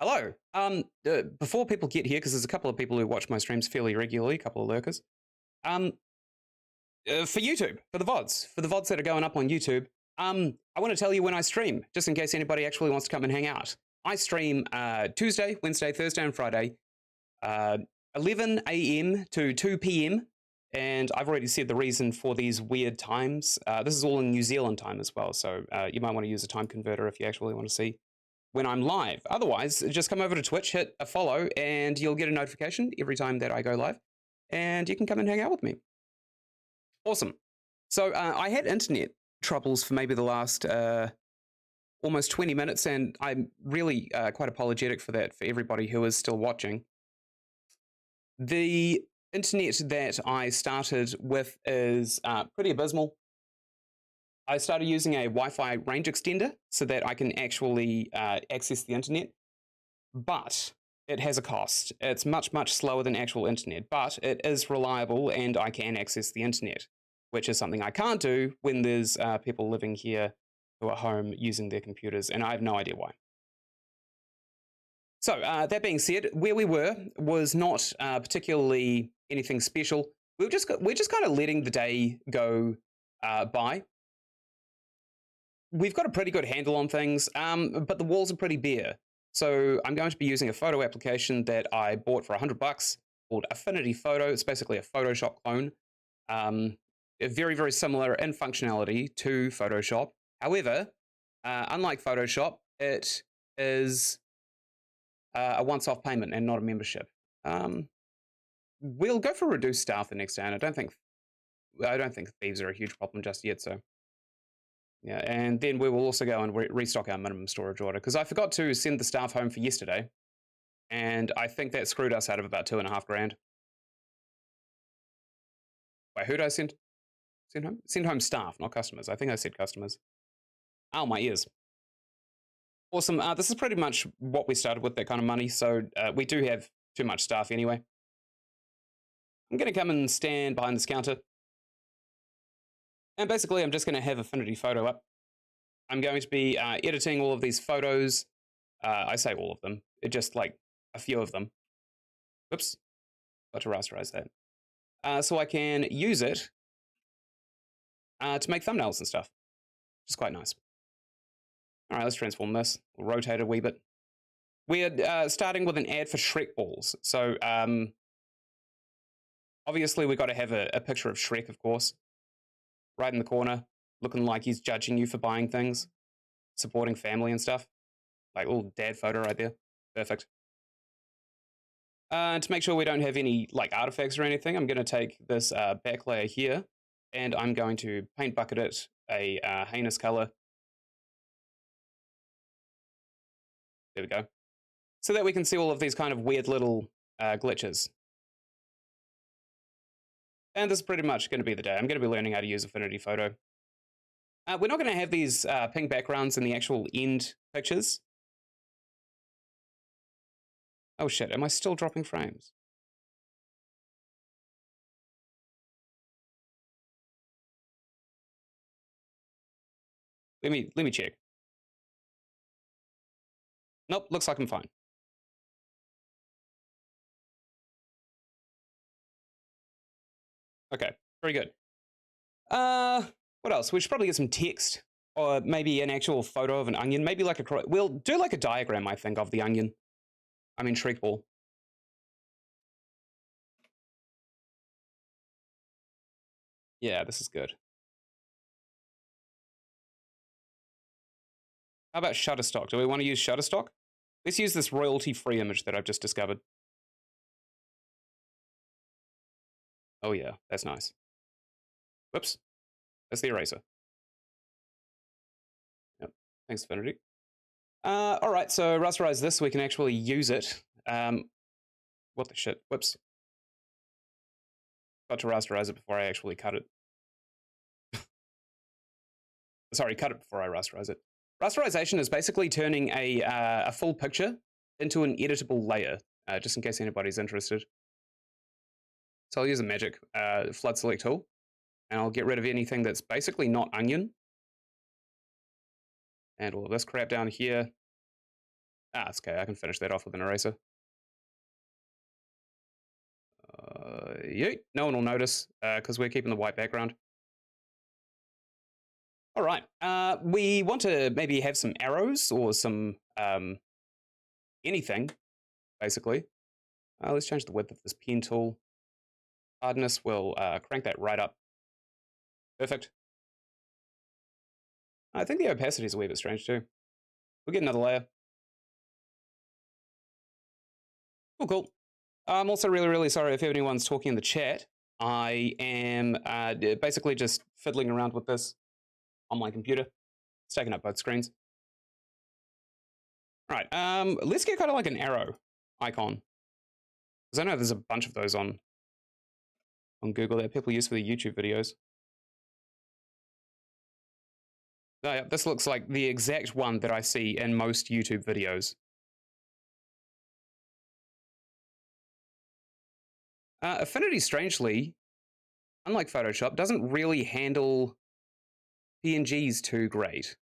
Hello. Before people get here, because there's a couple of people who watch my streams fairly regularly, a couple of lurkers. Um, for YouTube, for the VODs that are going up on YouTube, I want to tell you when I stream, just in case anybody actually wants to come and hang out. I stream Tuesday, Wednesday, Thursday, and Friday, uh, 11 a.m. to 2 p.m. And I've already said the reason for these weird times. This is all in New Zealand time as well, so you might want to use a time converter if you actually want to see when I'm live. Otherwise, just come over to Twitch, hit a follow, and you'll get a notification every time that I go live, and you can come and hang out with me. Awesome. So I had internet troubles for maybe the last almost 20 minutes, and I'm really quite apologetic for that for everybody who is still watching. The internet that I started with is pretty abysmal. I started using a Wi-Fi range extender so that I can actually access the internet, but it has a cost. It's much, much slower than actual internet, but it is reliable and I can access the internet, which is something I can't do when there's people living here who are home using their computers, and I have no idea why. So that being said, where we were was not particularly anything special. We're just kind of letting the day go by. We've got a pretty good handle on things, but the walls are pretty bare. So I'm going to be using a photo application that I bought for $100 called Affinity Photo. It's basically a Photoshop clone. Very, very similar in functionality to Photoshop. However, unlike Photoshop, it is a once-off payment and not a membership. We'll go for reduced staff the next day, and I don't think thieves are a huge problem just yet. So. Yeah, and then we will also go and restock our minimum storage order, because I forgot to send the staff home for yesterday, and I think that screwed us out of about $2.5 grand. Wait, who did I send home? Send home staff, not customers. I think I said customers. Oh, my ears. Awesome. This is pretty much what we started with, that kind of money, so we do have too much staff anyway. I'm going to come and stand behind this counter. And basically, I'm just going to have Affinity Photo up. I'm going to be editing all of these photos. I say all of them, just like a few of them. Oops, got to rasterize that. So I can use it to make thumbnails and stuff, which is quite nice. All right, let's transform this. We'll rotate it a wee bit. We're starting with an ad for Shrek balls. So obviously we've got to have a picture of Shrek, of course, right in the corner, looking like he's judging you for buying things, supporting family and stuff. Like little dad photo right there. Perfect. To make sure we don't have any like artifacts or anything, I'm going to take this back layer here, and I'm going to paint bucket it a heinous color. There we go. So that we can see all of these kind of weird little glitches. And this is pretty much going to be the day. I'm going to be learning how to use Affinity Photo. We're not going to have these pink backgrounds in the actual end pictures. Oh shit, am I still dropping frames? Let me check. Nope, looks like I'm fine. Okay, very good. What else? We should probably get some text, or maybe an actual photo of an onion. Maybe like we'll do like a diagram, I think, of the onion. I mean, Shrek ball. Yeah, this is good. How about Shutterstock? Do we want to use Shutterstock? Let's use this royalty-free image that I've just discovered. Oh yeah, that's nice. Whoops, that's the eraser. Yep, thanks, Affinity. All right, so rasterize this so we can actually use it. What the shit? Whoops. Got to rasterize it before I actually cut it. Sorry, cut it before I rasterize it. Rasterization is basically turning a full picture into an editable layer, just in case anybody's interested. So I'll use a magic flood select tool, and I'll get rid of anything that's basically not onion. And all of this crap down here. Ah, it's okay. I can finish that off with an eraser. Yeah, no one will notice because we're keeping the white background. All right. We want to maybe have some arrows or some anything, basically. Let's change the width of this pen tool. Hardness, we'll crank that right up. Perfect. I think the opacity is a wee bit strange too. We'll get another layer. Cool, cool. I'm also really, really sorry if anyone's talking in the chat. I am basically just fiddling around with this on my computer. It's taking up both screens. All right, let's get kind of like an arrow icon. Because I know there's a bunch of those on Google that people use for their YouTube videos. Oh, yeah, this looks like the exact one that I see in most YouTube videos. Affinity, strangely, unlike Photoshop, doesn't really handle PNGs too great.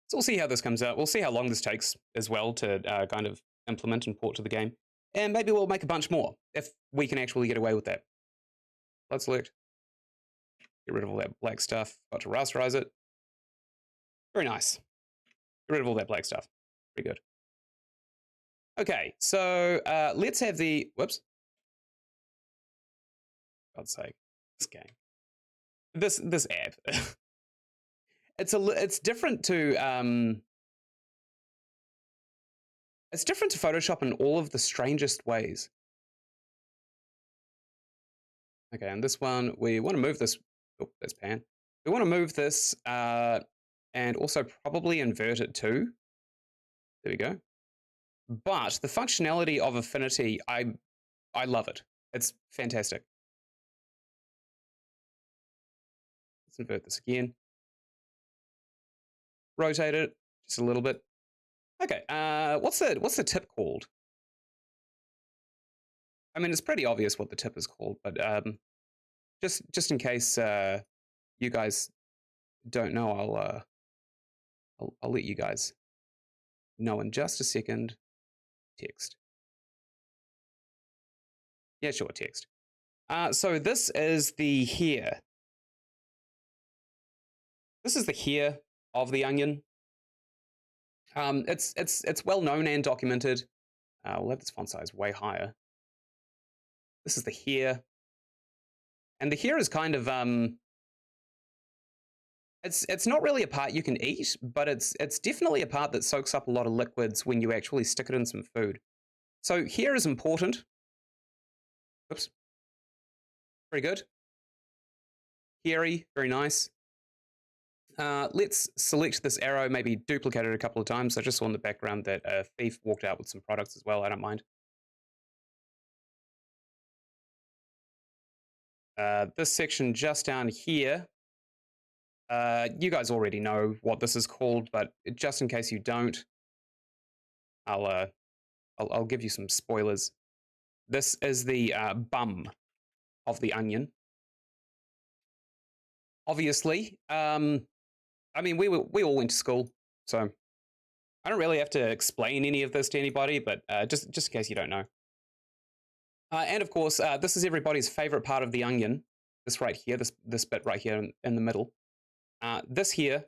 So we'll see how this comes out. We'll see how long this takes as well to kind of implement and port to the game. And maybe we'll make a bunch more if we can actually get away with that. Let's select. Get rid of all that black stuff. Got to rasterize it. Very nice. Get rid of all that black stuff. Pretty good. Okay, so let's have the, whoops. God's sake, this game. This app. It's different to it's different to Photoshop in all of the strangest ways. Okay, and this one we want to move this. Oh, that's pan. We want to move this and also probably invert it too. There we go. But the functionality of Affinity, I love it. It's fantastic. Let's invert this again. Rotate it just a little bit. Okay, what's the tip called? I mean, it's pretty obvious what the tip is called, but just in case you guys don't know, I'll let you guys know in just a second. Text. Yeah, sure, text. So this is the here. This is the here of the onion. It's well known and documented. We'll have this font size way higher. This is the here, and the here is kind of it's not really a part you can eat, but it's definitely a part that soaks up a lot of liquids when you actually stick it in some food. So here is important. Oops. Very good. Hairy, very nice. Let's select this arrow, maybe duplicate it a couple of times. I just saw in the background that a thief walked out with some products as well. I don't mind. This section just down here, you guys already know what this is called, but just in case you don't, I'll give you some spoilers. This is the bum of the onion. Obviously, I mean, we all went to school, so I don't really have to explain any of this to anybody, but just in case you don't know. And of course, this is everybody's favorite part of the onion. This right here, this bit right here in the middle. This here,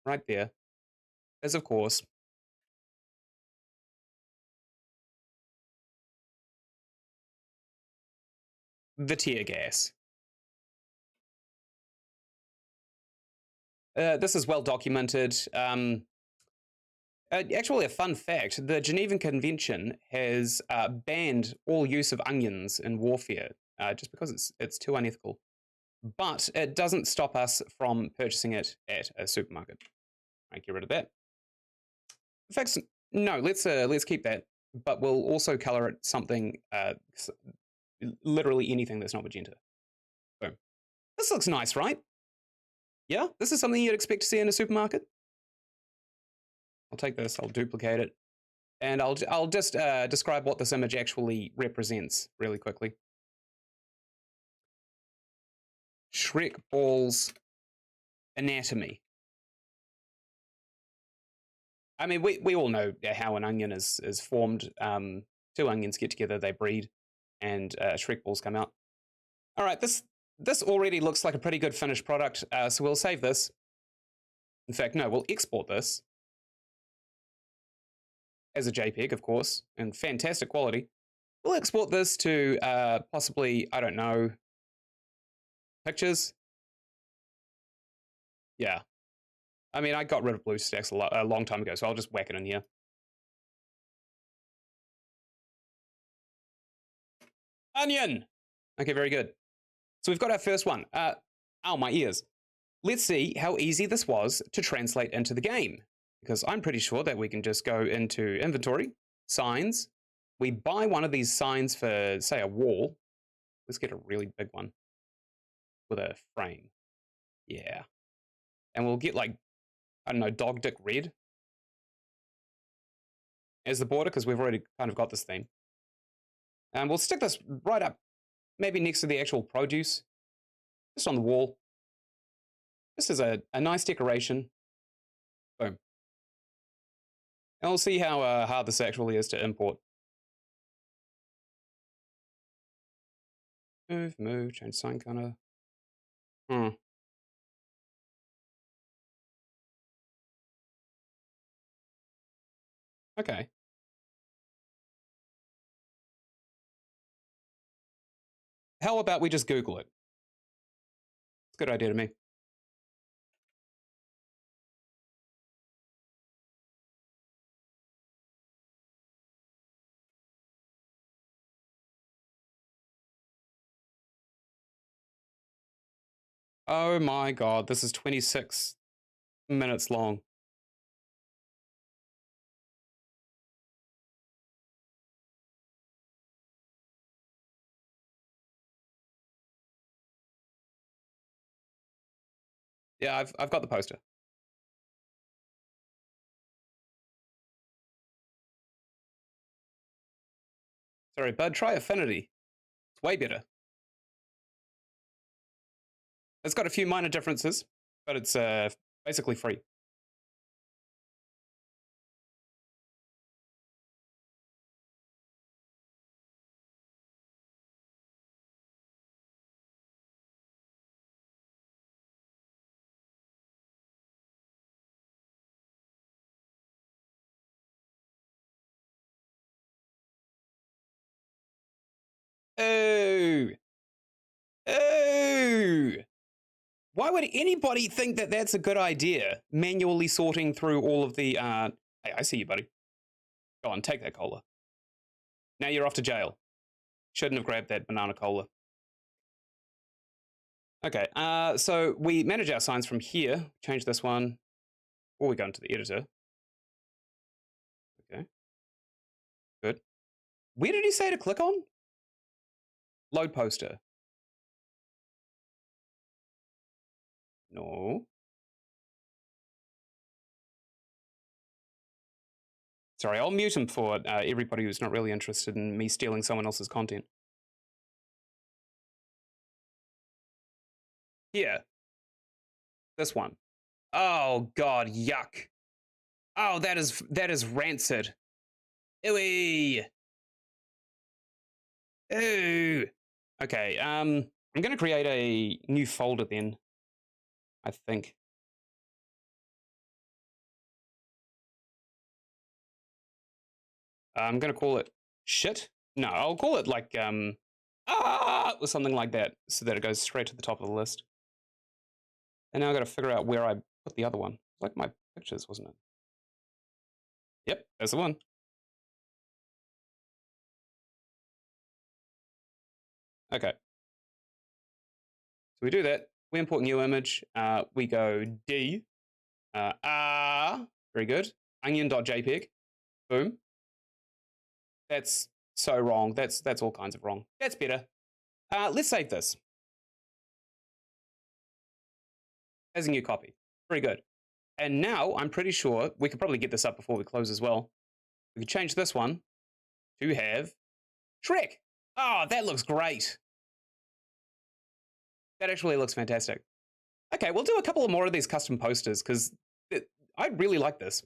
right there, is of course the tear gas. This is well documented. Actually, a fun fact, the Genevan Convention has banned all use of onions in warfare just because it's too unethical. But it doesn't stop us from purchasing it at a supermarket. Right, get rid of that. In fact, no, let's keep that, but we'll also color it something, literally anything that's not magenta. Boom. This looks nice, right? Yeah, this is something you'd expect to see in a supermarket. I'll take this, I'll duplicate it, and I'll just describe what this image actually represents really quickly. Shrek balls anatomy. I mean, we all know how an onion is formed. Two onions get together, they breed, and Shrek balls come out. All right, this already looks like a pretty good finished product, so we'll save this. In fact, no, we'll export this as a JPEG, of course, in fantastic quality. We'll export this to possibly, I don't know, pictures. Yeah. I mean, I got rid of BlueStacks a long time ago, so I'll just whack it in here. Onion! Okay, very good. So we've got our first one. Ow, my ears. Let's see how easy this was to translate into the game. Because I'm pretty sure that we can just go into inventory, signs. We buy one of these signs for, say, a wall. Let's get a really big one with a frame. Yeah. And we'll get, like, I don't know, dog dick red as the border, because we've already kind of got this theme. And we'll stick this right up, maybe next to the actual produce, just on the wall. This is a nice decoration. Boom. And we'll see how hard this actually is to import. Move, change sign color. Okay. How about we just Google it? It's a good idea to me. Oh my god, this is 26 minutes long. Yeah, I've got the poster. Sorry, bud, try Affinity. It's way better. It's got a few minor differences, but it's basically free. Oh! Oh! Why would anybody think that that's a good idea? Manually sorting through all of the... Hey, I see you, buddy. Go on, take that cola. Now you're off to jail. Shouldn't have grabbed that banana cola. Okay, so we manage our signs from here. Change this one. Or we go into the editor. Okay. Good. Where did he say to click on? Load poster. No. Sorry, I'll mute him for everybody who's not really interested in me stealing someone else's content. Here. This one. Oh god, yuck. Oh, that is rancid. Ooey. Ooh. Okay, I'm gonna create a new folder then, I think. I'm gonna call it shit. No, I'll call it like or something like that, so that it goes straight to the top of the list. And now I gotta figure out where I put the other one. Like my pictures, wasn't it? Yep, that's the one. Okay. So we do that. We import new image. We go D. Very good. Onion.jpg. Boom. That's so wrong. That's all kinds of wrong. That's better. Let's save this as a new copy. Very good. And now I'm pretty sure we could probably get this up before we close as well. We could change this one to have Shrek. Oh, that looks great. That actually looks fantastic. Okay, we'll do a couple of more of these custom posters because I really like this.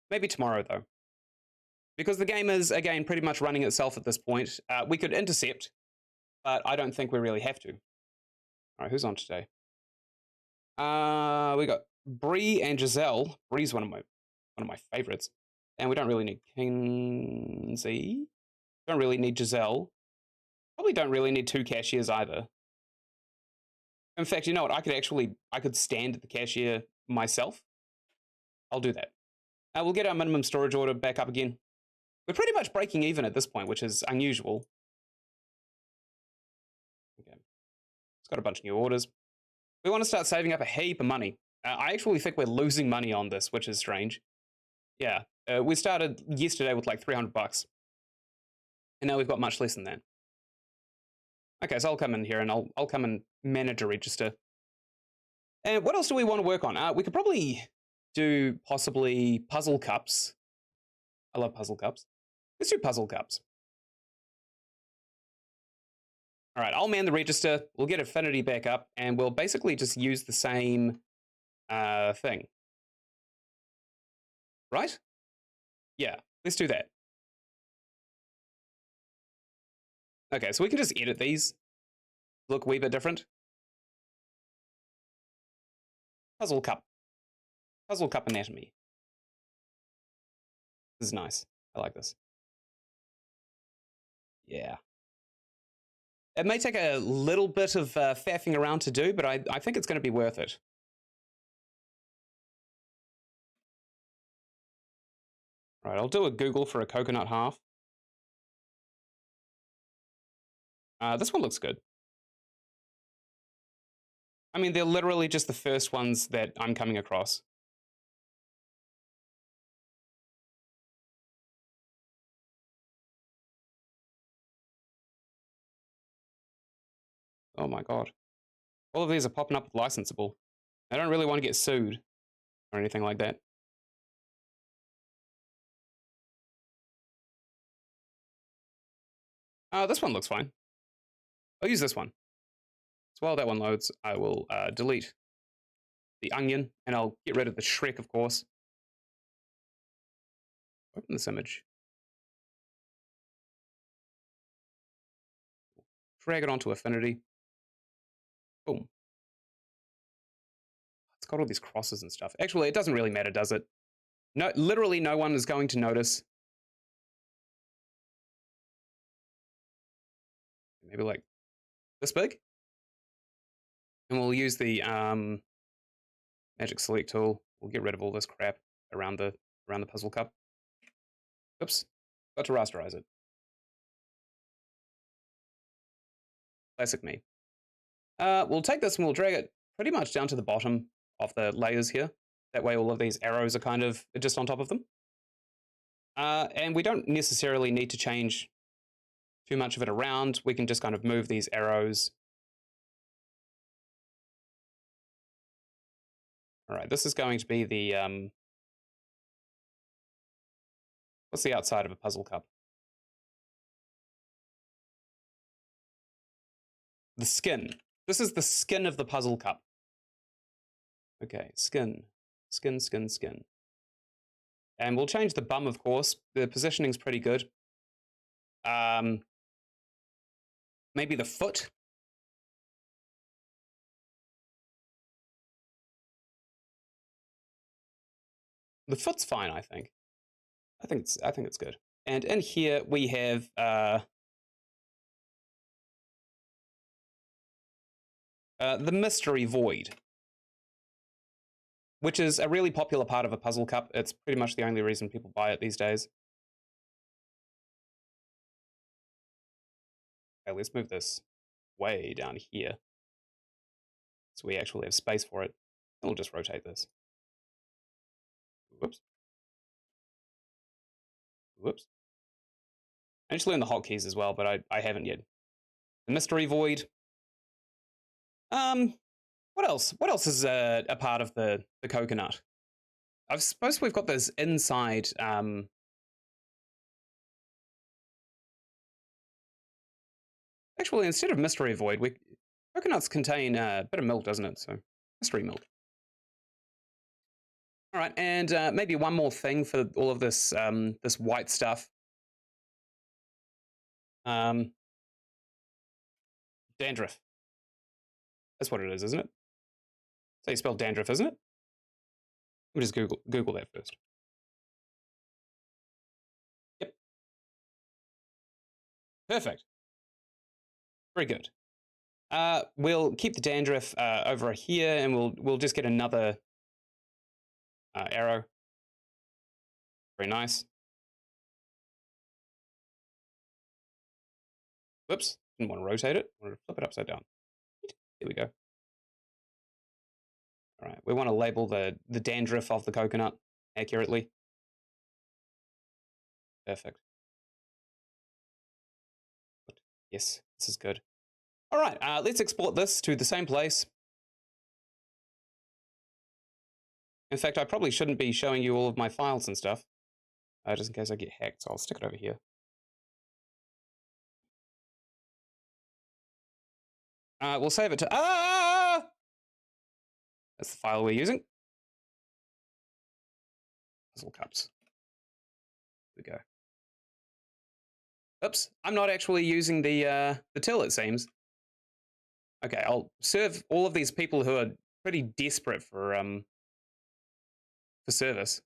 Maybe tomorrow though, because the game is again pretty much running itself at this point. We could intercept, but I don't think we really have to. All right, who's on today? We got Bree and Giselle. Bree's one of my favorites, and we don't really need Kinsey. Don't really need Giselle. Probably don't really need two cashiers either. In fact, you know what? I could stand at the cashier myself. I'll do that. We'll get our minimum storage order back up again. We're pretty much breaking even at this point, which is unusual. Okay. It's got a bunch of new orders. We want to start saving up a heap of money. I actually think we're losing money on this, which is strange. Yeah. We started yesterday with like 300 bucks. And now we've got much less than that. Okay, so I'll come in here and I'll come and manage a register. And what else do we want to work on? We could probably do possibly puzzle cups. I love puzzle cups. Let's do puzzle cups. All right, I'll man the register. We'll get affinity back up, and we'll basically just use the same thing. Right? Yeah, let's do that. Okay, so we can just edit these. Look a wee bit different. Puzzle cup. Puzzle cup anatomy. This is nice. I like this. Yeah. It may take a little bit of faffing around to do, but I think it's going to be worth it. All right, I'll do a Google for a coconut half. This one looks good. I mean, they're literally just the first ones that I'm coming across. Oh my god. All of these are popping up with licensable. I don't really want to get sued or anything like that. This one looks fine. I'll use this one. So while that one loads, I will delete the onion, and I'll get rid of the Shrek, of course. Open this image. Drag it onto Affinity. Boom. It's got all these crosses and stuff. Actually, it doesn't really matter, does it? No, literally no one is going to notice. Maybe like this big. And we'll use the magic select tool. We'll get rid of all this crap around the puzzle cup. Oops, got to rasterize it. Classic me. We'll take this and we'll drag it pretty much down to the bottom of the layers here. That way all of these arrows are kind of just on top of them. And we don't necessarily need to change too much of it around. We can just kind of move these arrows. All right, this is going to be the, what's the outside of a puzzle cup? The skin. This is the skin of the puzzle cup. Okay, skin. Skin, skin, skin. And we'll change the bum, of course. The positioning's pretty good. Maybe the foot. The foot's fine, I think. I think it's good. And in here we have the mystery void, which is a really popular part of a puzzle cup. It's pretty much the only reason people buy it these days. Okay, let's move this way down here so we actually have space for it. And we'll just rotate this. Whoops. Whoops. I need to learn the hotkeys as well, but I haven't yet. The mystery void. What else? What else is a part of the coconut? I suppose we've got this inside. Actually, instead of mystery void, coconuts contain a bit of milk, doesn't it? So Mystery milk. All right, and maybe one more thing for all of this this white stuff. Um, dandruff. That's what it is, isn't it? That's how you spell dandruff, isn't it? Let me just Google that first. Yep. Perfect. Very good. We'll keep the dandruff over here, and we'll just get another arrow. Very nice. Whoops, didn't want to rotate it. I wanted to flip it upside down. There we go. All right, we want to label the dandruff of the coconut accurately. Perfect. Yes, this is good. All right, let's export this to the same place. In fact, I probably shouldn't be showing you all of my files and stuff, just in case I get hacked, so I'll stick it over here. We'll save it to... That's the file we're using. Puzzle cups. There we go. Oops, I'm not actually using the till, it seems. Okay, I'll serve all of these people who are pretty desperate for service.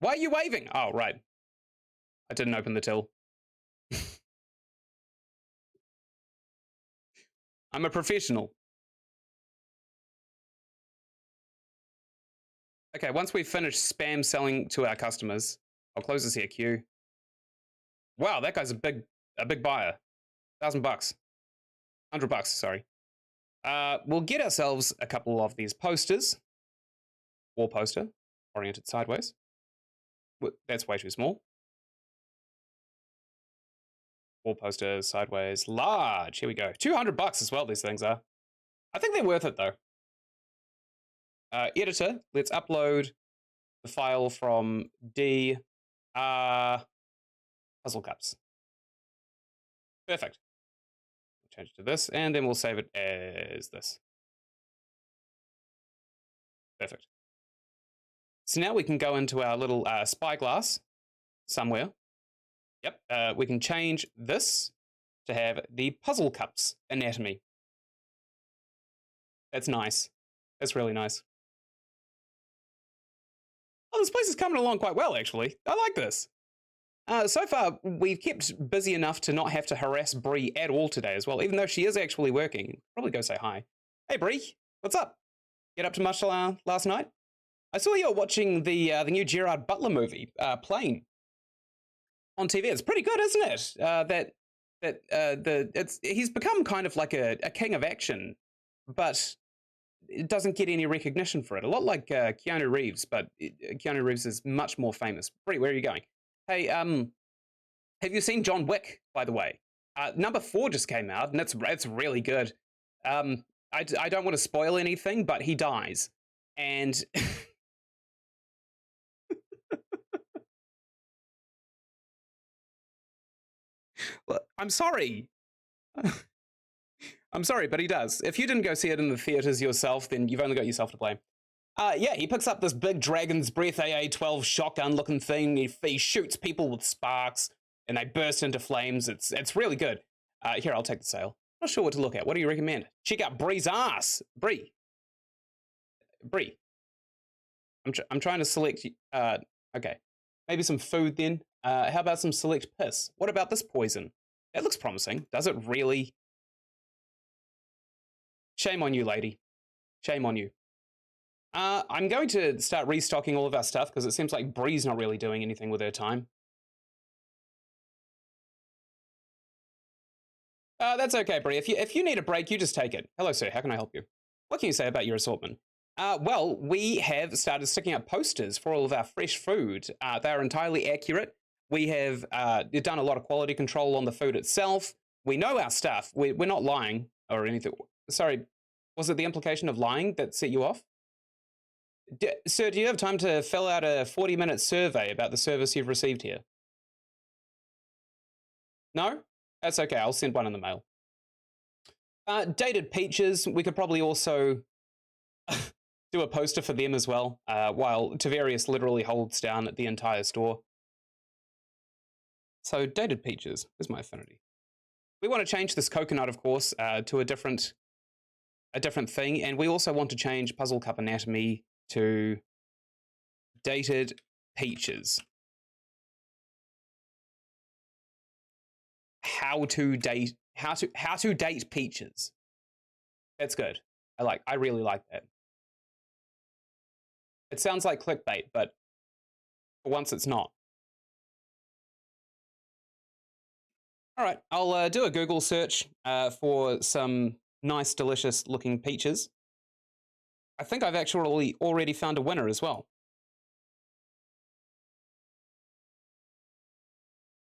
Why are you waving? Oh, right. I didn't open the till. I'm a professional. Okay, once we've finished spam selling to our customers, I'll close this here queue. Wow, that guy's a big buyer. $1,000. $100, sorry. We'll get ourselves a couple of these posters. Wall poster, oriented sideways. That's way too small. Wall poster, sideways, large. Here we go. $200 as well, these things are. I think they're worth it, though. Editor, let's upload the file from D. Puzzle cups. Perfect. We'll change it to this, and then we'll save it as this. Perfect. So now we can go into our little spyglass somewhere. Yep, we can change this to have the puzzle cups anatomy. That's nice. That's really nice. Oh, this place is coming along quite well, actually. I like this. So far, we've kept busy enough to not have to harass Bree at all today as well, even though she is actually working. Probably go say hi. Hey, Bree, what's up? Get up to much last night? I saw you were watching the new Gerard Butler movie, Plane, on TV. It's pretty good, isn't it? He's become kind of like a king of action, but it doesn't get any recognition for it. A lot like Keanu Reeves, but Keanu Reeves is much more famous. Bree, where are you going? Hey, have you seen John Wick, by the way? Number 4 just came out, and it's really good. I don't want to spoil anything, but he dies. And... well, I'm sorry. I'm sorry, but he does. If you didn't go see it in the theaters yourself, then you've only got yourself to blame. Yeah, he picks up this big Dragon's Breath AA-12 shotgun-looking thing. He shoots people with sparks, and they burst into flames. It's really good. Here, I'll take the sale. Not sure what to look at. What do you recommend? Check out Bree's ass. Bree. I'm trying to select... okay. Maybe some food then. How about some select piss? What about this poison? That looks promising. Does it really? Shame on you, lady. Shame on you. I'm going to start restocking all of our stuff because it seems like Bree's not really doing anything with her time. That's okay, Bree. If you need a break, you just take it. Hello, sir. How can I help you? What can you say about your assortment? Well, we have started sticking up posters for all of our fresh food. They are entirely accurate. We have done a lot of quality control on the food itself. We know our stuff. We're not lying or anything. Sorry, was it the implication of lying that set you off? Sir, do you have time to fill out a 40-minute survey about the service you've received here? No? That's okay. I'll send one in the mail. Dated peaches. We could probably also do a poster for them as well, while Tavarius literally holds down the entire store. So dated peaches is my affinity. We want to change this coconut, of course, to a different thing, and we also want to change Puzzle Cup Anatomy to dated peaches. How to date peaches. That's good. I really like that. It sounds like clickbait, but for once it's not. All right, I'll do a Google search for some nice, delicious looking peaches. I think I've actually already found a winner as well.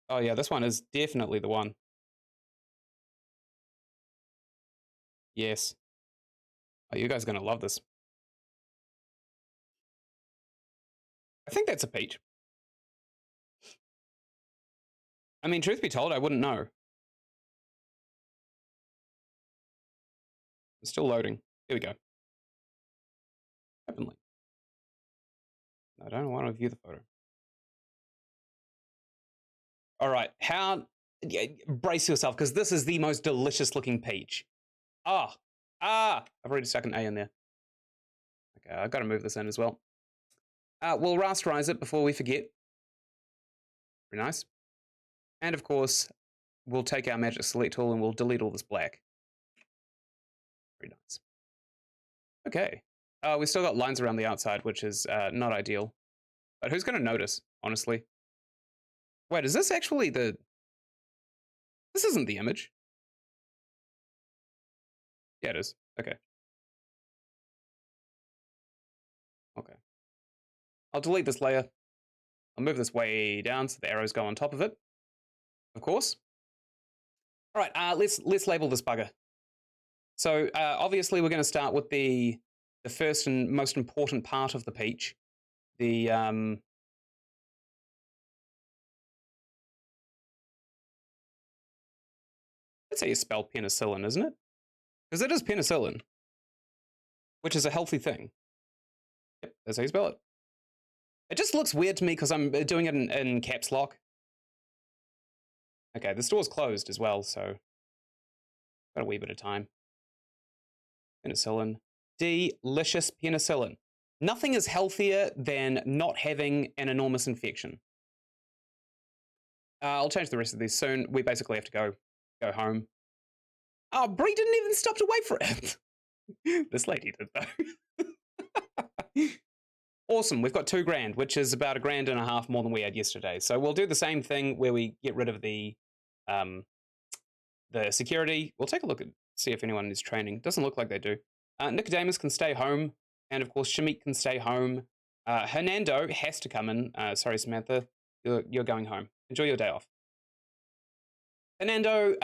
Oh yeah, this one is definitely the one. Yes. Oh, you guys are going to love this. I think that's a peach. I mean, truth be told, I wouldn't know. It's still loading. Here we go. Open link. I don't want to view the photo. All right, brace yourself, because this is the most delicious looking peach. I've already stuck an A in there. Okay, I've got to move this in as well. We'll rasterize it before we forget. Very nice. And of course, we'll take our magic select tool and we'll delete all this black. Very nice. Okay. We've still got lines around the outside, which is not ideal. But who's going to notice, honestly? Wait, is this actually the... This isn't the image. Yeah, it is. Okay. Okay. I'll delete this layer. I'll move this way down so the arrows go on top of it. Of course. All right, let's label this bugger. So obviously we're going to start with the first and most important part of the peach. The that's how you spell penicillin, isn't it? Because it is penicillin, which is a healthy thing. Yep, that's how you spell it. It just looks weird to me because I'm doing it in caps lock. Okay, the store's closed as well, so got a wee bit of time. Penicillin. Delicious penicillin. Nothing is healthier than not having an enormous infection. I'll change the rest of these soon. We basically have to go home. Oh, Brie didn't even stop to wait for it. This lady did, though. Awesome, we've got $2,000, which is about $1.50 more than we had yesterday. So we'll do the same thing where we get rid of the security. We'll take a look and see if anyone is training. Doesn't look like they do. Nicodemus can stay home, and of course Shamik can stay home. Hernando has to come in. Sorry, Samantha, you're going home. Enjoy your day off. Hernando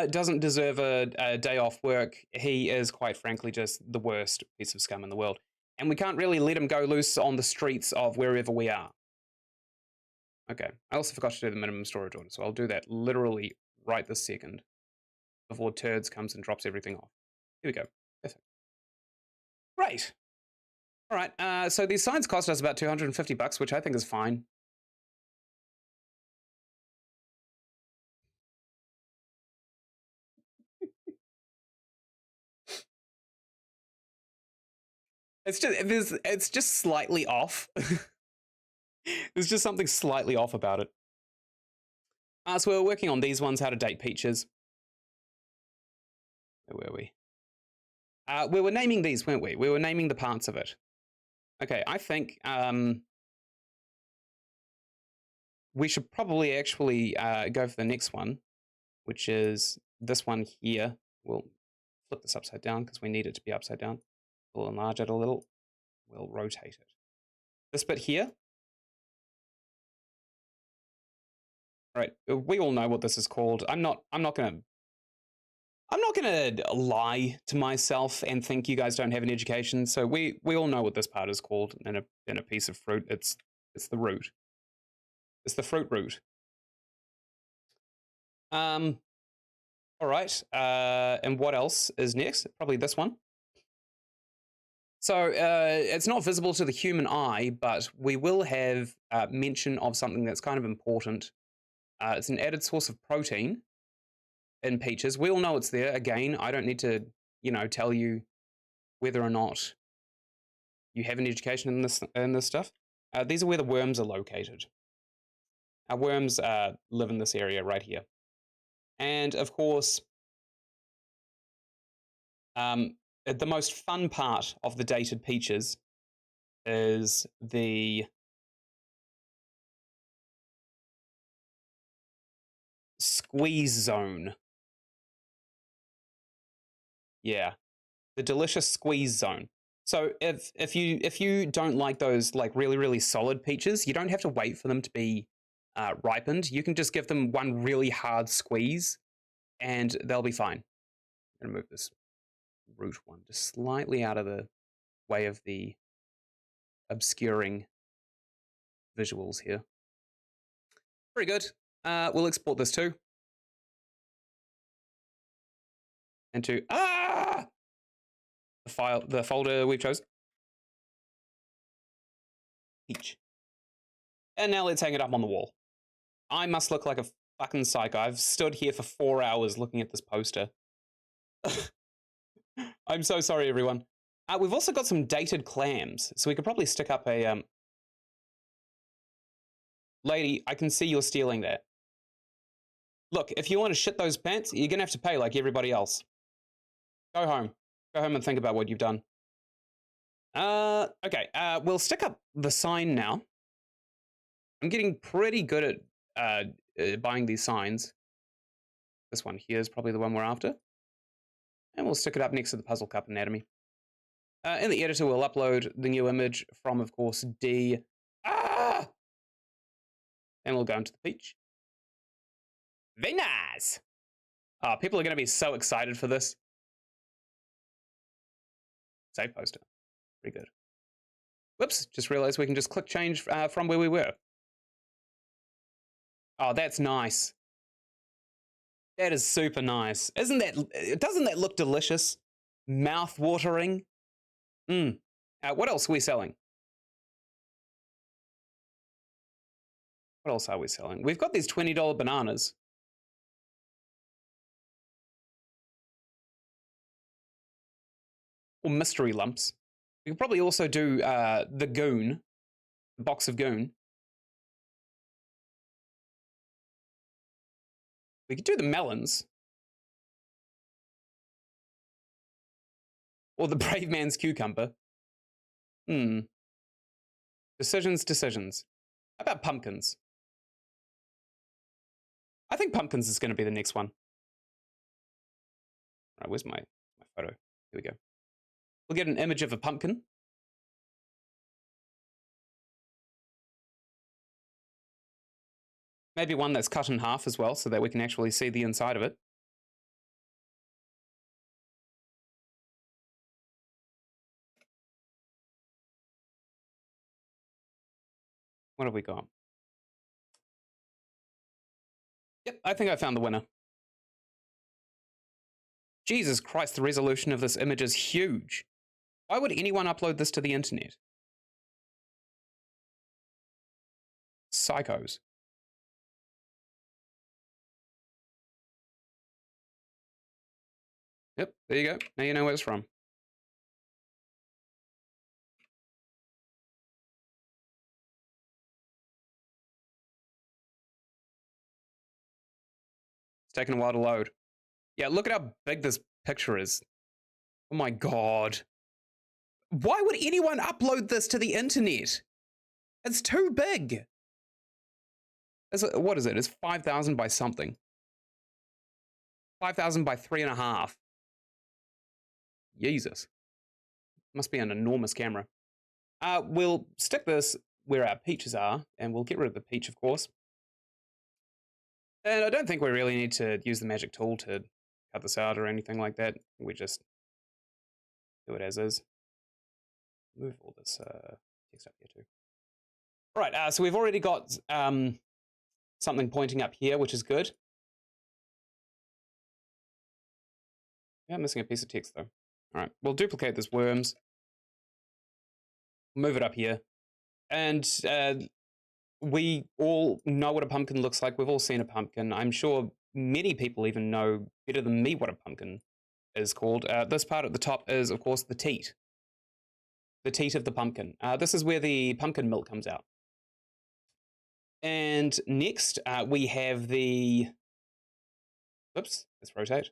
doesn't deserve a day off work. He is, quite frankly, just the worst piece of scum in the world. And we can't really let him go loose on the streets of wherever we are. Okay, I also forgot to do the minimum storage order, so I'll do that literally right this second before Turds comes and drops everything off. Here we go. Perfect. Great. All right, so these signs cost us about $250, which I think is fine. It's just slightly off. There's just something slightly off about it. So we're working on these ones, how to date peaches. Where were we? We were naming these, weren't we? We were naming the parts of it. Okay, I think we should probably actually go for the next one, which is this one here. We'll flip this upside down because we need it to be upside down. We'll enlarge it a little. We'll rotate it. This bit here. All right, we all know what this is called. I'm not gonna lie to myself and think you guys don't have an education. So we all know what this part is called in a piece of fruit. It's the root. It's the fruit root. All right. And what else is next? Probably this one. So it's not visible to the human eye, but we will have mention of something that's kind of important. It's an added source of protein in peaches. We all know it's there. Again, I don't need to, tell you whether or not you have an education in this stuff. These are where the worms are located. Our worms live in this area right here. And of course, the most fun part of the dated peaches is the squeeze zone. Yeah, the delicious squeeze zone. So if you don't like those like really solid peaches, you don't have to wait for them to be ripened. You can just give them one really hard squeeze, and they'll be fine. I'm gonna move this root one just slightly out of the way of the obscuring visuals here. Pretty good. We'll export this too into the folder we've chosen. Peach. And now let's hang it up on the wall. I must look like a fucking psycho. I've stood here for 4 hours looking at this poster. I'm so sorry, everyone. We've also got some dated clams, so we could probably stick up a lady, I can see you're stealing that. Look, if you want to shit those pants, you're gonna have to pay like everybody else. Go home. Go home and think about what you've done. Okay, we'll stick up the sign now. I'm getting pretty good at buying these signs. This one here is probably the one we're after. And we'll stick it up next to the puzzle cup anatomy. In the editor, we'll upload the new image from, of course, D. And we'll go into the peach. Very nice. People are going to be so excited for this. Save poster. Pretty good. Whoops, just realized we can just click change from where we were. Oh, that's nice. That is super nice. Doesn't that look delicious? Mouth-watering. What else are we selling? What else are we selling? We've got these $20 bananas. Or mystery lumps. We could probably also do the goon. The box of goon. We could do the melons. Or the brave man's cucumber. Decisions. How about pumpkins? I think pumpkins is going to be the next one. All right, where's my photo? Here we go. We'll get an image of a pumpkin. Maybe one that's cut in half as well, so that we can actually see the inside of it. What have we got? Yep, I think I found the winner. Jesus Christ, the resolution of this image is huge. Why would anyone upload this to the internet? Psychos. Yep, there you go. Now you know where it's from. It's taking a while to load. Yeah, look at how big this picture is. Oh my god. Why would anyone upload this to the internet? It's too big. What is it? It's 5,000 by something. 5,000 by 3.5. Jesus. Must be an enormous camera. We'll stick this where our peaches are, and we'll get rid of the peach, of course. And I don't think we really need to use the magic tool to cut this out or anything like that. We just do it as is. Move all this text up here too. All right, so we've already got something pointing up here, which is good. Yeah, I'm missing a piece of text though. All right, we'll duplicate this worms, move it up here, and we all know what a pumpkin looks like. We've all seen a pumpkin. I'm sure many people even know better than me what a pumpkin is called. This part at the top is, of course, the teat. The teat of the pumpkin. This is where the pumpkin milk comes out. And next, we have the... Oops, let's rotate.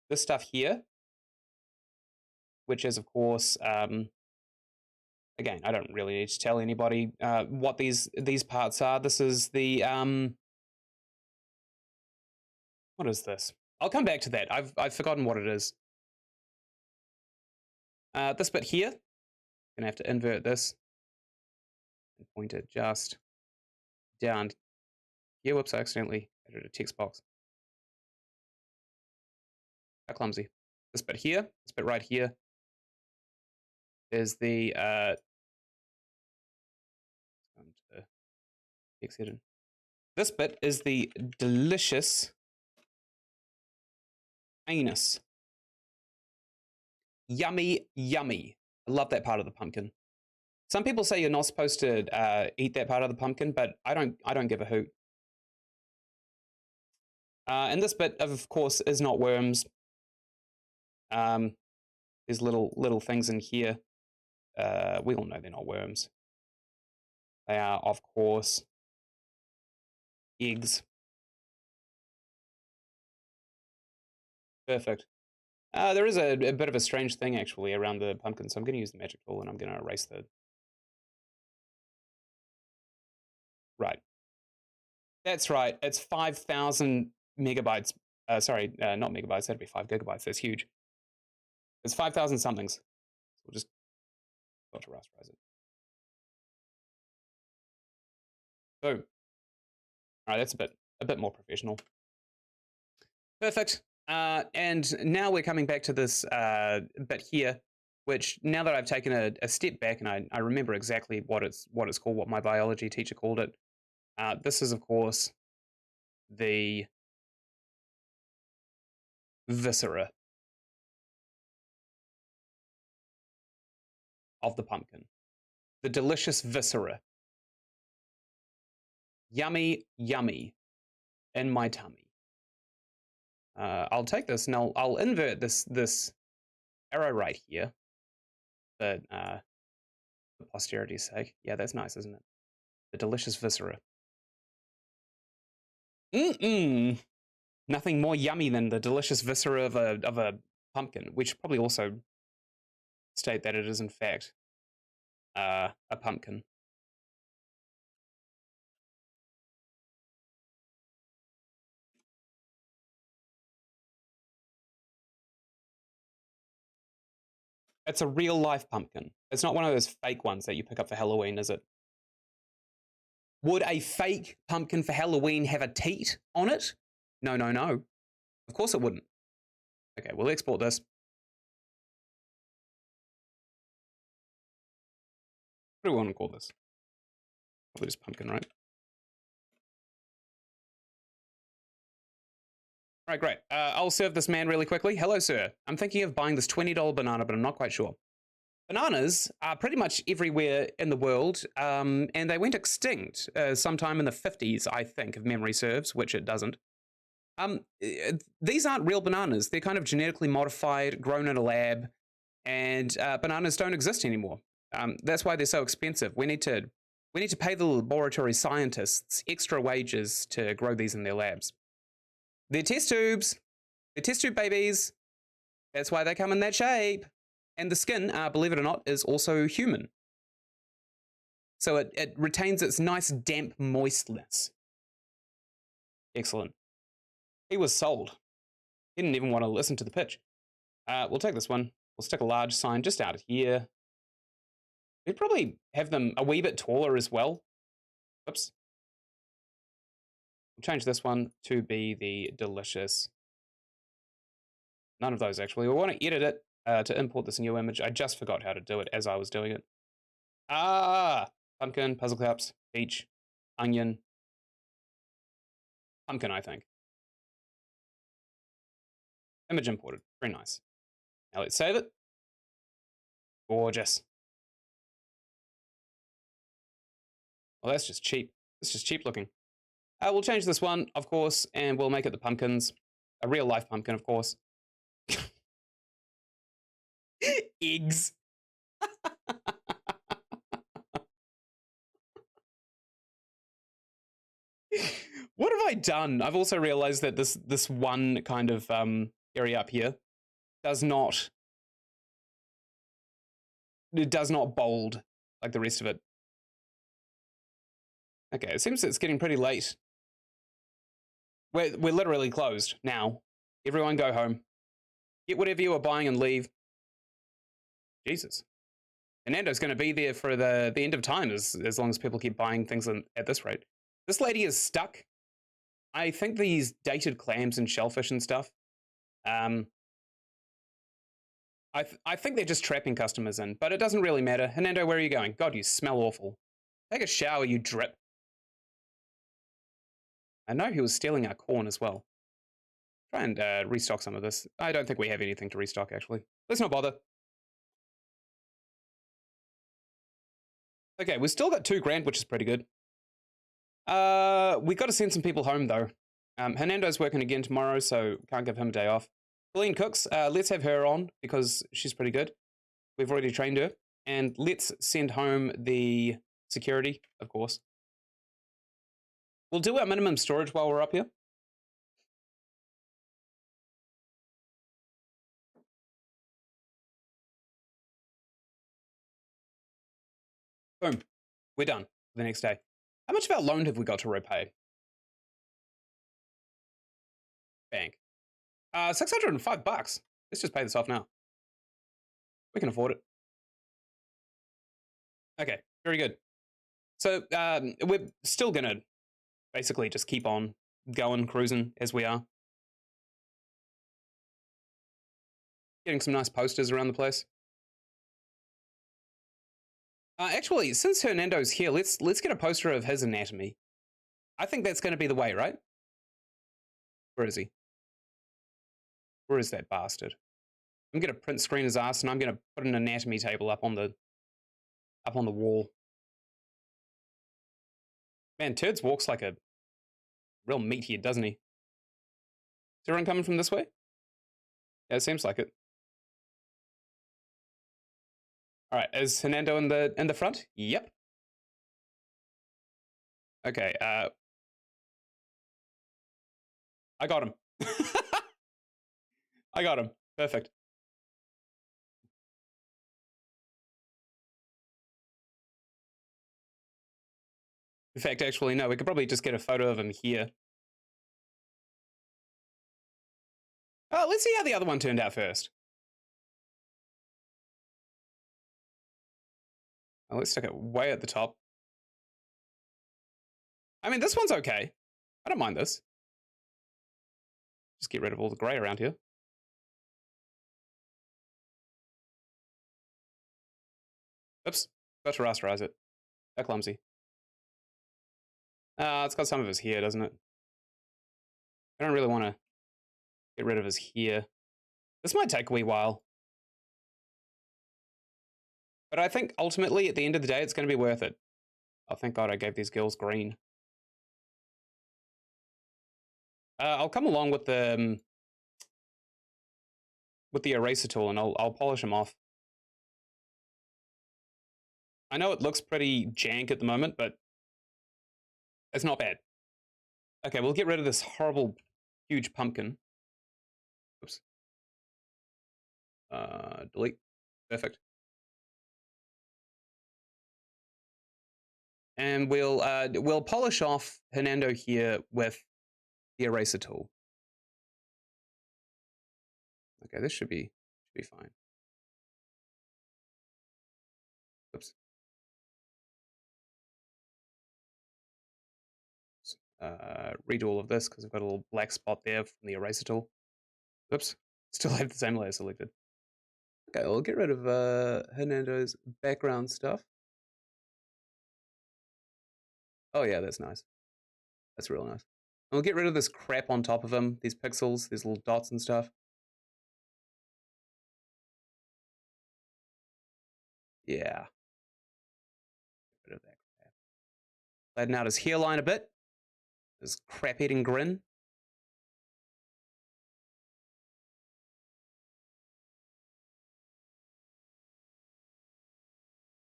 This stuff here, which is, of course... again, I don't really need to tell anybody what these parts are. This is the... what is this? I'll come back to that. I've forgotten what it is. This bit here, gonna have to invert this and point it just down here. Whoops, I accidentally added a text box. How clumsy. This bit here, this bit right here is the this bit is the delicious anus. Yummy, yummy. I love that part of the pumpkin. Some people say you're not supposed to eat that part of the pumpkin, but I don't give a hoot. And this bit, of course, is not worms. There's little things in here. We all know they're not worms. They are, of course, eggs. Perfect. There is a bit of a strange thing, actually, around the pumpkin, so I'm going to use the magic tool, and I'm going to erase the... Right. That's right. It's 5,000 megabytes. Sorry, not megabytes. That'd be 5 gigabytes. That's huge. It's 5,000 somethings. We'll just got to rasterize it. Boom. All right, that's a bit more professional. Perfect. And now we're coming back to this bit here, which now that I've taken a step back and I remember exactly what it's called, what my biology teacher called it. This is, of course, the viscera of the pumpkin. The delicious viscera. Yummy, yummy in my tummy. I'll take this and I'll invert this arrow right here, but for posterity's sake. Yeah, that's nice, isn't it? The delicious viscera. Nothing more yummy than the delicious viscera of a pumpkin. We should probably also state that it is in fact a pumpkin. It's a real life pumpkin. It's not one of those fake ones that you pick up for Halloween, is it? Would a fake pumpkin for Halloween have a teat on it? No, no, no. Of course it wouldn't. Okay, we'll export this. What do we want to call this? Probably just pumpkin, right? All right, great. I'll serve this man really quickly. Hello, sir. I'm thinking of buying this $20 banana, but I'm not quite sure. Bananas are pretty much everywhere in the world, and they went extinct sometime in the 50s, I think, if memory serves, which it doesn't. These aren't real bananas. They're kind of genetically modified, grown in a lab, and bananas don't exist anymore. That's why they're so expensive. We need to pay the laboratory scientists extra wages to grow these in their labs. They're test tubes. They're test tube babies. That's why they come in that shape. And the skin, believe it or not, is also human. So it retains its nice damp moistness. Excellent. He was sold. He didn't even want to listen to the pitch. We'll take this one. We'll stick a large sign just out here. We'd probably have them a wee bit taller as well. Oops. We'll change this one to be the delicious. None of those, actually. We want to edit it to import this new image. I just forgot how to do it as I was doing it. Pumpkin, puzzle cups, peach, onion. Pumpkin, I think. Image imported. Very nice. Now let's save it. Gorgeous. Well, that's just cheap. It's just cheap looking. We'll change this one, of course, and we'll make it the pumpkins. A real life pumpkin, of course. Eggs. What have I done? I've also realized that this one kind of area up here does not bold like the rest of it. Okay, it seems it's getting pretty late. We're literally closed now. Everyone go home. Get whatever you are buying and leave. Jesus. Fernando's going to be there for the end of time as long as people keep buying things at this rate. This lady is stuck. I think these dated clams and shellfish and stuff. I think they're just trapping customers in, but it doesn't really matter. Hernando, where are you going? God, you smell awful. Take a shower, you drip. I know he was stealing our corn as well. Try and restock some of this. I don't think we have anything to restock, actually. Let's not bother. Okay, we've still got $2,000, which is pretty good. We got to send some people home, though. Hernando's working again tomorrow, so can't give him a day off. Colleen Cooks, let's have her on because she's pretty good. We've already trained her. And let's send home the security, of course. We'll do our minimum storage while we're up here. Boom. We're done for the next day. How much of our loan have we got to repay? Bank. $605. Let's just pay this off now. We can afford it. Okay, very good. So we're still going to basically just keep on going, cruising as we are. Getting some nice posters around the place. Actually, since Hernando's here, let's get a poster of his anatomy. I think that's going to be the way, right? Where is he? Where is that bastard? I'm going to print screen his ass, and I'm going to put an anatomy table up on the wall. Man, Turds walks like a real meathead, doesn't he? Is everyone coming from this way? Yeah, it seems like it. All right, is Hernando in the front? Yep. Okay, I got him. I got him. Perfect. In fact, actually, no, we could probably just get a photo of him here. Let's see how the other one turned out first. Let's stick it way at the top. I mean, this one's okay. I don't mind this. Just get rid of all the grey around here. Oops, got to rasterize it. How clumsy. It's got some of his here, doesn't it? I don't really want to get rid of his here. This might take a wee while. But I think ultimately, at the end of the day, it's going to be worth it. Oh, thank God I gave these girls green. I'll come along with the eraser tool, and I'll polish them off. I know it looks pretty jank at the moment, but it's not bad. Okay, we'll get rid of this horrible, huge pumpkin. Oops. Delete. Perfect. And we'll polish off Hernando here with the eraser tool. Okay, this should be fine. Oops. Redo all of this because I've got a little black spot there from the eraser tool. Oops. Still have the same layer selected. Okay, we'll get rid of Hernando's background stuff. Oh yeah, that's nice. That's real nice. And we'll get rid of this crap on top of him, these pixels, these little dots and stuff. Yeah. Bit of that crap. Flatten out his hairline a bit. His crap-eating grin.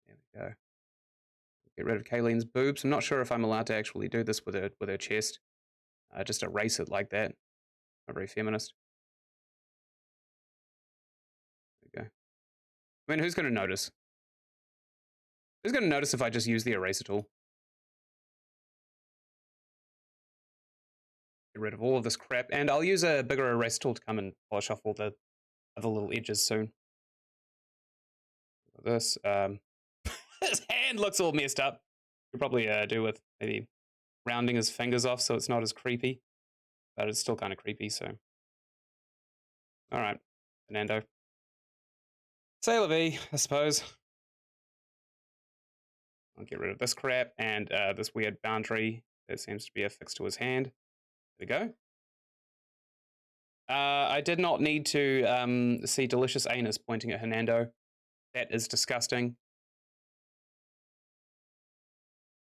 There we go. Get rid of Kayleen's boobs. I'm not sure if I'm allowed to actually do this with her chest. Just erase it like that. Not very feminist. There we go. I mean, who's going to notice? Who's going to notice if I just use the eraser tool? Get rid of all of this crap. And I'll use a bigger eraser tool to come and polish off all the other little edges soon. This. His hand looks all messed up. Could probably do with maybe rounding his fingers off so it's not as creepy. But it's still kind of creepy, so. All right, Fernando. Say la vie, I suppose. I'll get rid of this crap and this weird boundary that seems to be affixed to his hand. There we go. I did not need to see delicious anus pointing at Hernando. That is disgusting.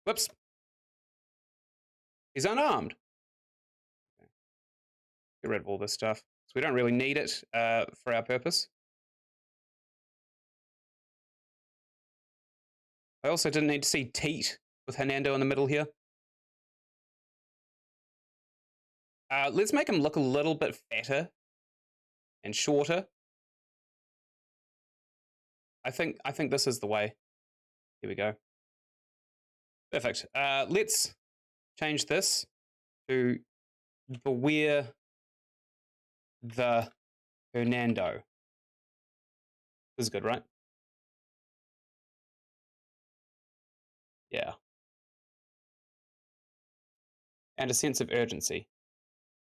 Whoops. He's unarmed. Okay. Get rid of all this stuff. So we don't really need it for our purpose. I also didn't need to see teat with Hernando in the middle here. Let's make him look a little bit fatter and shorter. I think this is the way. Here we go. Perfect. Let's change this to beware the Hernando. This is good, right? Yeah. And a sense of urgency.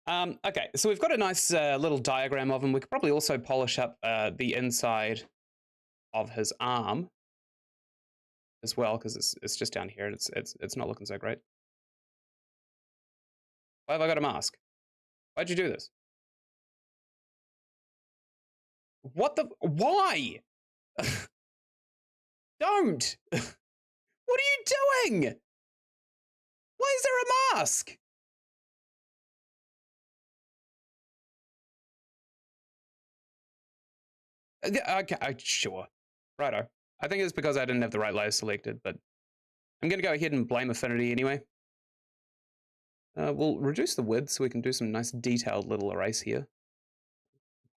Okay, so we've got a nice little diagram of him. We could probably also polish up the inside of his arm as well, because it's just down here and it's not looking so great. Why have I got a mask? Why'd you do this? What the? Why? Don't! What are you doing? Why is there a mask? Okay, sure. Righto. I think it's because I didn't have the right layer selected, but I'm going to go ahead and blame Affinity anyway. We'll reduce the width so we can do some nice detailed little erase here.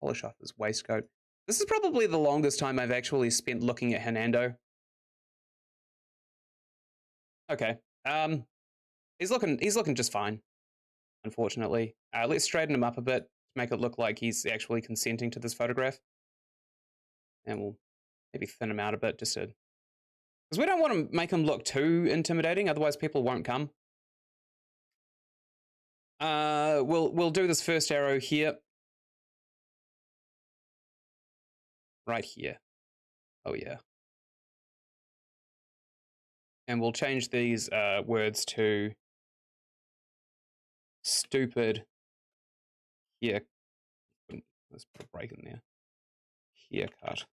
Polish off his waistcoat. This is probably the longest time I've actually spent looking at Hernando. Okay. He's looking just fine, unfortunately. Let's straighten him up a bit to make it look like he's actually consenting to this photograph. And we'll maybe thin him out a bit just to... Because we don't want to make him look too intimidating, otherwise people won't come. We'll do this first arrow here. Right here. Oh yeah. And we'll change these words to stupid here. Let's put a break in there. Haircut.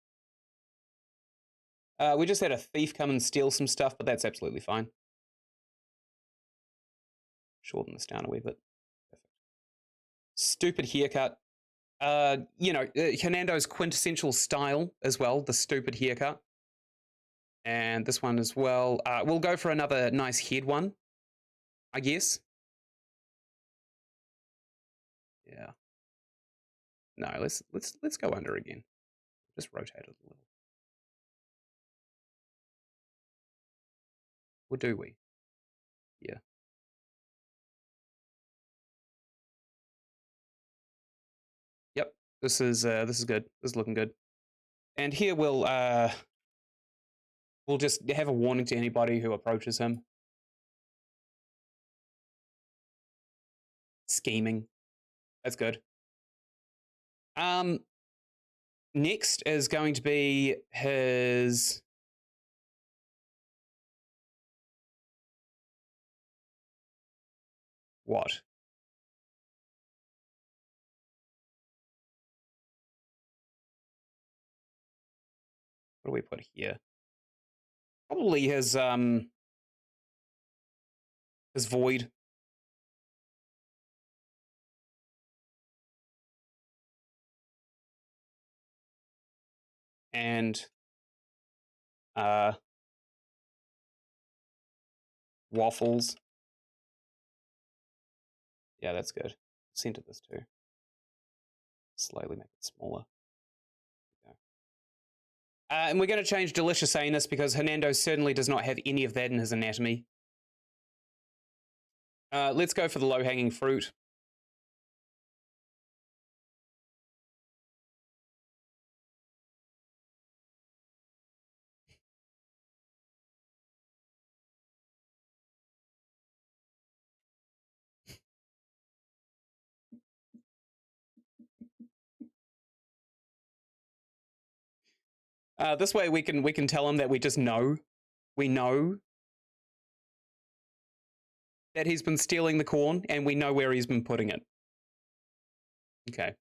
We just had a thief come and steal some stuff, but that's absolutely fine. Shorten this down a wee bit. Perfect. Stupid haircut. You know, Hernando's quintessential style as well, the stupid haircut. And this one as well. We'll go for another nice head one, I guess. Yeah. No, let's go under again. Just rotate it a little. Or do we? Yeah. Yep. This is good. This is looking good. And here we'll just have a warning to anybody who approaches him. Scheming. That's good. Next is going to be his... What? What do we put here? Probably his void. And waffles. Yeah, that's good. Center this too. Slowly make it smaller. Okay. And we're going to change delicious anus because Hernando certainly does not have any of that in his anatomy. Let's go for the low-hanging fruit. This way we can tell him that we just know. We know that he's been stealing the corn, and we know where he's been putting it. Okay.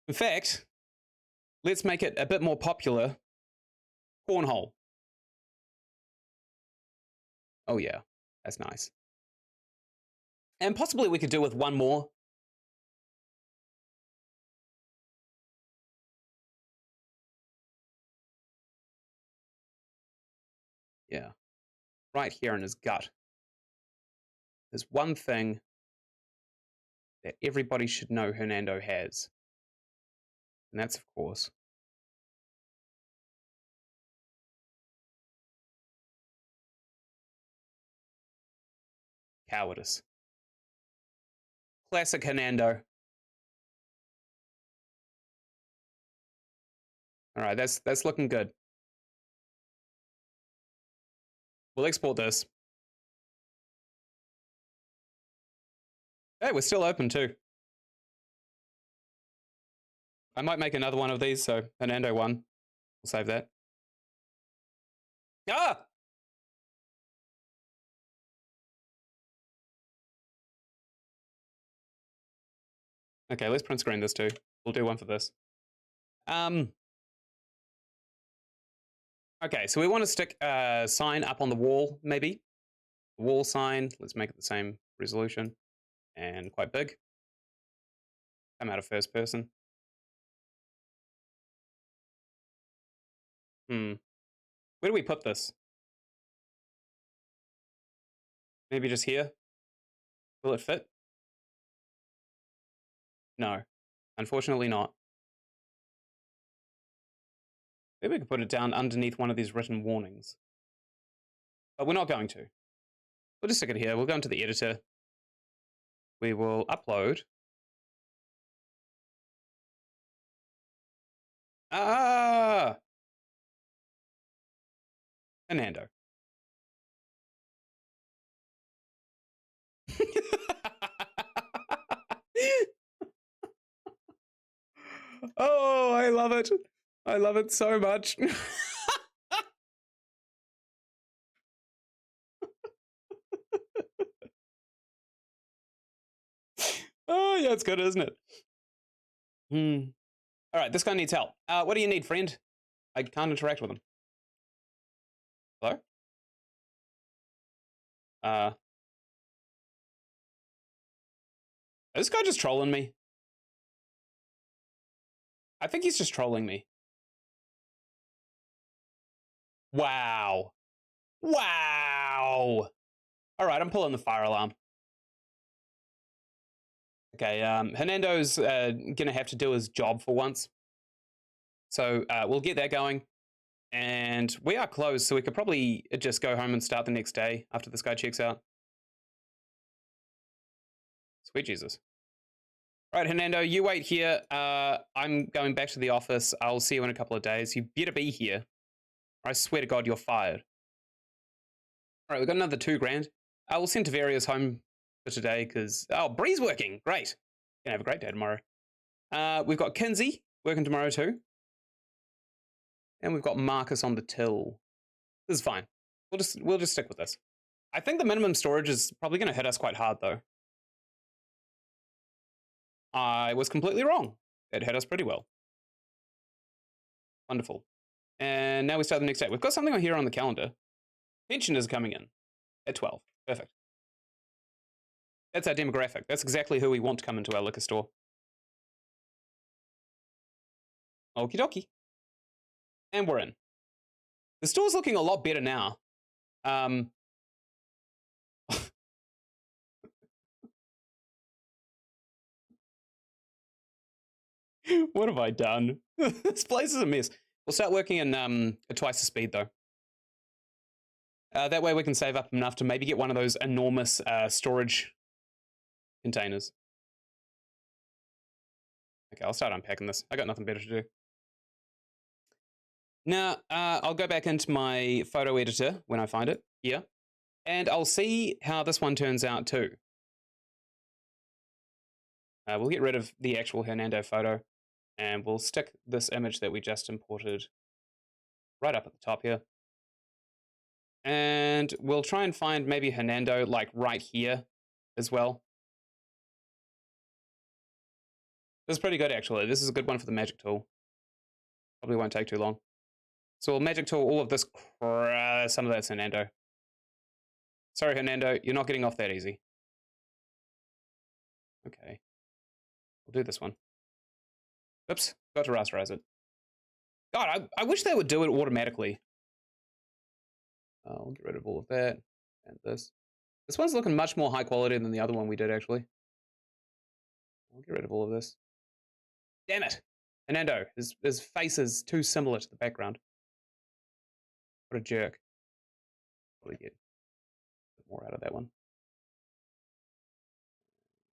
In fact, let's make it a bit more popular. Cornhole. Oh yeah, that's nice. And possibly we could do with one more. Yeah. Right here in his gut. There's one thing that everybody should know Hernando has. And that's, of course, cowardice. Classic Hernando. All right, that's looking good. We'll export this. Hey, we're still open too. I might make another one of these, so Hernando 1. We'll save that. Ah! Okay, let's print screen this too. We'll do one for this. Okay, so we want to stick a sign up on the wall, maybe. Wall sign. Let's make it the same resolution and quite big. Come out of first person. Where do we put this? Maybe just here? Will it fit? No, unfortunately not. Maybe we could put it down underneath one of these written warnings. But we're not going to. We'll just stick it here. We'll go into the editor. We will upload. Hernando. Oh, I love it. I love it so much. Oh, yeah, it's good, isn't it? All right, this guy needs help. What do you need, friend? I can't interact with him. Hello? Is this guy just trolling me? I think he's just trolling me. Wow. Wow. All right, I'm pulling the fire alarm. Okay, Hernando's gonna have to do his job for once. So we'll get that going. And we are closed, so we could probably just go home and start the next day after this guy checks out. Sweet Jesus. All right, Hernando, you wait here. I'm going back to the office. I'll see you in a couple of days. You better be here. I swear to God, you're fired. All right, we've got another $2,000. I will send Tavarius home for today because, oh, Bree's working. Great. Gonna have a great day tomorrow. We've got Kinsey working tomorrow too. And we've got Marcus on the till. This is fine. We'll just stick with this. I think the minimum storage is probably going to hit us quite hard though. I was completely wrong. It hit us pretty well. Wonderful. And now we start the next day. We've got something on here on the calendar. Pensioners coming in at 12. Perfect. That's our demographic. That's exactly who we want to come into our liquor store. Okie dokie. And we're in. The store's looking a lot better now. What have I done? This place is a mess. We'll start working in at twice the speed, though. That way we can save up enough to maybe get one of those enormous storage containers. Okay, I'll start unpacking this. I got nothing better to do. Now, I'll go back into my photo editor when I find it here, and I'll see how this one turns out too. We'll get rid of the actual Hernando photo, and we'll stick this image that we just imported right up at the top here. And we'll try and find maybe Hernando like right here as well. This is pretty good, actually. This is a good one for the magic tool. Probably won't take too long. So we'll magic tool all of this. Some of that's Hernando. Sorry, Hernando, you're not getting off that easy. Okay. We'll do this one. Oops, got to rasterize it. God, I wish they would do it automatically. I'll get rid of all of that and this. This one's looking much more high quality than the other one we did, actually. I'll get rid of all of this. Damn it! Hernando, his face is too similar to the background. What a jerk. Probably get a bit more out of that one.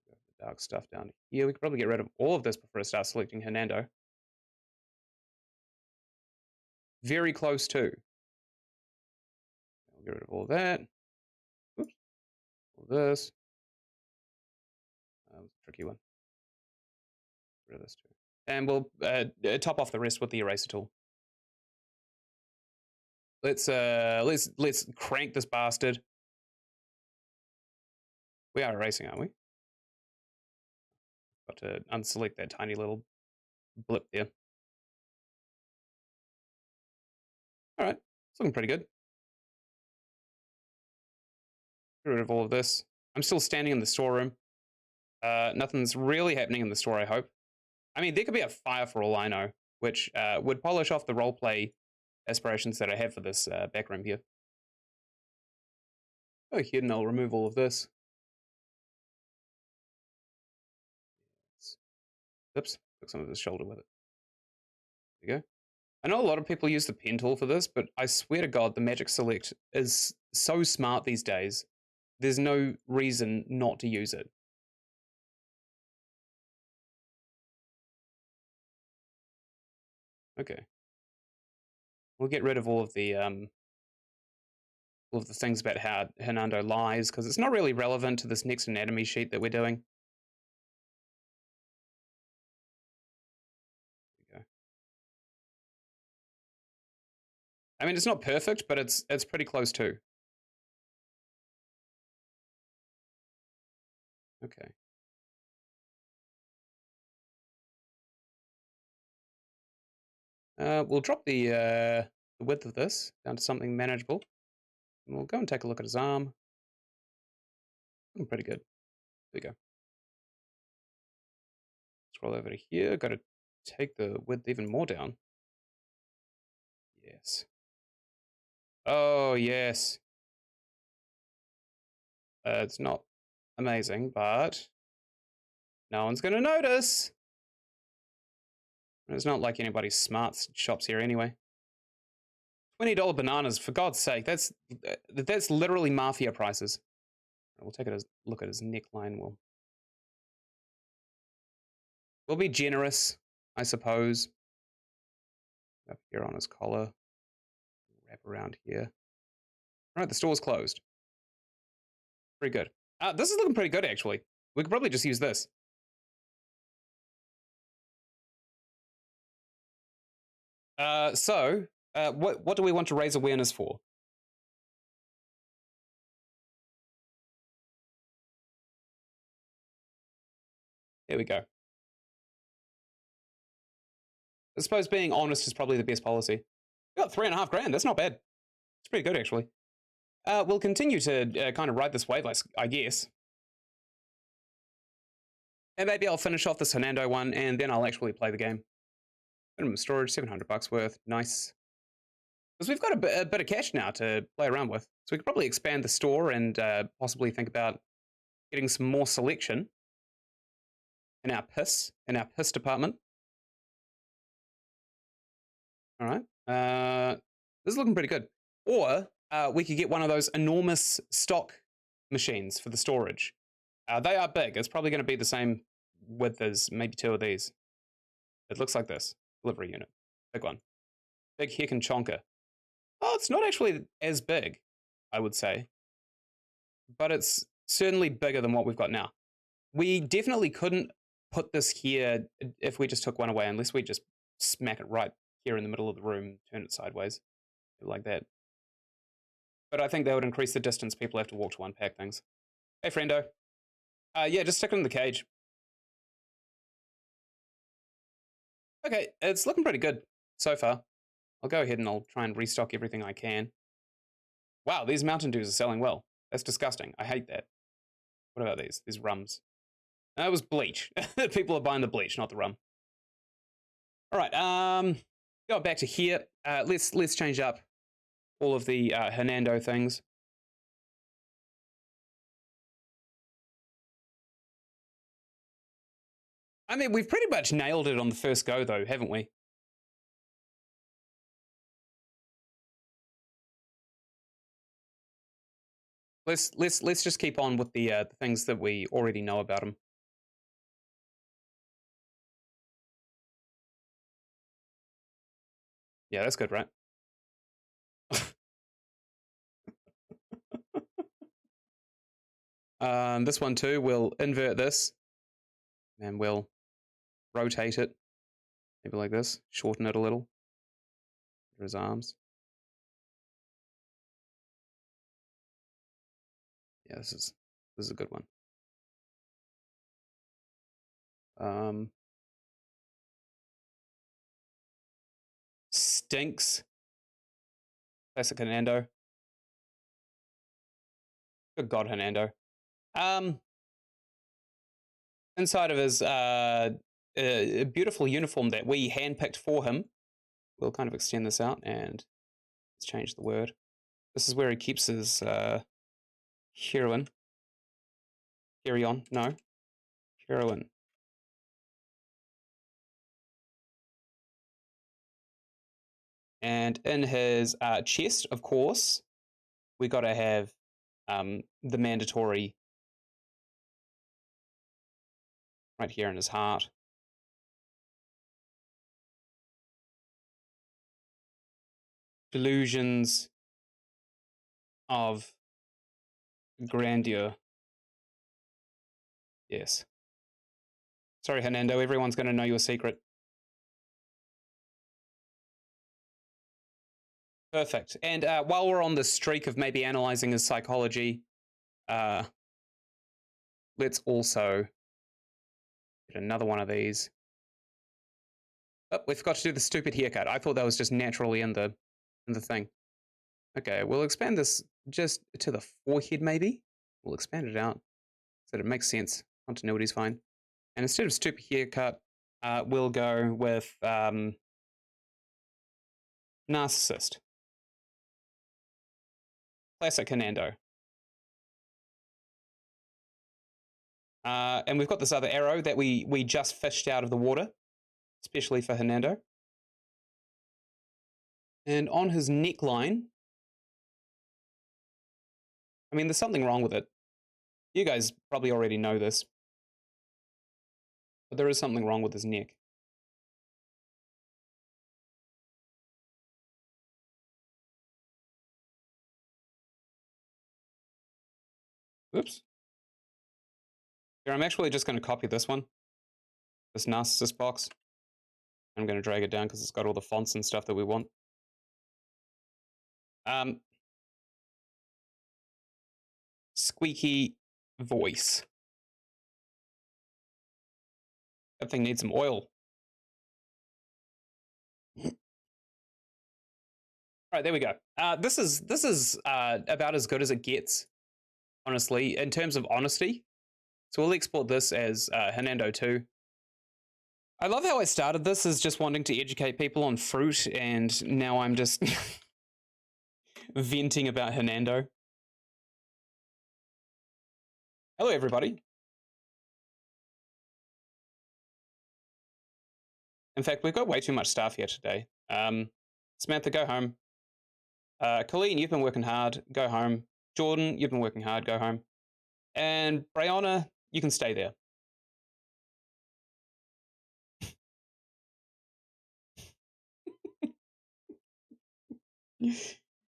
The dark stuff down here. We could probably get rid of all of this before I start selecting Hernando. Very close too. I'll get rid of all of that. Oops. All of this. That was a tricky one. Get rid of this too. And we'll top off the rest with the eraser tool. Let's crank this bastard. We are erasing, aren't we? Got to unselect that tiny little blip there. All right, it's looking pretty good. Get rid of all of this. I'm still standing in the storeroom. Nothing's really happening in the store, I hope. I mean, there could be a fire for all I know, which would polish off the roleplay aspirations that I have for this back room here. Go ahead and I'll remove all of this. Oops, took some of his shoulder with it. There you go. I know a lot of people use the pen tool for this, but I swear to God, the Magic Select is so smart these days. There's no reason not to use it. Okay. We'll get rid of all of the things about how Hernando lies, because it's not really relevant to this next anatomy sheet that we're doing. There we go. I mean, it's not perfect, but it's pretty close too. Okay. We'll drop the width of this down to something manageable. And we'll go and take a look at his arm. Looking pretty good. There we go. Scroll over to here. Got to take the width even more down. Yes. Oh, yes. It's not amazing, but no one's going to notice. It's not like anybody's smart shops here anyway. $20 bananas, for God's sake. That's literally mafia prices. We'll take a look at his neckline. We'll be generous, I suppose. Up here on his collar. Wrap around here. All right, the store's closed. Pretty good. This is looking pretty good, actually. We could probably just use this. What do we want to raise awareness for? Here we go. I suppose being honest is probably the best policy. We got 3.5 grand. That's not bad. It's pretty good, actually. We'll continue to kind of ride this wave, I guess. And maybe I'll finish off this Hernando one, and then I'll actually play the game. Minimum storage, $700 worth. Nice. Because we've got a bit of cash now to play around with. So we could probably expand the store and possibly think about getting some more selection in our piss department. All right. This is looking pretty good. Or we could get one of those enormous stock machines for the storage. They are big. It's probably going to be the same width as maybe 2 of these. It looks like this. Delivery unit. Big one. Big heck and chonker. Oh, it's not actually as big, I would say. But it's certainly bigger than what we've got now. We definitely couldn't put this here if we just took one away, unless we just smack it right here in the middle of the room, turn it sideways, like that. But I think that would increase the distance people have to walk to unpack things. Hey, friendo. Yeah, just stick it in the cage. Okay, it's looking pretty good so far. I'll go ahead and I'll try and restock everything I can. Wow, these Mountain Dews are selling well. That's disgusting. I hate that. What about these? These rums. That was bleach. People are buying the bleach, not the rum. All right, going back to here. Let's change up all of the Hernando things. I mean, we've pretty much nailed it on the first go, though, haven't we? Let's just keep on with the things that we already know about them. Yeah, that's good, right? This one too, we'll invert this, and we'll rotate it, maybe like this, shorten it a little. For his arms. Yeah, this is a good one. Stinks. Classic Hernando. Good God, Hernando. Inside of his a beautiful uniform that we handpicked for him, we'll kind of extend this out and let's change the word. This is where he keeps his heroin. Carry-on, no. Heroin. And in his chest, of course, we got to have the mandatory right here in his heart. Delusions of grandeur. Yes. Sorry, Hernando, everyone's going to know your secret. Perfect. And while we're on the streak of maybe analyzing his psychology, let's also get another one of these. Oh, we forgot to do the stupid haircut. I thought that was just naturally in the thing. Okay, we'll expand this just to the forehead, maybe. We'll expand it out so that it makes sense. Continuity's fine. And instead of stupid haircut, we'll go with narcissist. Classic Hernando. And we've got this other arrow that we just fished out of the water, especially for Hernando. And on his neckline, I mean, there's something wrong with it. You guys probably already know this, but there is something wrong with his neck. Oops. Here, I'm actually just going to copy this one, this narcissist box. I'm going to drag it down because it's got all the fonts and stuff that we want. Squeaky voice. That thing needs some oil. All right, there we go. This is about as good as it gets, honestly, in terms of honesty. So we'll export this as Hernando 2. I love how I started this as just wanting to educate people on fruit, and now I'm just venting about Hernando. Hello, everybody. In fact, we've got way too much staff here today. Samantha, go home. Colleen, you've been working hard. Go home. Jordan, you've been working hard. Go home. And Brianna, you can stay there.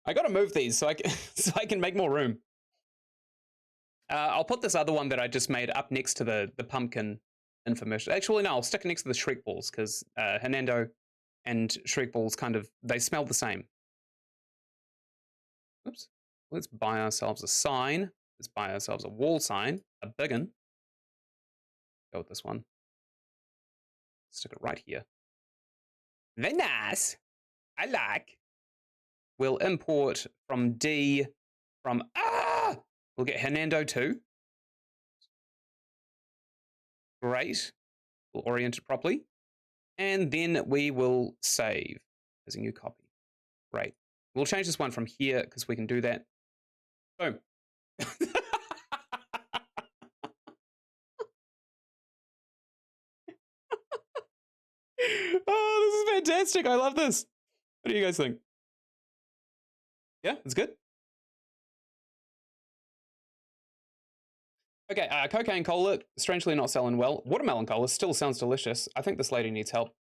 I got to move these so so I can make more room. I'll put this other one that I just made up next to the pumpkin infomercial. Actually, no, I'll stick it next to the Shrek balls because Hernando and Shrek balls they smell the same. Oops. Let's buy ourselves a sign. Let's buy ourselves a wall sign, a big one. Go with this one. Stick it right here. Very nice. I like. We'll import from D from we'll get Hernando 2. Great. We'll orient it properly. And then we will save as a new copy. Great. We'll change this one from here because we can do that. Boom. Oh, this is fantastic. I love this. What do you guys think? Yeah, it's good. Okay, cocaine cola, strangely not selling well. Watermelon cola still sounds delicious. I think this lady needs help.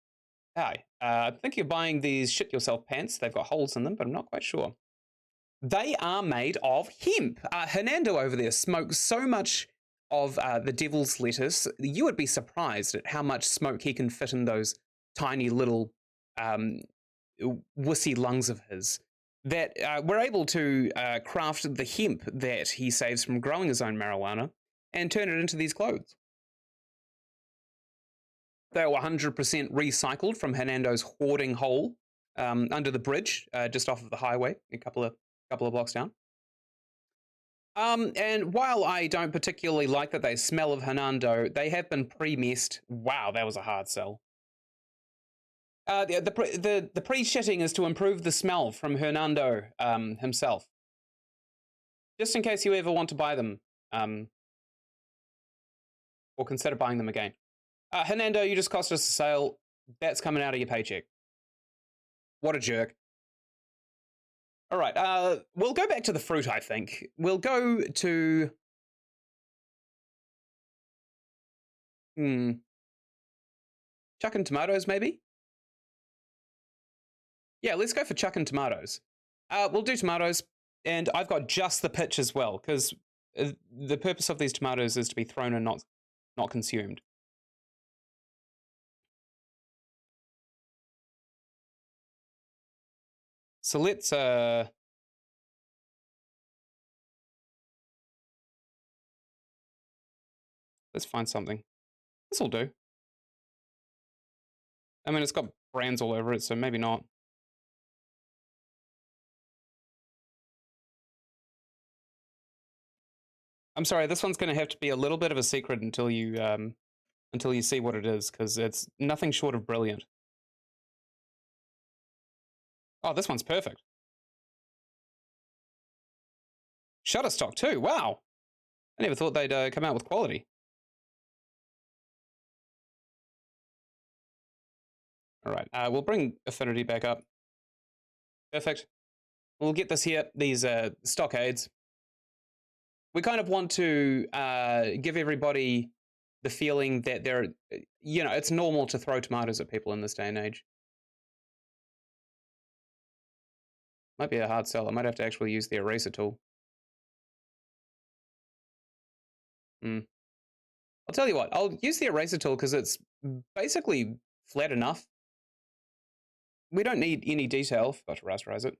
Hi, I think you're buying these shit yourself pants. They've got holes in them, but I'm not quite sure. They are made of hemp. Hernando over there smokes so much of the devil's lettuce. You would be surprised at how much smoke he can fit in those tiny little wussy lungs of his. That we're able to craft the hemp that he saves from growing his own marijuana and turn it into these clothes. They were 100% recycled from Hernando's hoarding hole under the bridge, just off of the highway, a couple of blocks down. And while I don't particularly like that they smell of Hernando, they have been pre-messed. Wow, that was a hard sell. The pre-shitting is to improve the smell from Hernando himself. Just in case you ever want to buy them, or consider buying them again. Hernando, you just cost us a sale. That's coming out of your paycheck. What a jerk. All right, we'll go back to the fruit, I think. We'll go to... chuck and tomatoes, maybe? Yeah, let's go for chuck and tomatoes. We'll do tomatoes, and I've got just the pitch as well, because the purpose of these tomatoes is to be thrown and not consumed. So let's find something. This will do. I mean, it's got brands all over it, so maybe not. I'm sorry, this one's going to have to be a little bit of a secret until you see what it is, because it's nothing short of brilliant. Oh, this one's perfect. Shutterstock too. Wow, I never thought they'd come out with quality. All right, we'll bring Affinity back up. Perfect. We'll get this here. These stockades. We kind of want to give everybody the feeling that it's normal to throw tomatoes at people in this day and age. Might be a hard sell. I might have to actually use the eraser tool. I'll tell you what, I'll use the eraser tool because it's basically flat enough. We don't need any detail. Forgot to rasterize it.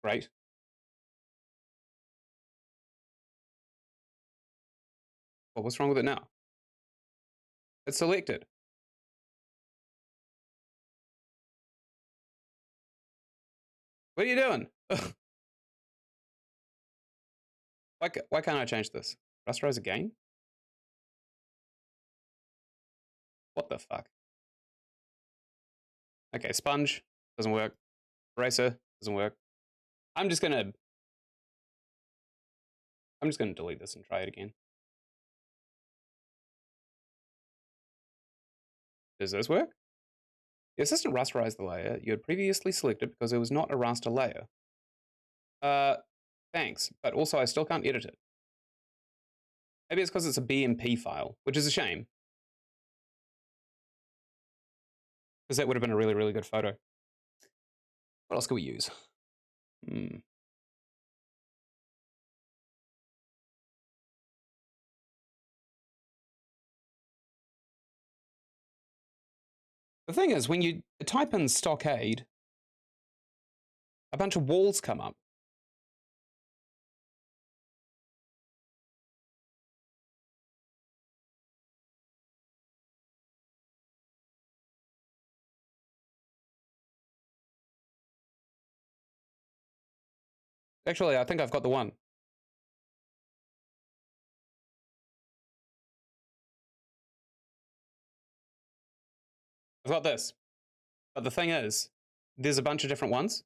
Great. Well, what's wrong with it now? It's selected. What are you doing? Why can't I change this? Rasterize again? What the fuck? Okay, sponge doesn't work. Eraser doesn't work. I'm just gonna delete this and try it again. Does this work? The assistant rasterized the layer you had previously selected because it was not a raster layer. Thanks, but also I still can't edit it. Maybe it's because it's a BMP file, which is a shame. Because that would have been a really, really good photo. What else could we use? The thing is, when you type in stockade, a bunch of walls come up. Actually, I think I've got the one. I've got this. But the thing is, there's a bunch of different ones,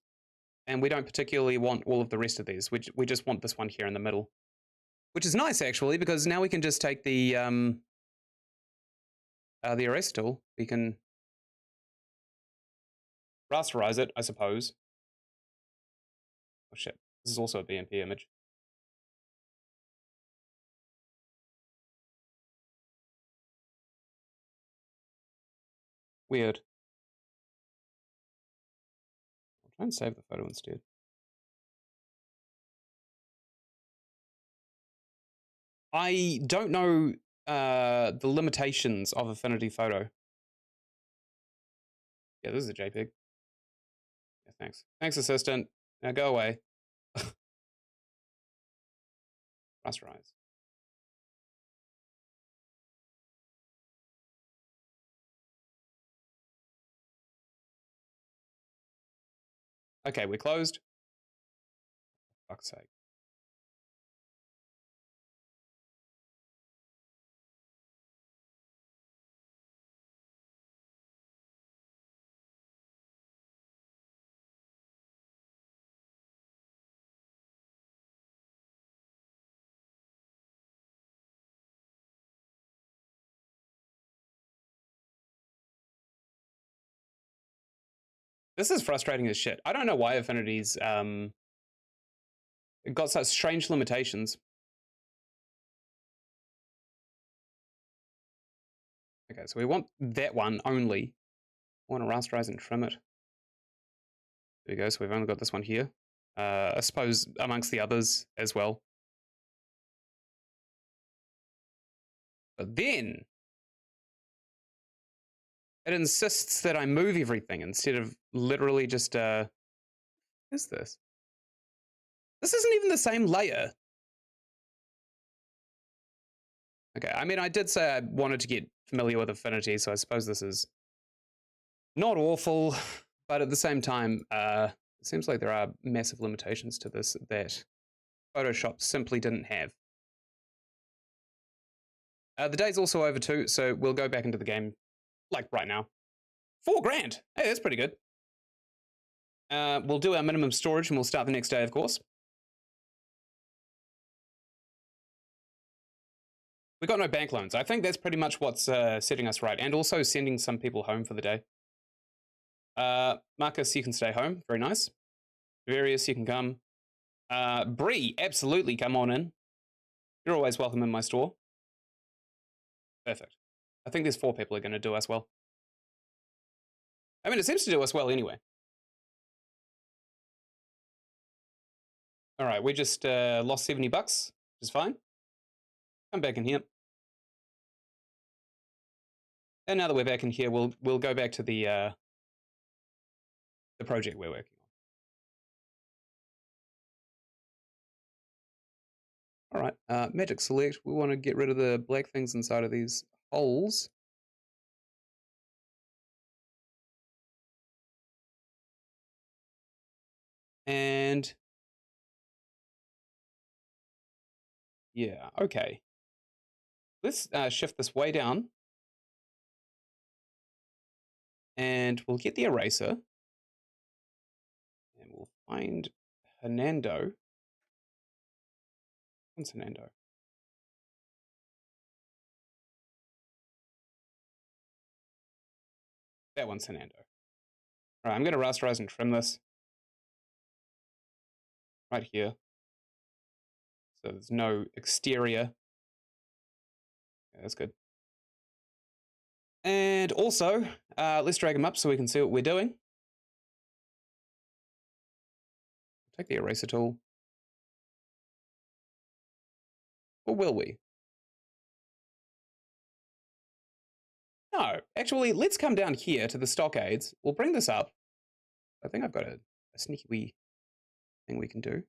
and we don't particularly want all of the rest of these. We just want this one here in the middle. Which is nice, actually, because now we can just take the erase tool. We can rasterize it, I suppose. Oh shit, this is also a BMP image. Weird. I'll try and save the photo instead. I don't know the limitations of Affinity Photo. Yeah, this is a JPEG. Yeah, thanks. Thanks, assistant. Now go away. Rasterize. Okay, we're closed. For fuck's sake. This is frustrating as shit. I don't know why Affinity's it got such strange limitations. Okay, so we want that one only. I want to rasterize and trim it. There we go. So we've only got this one here. I suppose amongst the others as well. But then it insists that I move everything instead of literally just what is this? This isn't even the same layer. Okay, I mean, I did say I wanted to get familiar with Affinity, so I suppose this is not awful, but at the same time, it seems like there are massive limitations to this that Photoshop simply didn't have. The day's also over too, so we'll go back into the game, like right now. $4,000! Hey, that's pretty good. We'll do our minimum storage and we'll start the next day, of course. We got no bank loans. I think that's pretty much what's setting us right, and also sending some people home for the day. Marcus, you can stay home. Very nice. Various, you can come. Bree, absolutely come on in. You're always welcome in my store. Perfect. I think there's 4 people who are going to do us well. I mean, it seems to do us well anyway. All right, we just lost $70, which is fine. Come back in here. And now that we're back in here, we'll go back to the project we're working on. All right, magic select. We want to get rid of the black things inside of these holes. And yeah, okay. Let's shift this way down and we'll get the eraser and we'll find Hernando. What's Hernando? That one's Hernando. All right, I'm going to rasterize and trim this right here. So there's no exterior. Yeah, that's good. And also, let's drag them up so we can see what we're doing. Take the eraser tool. Or will we? No, actually, let's come down here to the stockades. We'll bring this up. I think I've got a sneaky wee thing we can do.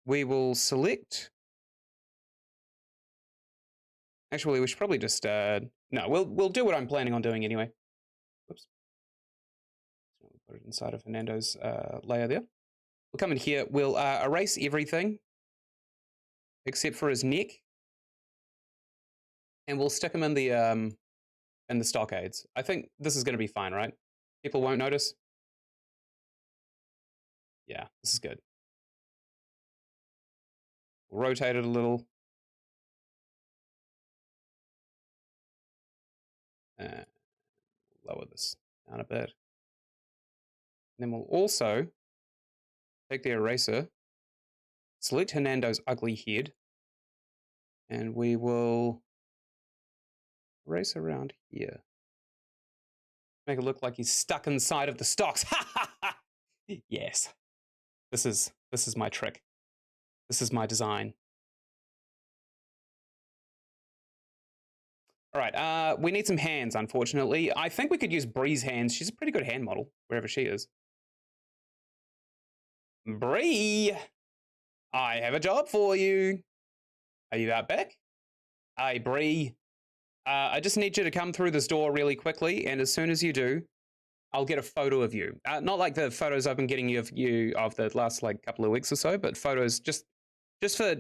We will select. Actually, we should probably just no. We'll do what I'm planning on doing anyway. Whoops. So we'll put it inside of Fernando's layer there. We'll come in here. We'll erase everything except for his neck, and we'll stick him in the stockades. I think this is going to be fine, right? People won't notice. Yeah, this is good. We'll rotate it a little. Lower this down a bit. And then we'll also take the eraser, select Hernando's ugly head, and we will erase around here. Make it look like he's stuck inside of the stocks. Yes. This is my trick. This is my design. All right, we need some hands, unfortunately. I think we could use Bree's hands. She's a pretty good hand model, wherever she is. Bree, I have a job for you. Are you out back? Hey, Bree. I just need you to come through this door really quickly, and as soon as you do, I'll get a photo of you. Not like the photos I've been getting of you of the last like couple of weeks or so, but photos just for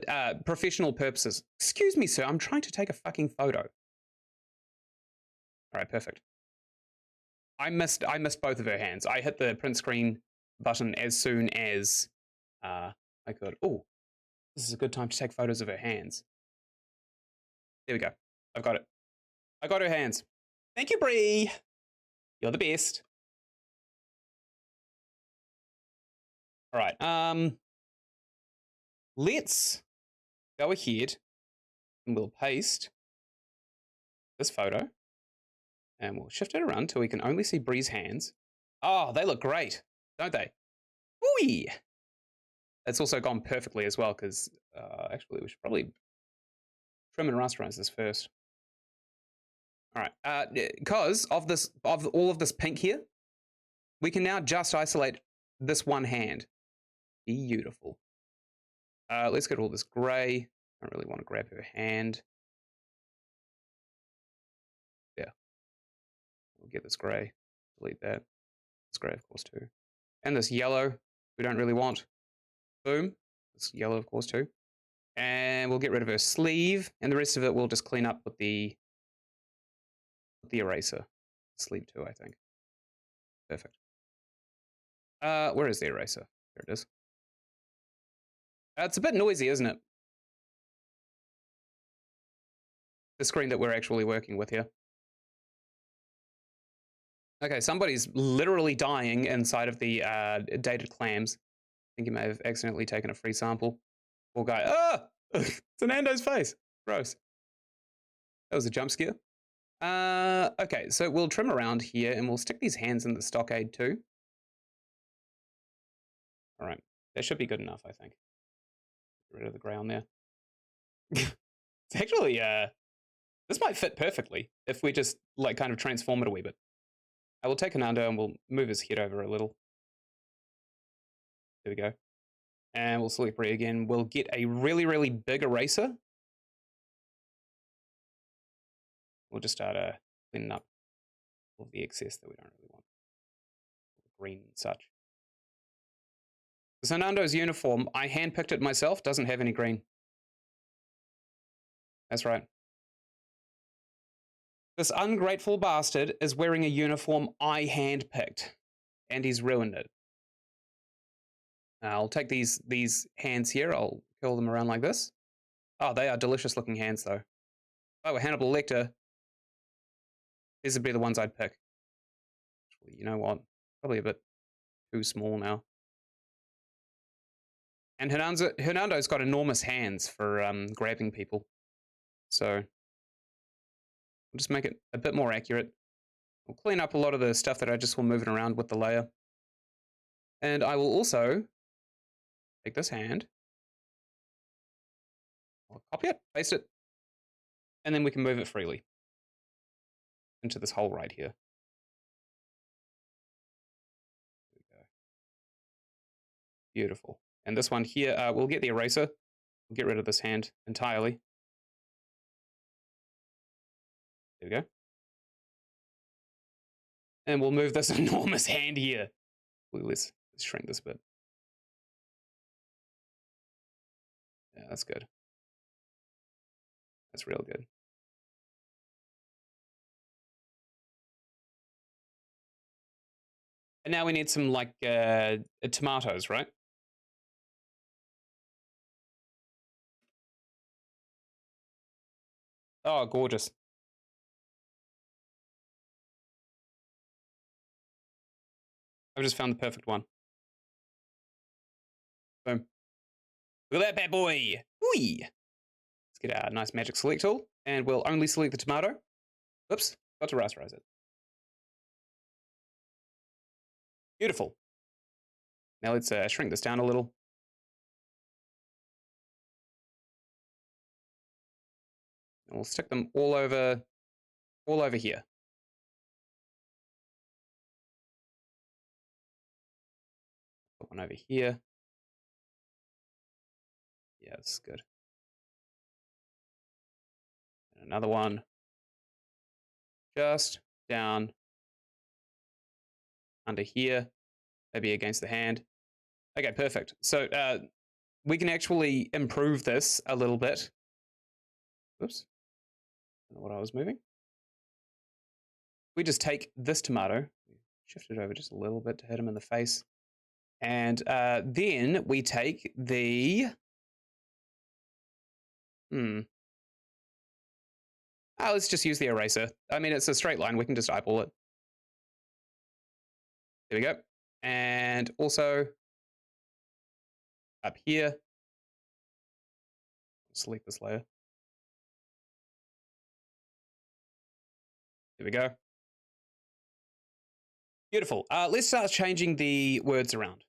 professional purposes. Excuse me, sir. I'm trying to take a fucking photo. All right, perfect. I missed both of her hands. I hit the print screen button as soon as I could. Oh, this is a good time to take photos of her hands. There we go. I've got it. I got her hands. Thank you, Bree. You're the best. All right. Let's go ahead and we'll paste this photo and we'll shift it around until we can only see Bree's hands. Oh, they look great, don't they? Ooh! It's also gone perfectly as well because actually we should probably trim and rasterize this first. All right, because of all of this pink here, we can now just isolate this one hand. Beautiful. Let's get all this gray. I don't really want to grab her hand. Yeah. We'll get this gray. Delete that. This gray, of course, too. And this yellow, we don't really want. Boom. This yellow, of course, too. And we'll get rid of her sleeve, and the rest of it we'll just clean up with the eraser. Sleeve too, I think. Perfect. Where is the eraser? There it is. It's a bit noisy, isn't it? The screen that we're actually working with here. Okay, somebody's literally dying inside of the dated clams. I think he may have accidentally taken a free sample. Poor guy. Ah! It's Nando's face. Gross. That was a jump scare. Okay, so we'll trim around here and we'll stick these hands in the stockade too. All right, that should be good enough, I think. Get rid of the gray on there. It's actually, this might fit perfectly if we just like kind of transform it a wee bit. I will take Anando and we'll move his head over a little. There we go. And we'll select Bree again. We'll get a really, really big eraser. We'll just start cleaning up all of the excess that we don't really want. Green and such. Fernando's uniform, I handpicked it myself, doesn't have any green. That's right. This ungrateful bastard is wearing a uniform I handpicked, and he's ruined it. I'll take these hands here. I'll curl them around like this. Oh, they are delicious looking hands, though. If I were Hannibal Lecter, these would be the ones I'd pick. Actually, you know what? Probably a bit too small now. And Hernando's got enormous hands for grabbing people. So we'll just make it a bit more accurate. We'll clean up a lot of the stuff that I just will move it around with the layer. And I will also take this hand. I'll copy it, paste it, and then we can move it freely into this hole right here. There we go. Beautiful. And this one here, we'll get the eraser. We'll get rid of this hand entirely. There we go. And we'll move this enormous hand here. Let's shrink this bit. Yeah, that's good. That's real good. And now we need some, like, tomatoes, right? Oh, gorgeous. I've just found the perfect one. Boom. Look at that bad boy. Whee! Let's get our nice magic select tool, and we'll only select the tomato. Oops, got to rasterize it. Beautiful. Now let's shrink this down a little. And we'll stick them all over here. Put one over here. Yeah, this is good. And another one just down under here, maybe against the hand. Okay, perfect. So we can actually improve this a little bit. Oops. I don't know what I was moving. We just take this tomato, shift it over just a little bit to hit him in the face. And then we take the... let's just use the eraser. I mean, it's a straight line. We can just eyeball it. There we go. And also up here, select this layer. There we go. Beautiful. Let's start changing the words around.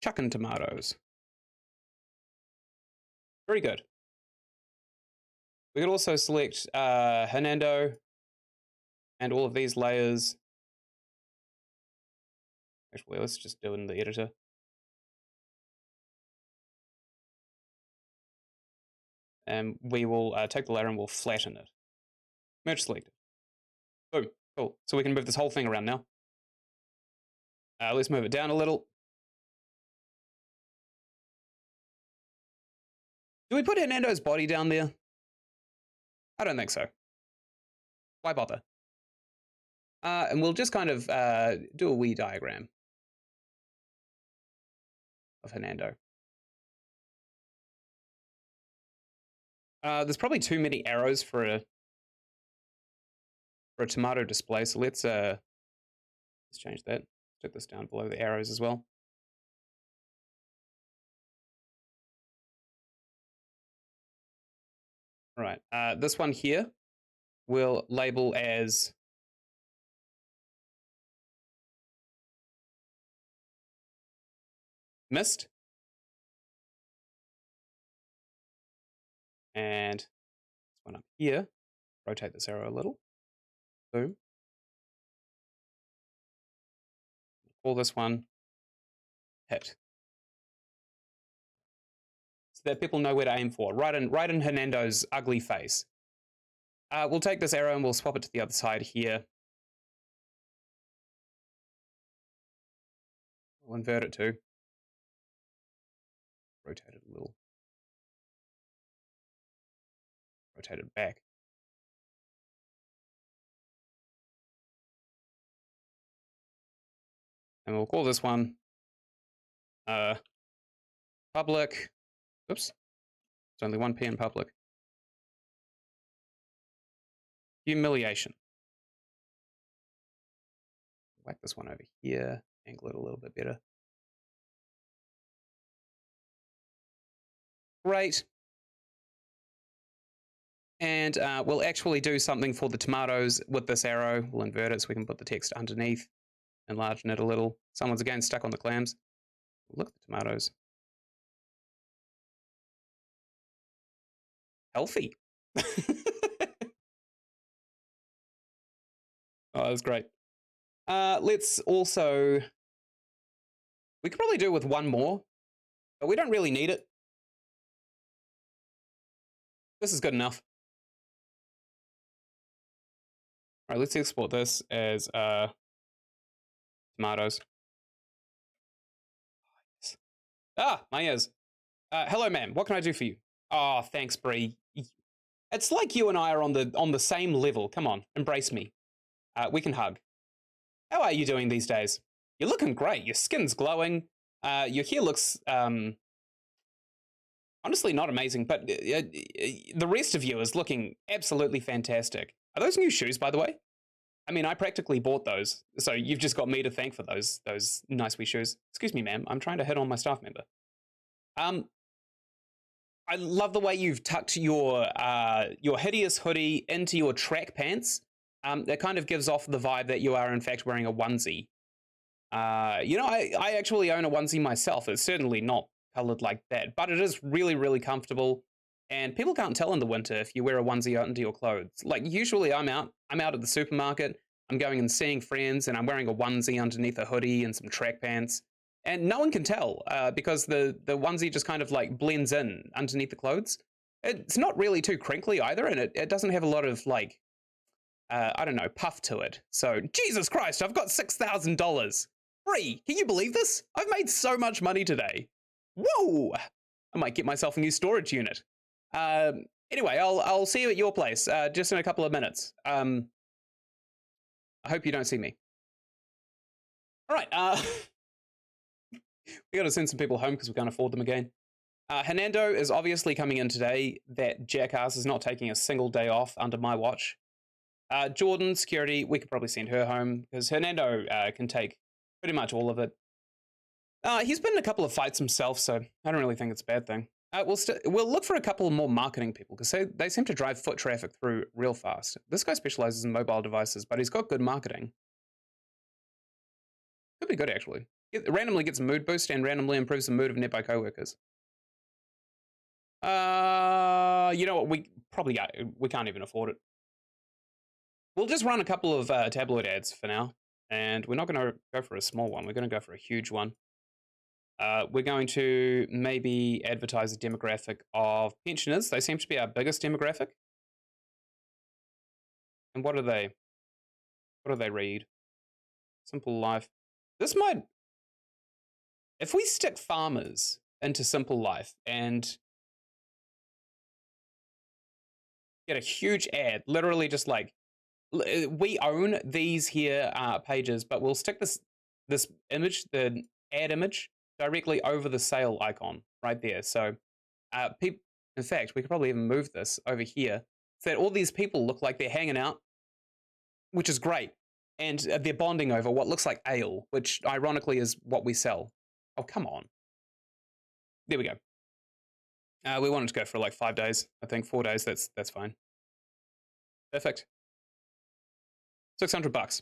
Chuckin' tomatoes. Very good. We could also select Hernando and all of these layers. Actually, let's just do it in the editor. And we will take the layer and we'll flatten it. Merge selected. Boom. Cool. So we can move this whole thing around now. Let's move it down a little. Do we put Hernando's body down there? I don't think so. Why bother? And we'll just kind of do a wee diagram of Hernando. There's probably too many arrows for a tomato display, so let's change that. Take this down below the arrows as well. All right, this one here we'll label as mist. And this one up here, rotate this arrow a little. Boom. Call this one hit. So that people know where to aim for, right in Hernando's ugly face. We'll take this arrow and we'll swap it to the other side here. I'll invert it too. Rotate it a little. Rotate it back. And we'll call this one public. Oops. It's only 1p in public. Humiliation. Whack this one over here. Angle it a little bit better. Great. And we'll actually do something for the tomatoes with this arrow. We'll invert it so we can put the text underneath. Enlarge it a little. Someone's again stuck on the clams. Look at the tomatoes. Healthy. Oh, that's great. Let's also... We could probably do with one more, but we don't really need it. This is good enough. All right, let's export this as tomatoes. Ah, my ears. Hello, ma'am. What can I do for you? Oh, thanks, Bree. It's like you and I are on the same level. Come on, embrace me. We can hug. How are you doing these days? You're looking great. Your skin's glowing. Your hair looks honestly not amazing, but the rest of you is looking absolutely fantastic. Are those new shoes, by the way? I mean, I practically bought those, so you've just got me to thank for those nice wee shoes. Excuse me, ma'am. I'm trying to hit on my staff member. I love the way you've tucked your hideous hoodie into your track pants. That kind of gives off the vibe that you are in fact wearing a onesie. You know, I actually own a onesie myself. It's certainly not colored like that, but it is really, really comfortable. And people can't tell in the winter if you wear a onesie under your clothes. Like usually I'm out at the supermarket, I'm going and seeing friends, and I'm wearing a onesie underneath a hoodie and some track pants. And no one can tell because the onesie just kind of like blends in underneath the clothes. It's not really too crinkly either, and it doesn't have a lot of like, I don't know, puff to it. So, Jesus Christ, I've got $6,000. Free. Can you believe this? I've made so much money today. Whoa! I might get myself a new storage unit. Anyway, I'll see you at your place just in a couple of minutes. I hope you don't see me. All right. We got to send some people home because we can't afford them again. Hernando is obviously coming in today. That jackass is not taking a single day off under my watch. Jordan, security, we could probably send her home because Hernando can take pretty much all of it. He's been in a couple of fights himself, so I don't really think it's a bad thing. We'll look for a couple more marketing people because they seem to drive foot traffic through real fast. This guy specializes in mobile devices, but he's got good marketing. Could be good, actually. It randomly gets a mood boost and randomly improves the mood of nearby coworkers. You know what? We can't even afford it. We'll just run a couple of tabloid ads for now, and we're not going to go for a small one. We're going to go for a huge one. We're going to maybe advertise a demographic of pensioners. They seem to be our biggest demographic. And what do they read? Simple Life. This might, if we stick farmers into Simple Life and get a huge ad, literally just like, we own these here pages, but we'll stick this image, the ad image, directly over the sale icon right there. So in fact, we could probably even move this over here so that all these people look like they're hanging out, which is great. And they're bonding over what looks like ale, which ironically is what we sell. Oh, come on. There we go. We wanted to go for like 5 days. I think 4 days, that's fine. Perfect. $600.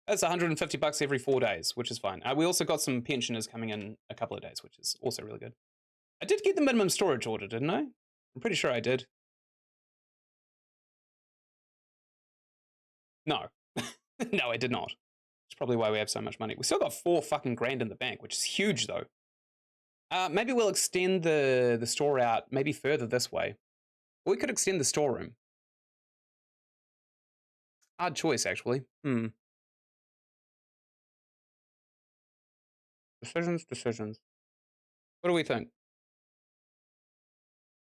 That's $150 every 4 days, which is fine. We also got some pensioners coming in a couple of days, which is also really good. I did get the minimum storage order, didn't I? I'm pretty sure I did. No. No, I did not. It's probably why we have so much money. We still got $4 fucking grand in the bank, which is huge though. Maybe we'll extend the store out maybe further this way. Or we could extend the storeroom. Hard choice, actually. Decisions, decisions. What do we think?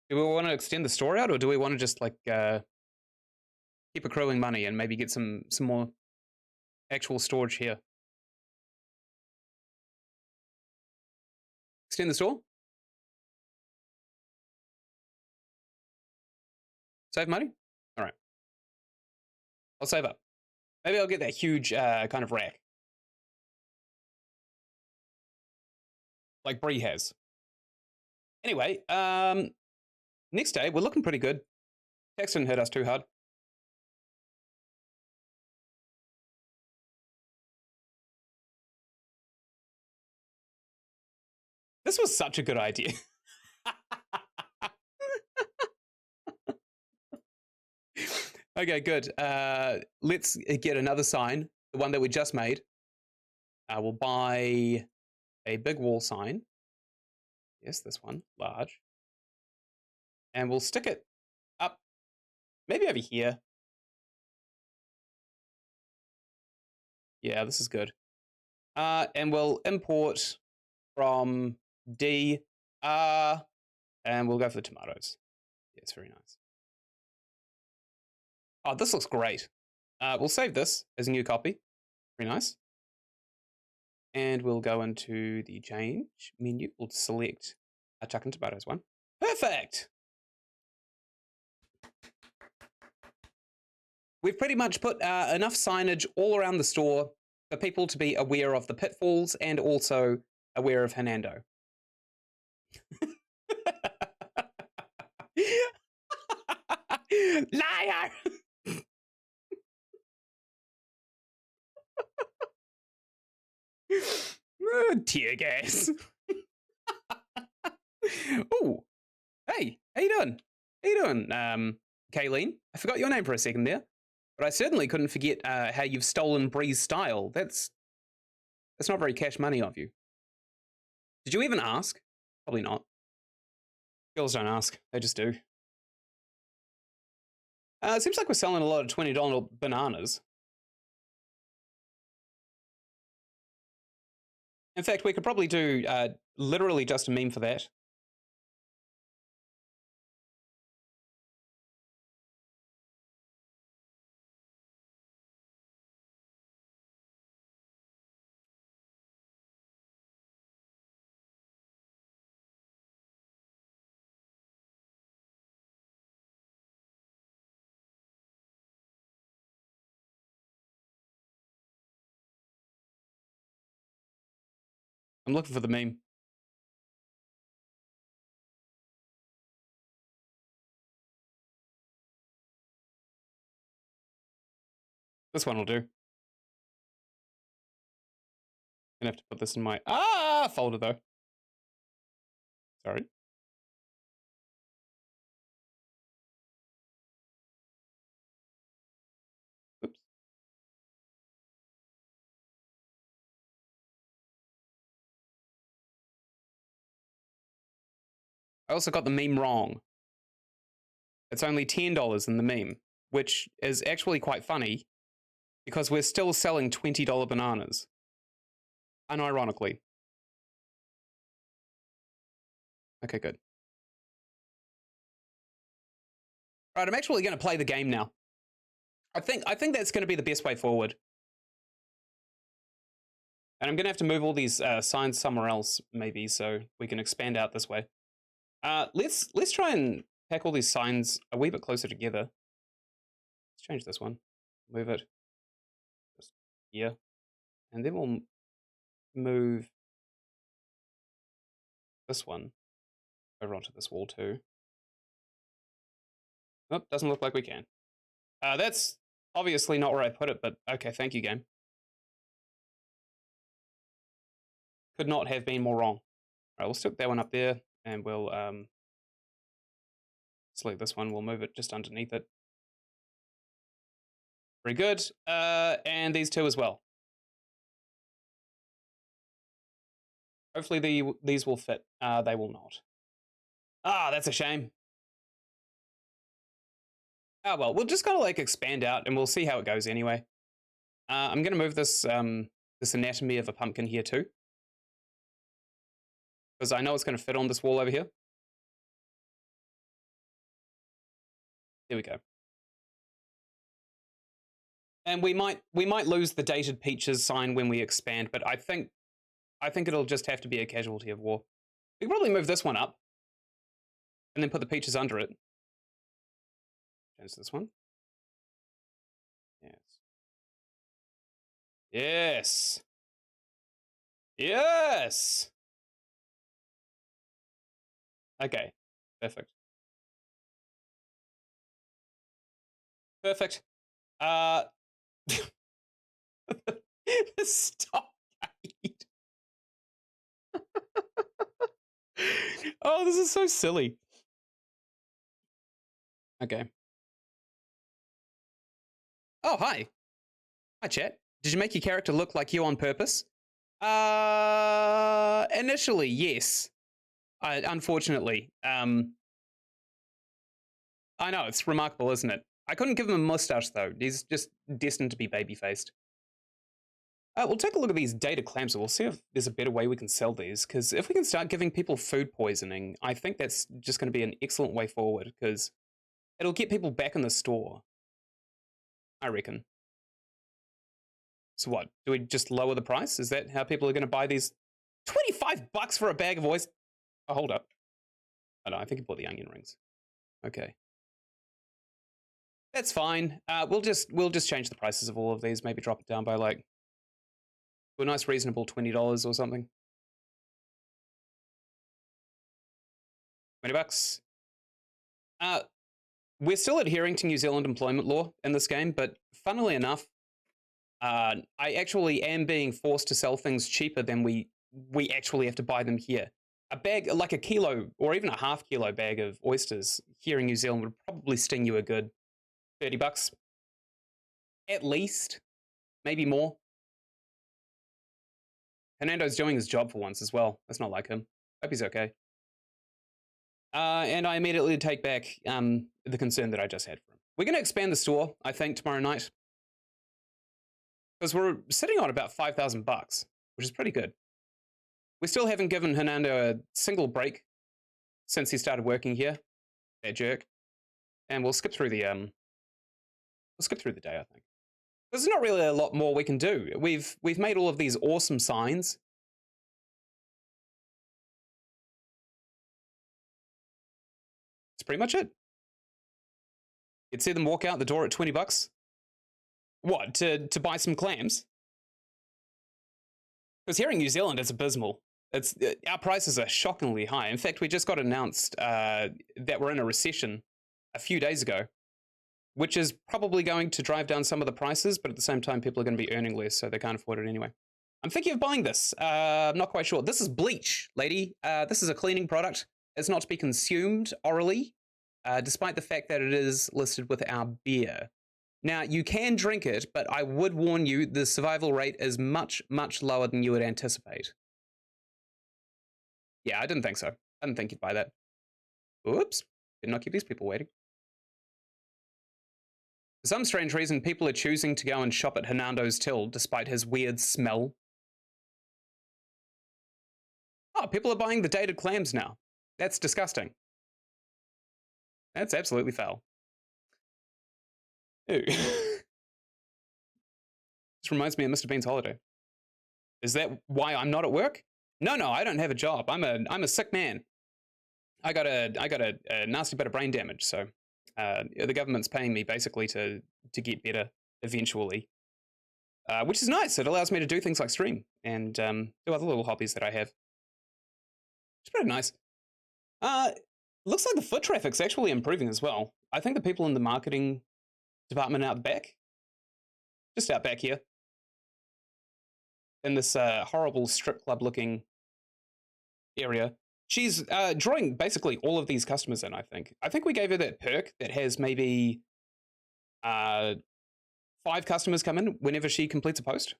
Do we want to extend the store out, or do we want to just like keep accruing money and maybe get some more actual storage here? Extend the store? Save money? All right. I'll save up. Maybe I'll get that huge kind of rack. Like Bree has. Anyway, next day, we're looking pretty good. Tax didn't hit us too hard. This was such a good idea. Okay, good. Let's get another sign, the one that we just made. We'll buy a big wall sign. Yes, this one, large. And we'll stick it up, maybe over here. Yeah, this is good. And we'll import from D, and we'll go for the tomatoes. Yeah, it's very nice. Oh, this looks great. We'll save this as a new copy. Very nice. And we'll go into the change menu. We'll select a chuck and tomatoes one. Perfect! We've pretty much put enough signage all around the store for people to be aware of the pitfalls and also aware of Hernando. Liar! Tear gas. Oh, hey, how you doing? How you doing, Kayleen? I forgot your name for a second there, but I certainly couldn't forget how you've stolen Bree's style. That's not very cash money of you. Did you even ask? Probably not. Girls don't ask; they just do. It seems like we're selling a lot of $20 bananas. In fact, we could probably do literally just a meme for that. I'm looking for the meme. This one will do. Gonna have to put this in my folder though. Sorry. Oops. I also got the meme wrong. It's only $10 in the meme, which is actually quite funny because we're still selling $20 bananas. Unironically. Okay, good. Right, I'm actually going to play the game now. I think that's going to be the best way forward. And I'm going to have to move all these signs somewhere else, maybe, so we can expand out this way. Let's try and pack all these signs a wee bit closer together. Let's change this one. Move it just here. And then we'll move this one over onto this wall too. Nope, doesn't look like we can. That's obviously not where I put it, but okay, thank you, game. Could not have been more wrong. All right, we'll stick that one up there, and we'll select this one. We'll move it just underneath it. Very good. And these two as well. Hopefully these will fit. They will not. That's a shame. Oh, well, we'll just gotta like expand out and we'll see how it goes anyway. I'm gonna move this this anatomy of a pumpkin here too. because I know it's going to fit on this wall over here. There we go. And we might lose the dated peaches sign when we expand, but I think it'll just have to be a casualty of war. We can probably move this one up and then put the peaches under it. Change this one. Yes. Yes. Yes. Okay. Perfect. Perfect. The stockade. Oh, this is so silly. Okay. Oh, hi. Hi, chat. Did you make your character look like you on purpose? Initially, yes. Unfortunately. I know, it's remarkable, isn't it? I couldn't give him a mustache, though. He's just destined to be baby-faced. We'll take a look at these data clamps. We'll see if there's a better way we can sell these, because if we can start giving people food poisoning, I think that's just going to be an excellent way forward, because it'll get people back in the store. I reckon. So what? Do we just lower the price? Is that how people are going to buy these? $25 for a bag of oysters? Oh, hold up. Oh, no, I think he bought the onion rings. Okay. That's fine. We'll just change the prices of all of these. Maybe drop it down by like a nice reasonable $20 or something. $20. We're still adhering to New Zealand employment law in this game, but funnily enough, I actually am being forced to sell things cheaper than we actually have to buy them here. A bag, like a kilo or even a half kilo bag of oysters here in New Zealand would probably sting you a good $30. At least. Maybe more. Hernando's doing his job for once as well. That's not like him. Hope he's okay. And I immediately take back the concern that I just had for him. We're going to expand the store, I think, tomorrow night. Because we're sitting on about $5,000, which is pretty good. We still haven't given Hernando a single break since he started working here. That jerk. And we'll skip through the day, I think. There's not really a lot more we can do. We've made all of these awesome signs. That's pretty much it. You'd see them walk out the door at $20. What, to buy some clams? Because here in New Zealand, it's abysmal. Our prices are shockingly high. In fact, we just got announced that we're in a recession a few days ago, which is probably going to drive down some of the prices, but at the same time, people are going to be earning less, so they can't afford it anyway. I'm thinking of buying this. I'm not quite sure. This is bleach, lady. This is a cleaning product. It's not to be consumed orally, despite the fact that it is listed with our beer. Now, you can drink it, but I would warn you, the survival rate is much, much lower than you would anticipate. Yeah, I didn't think so. I didn't think you'd buy that. Oops. Did not keep these people waiting. For some strange reason, people are choosing to go and shop at Hernando's till, despite his weird smell. Oh, people are buying the dated clams now. That's disgusting. That's absolutely foul. Ew. This reminds me of Mr. Bean's holiday. Is that why I'm not at work? No, I don't have a job. I'm a sick man. I got a nasty bit of brain damage, so the government's paying me basically to get better eventually, which is nice. It allows me to do things like stream and do other little hobbies that I have. It's pretty nice. Looks like the foot traffic's actually improving as well. I think the people in the marketing department out back, just out back here, in this horrible strip club looking area, she's drawing basically all of these customers in, I think. I think we gave her that perk that has maybe 5 customers come in whenever she completes a post.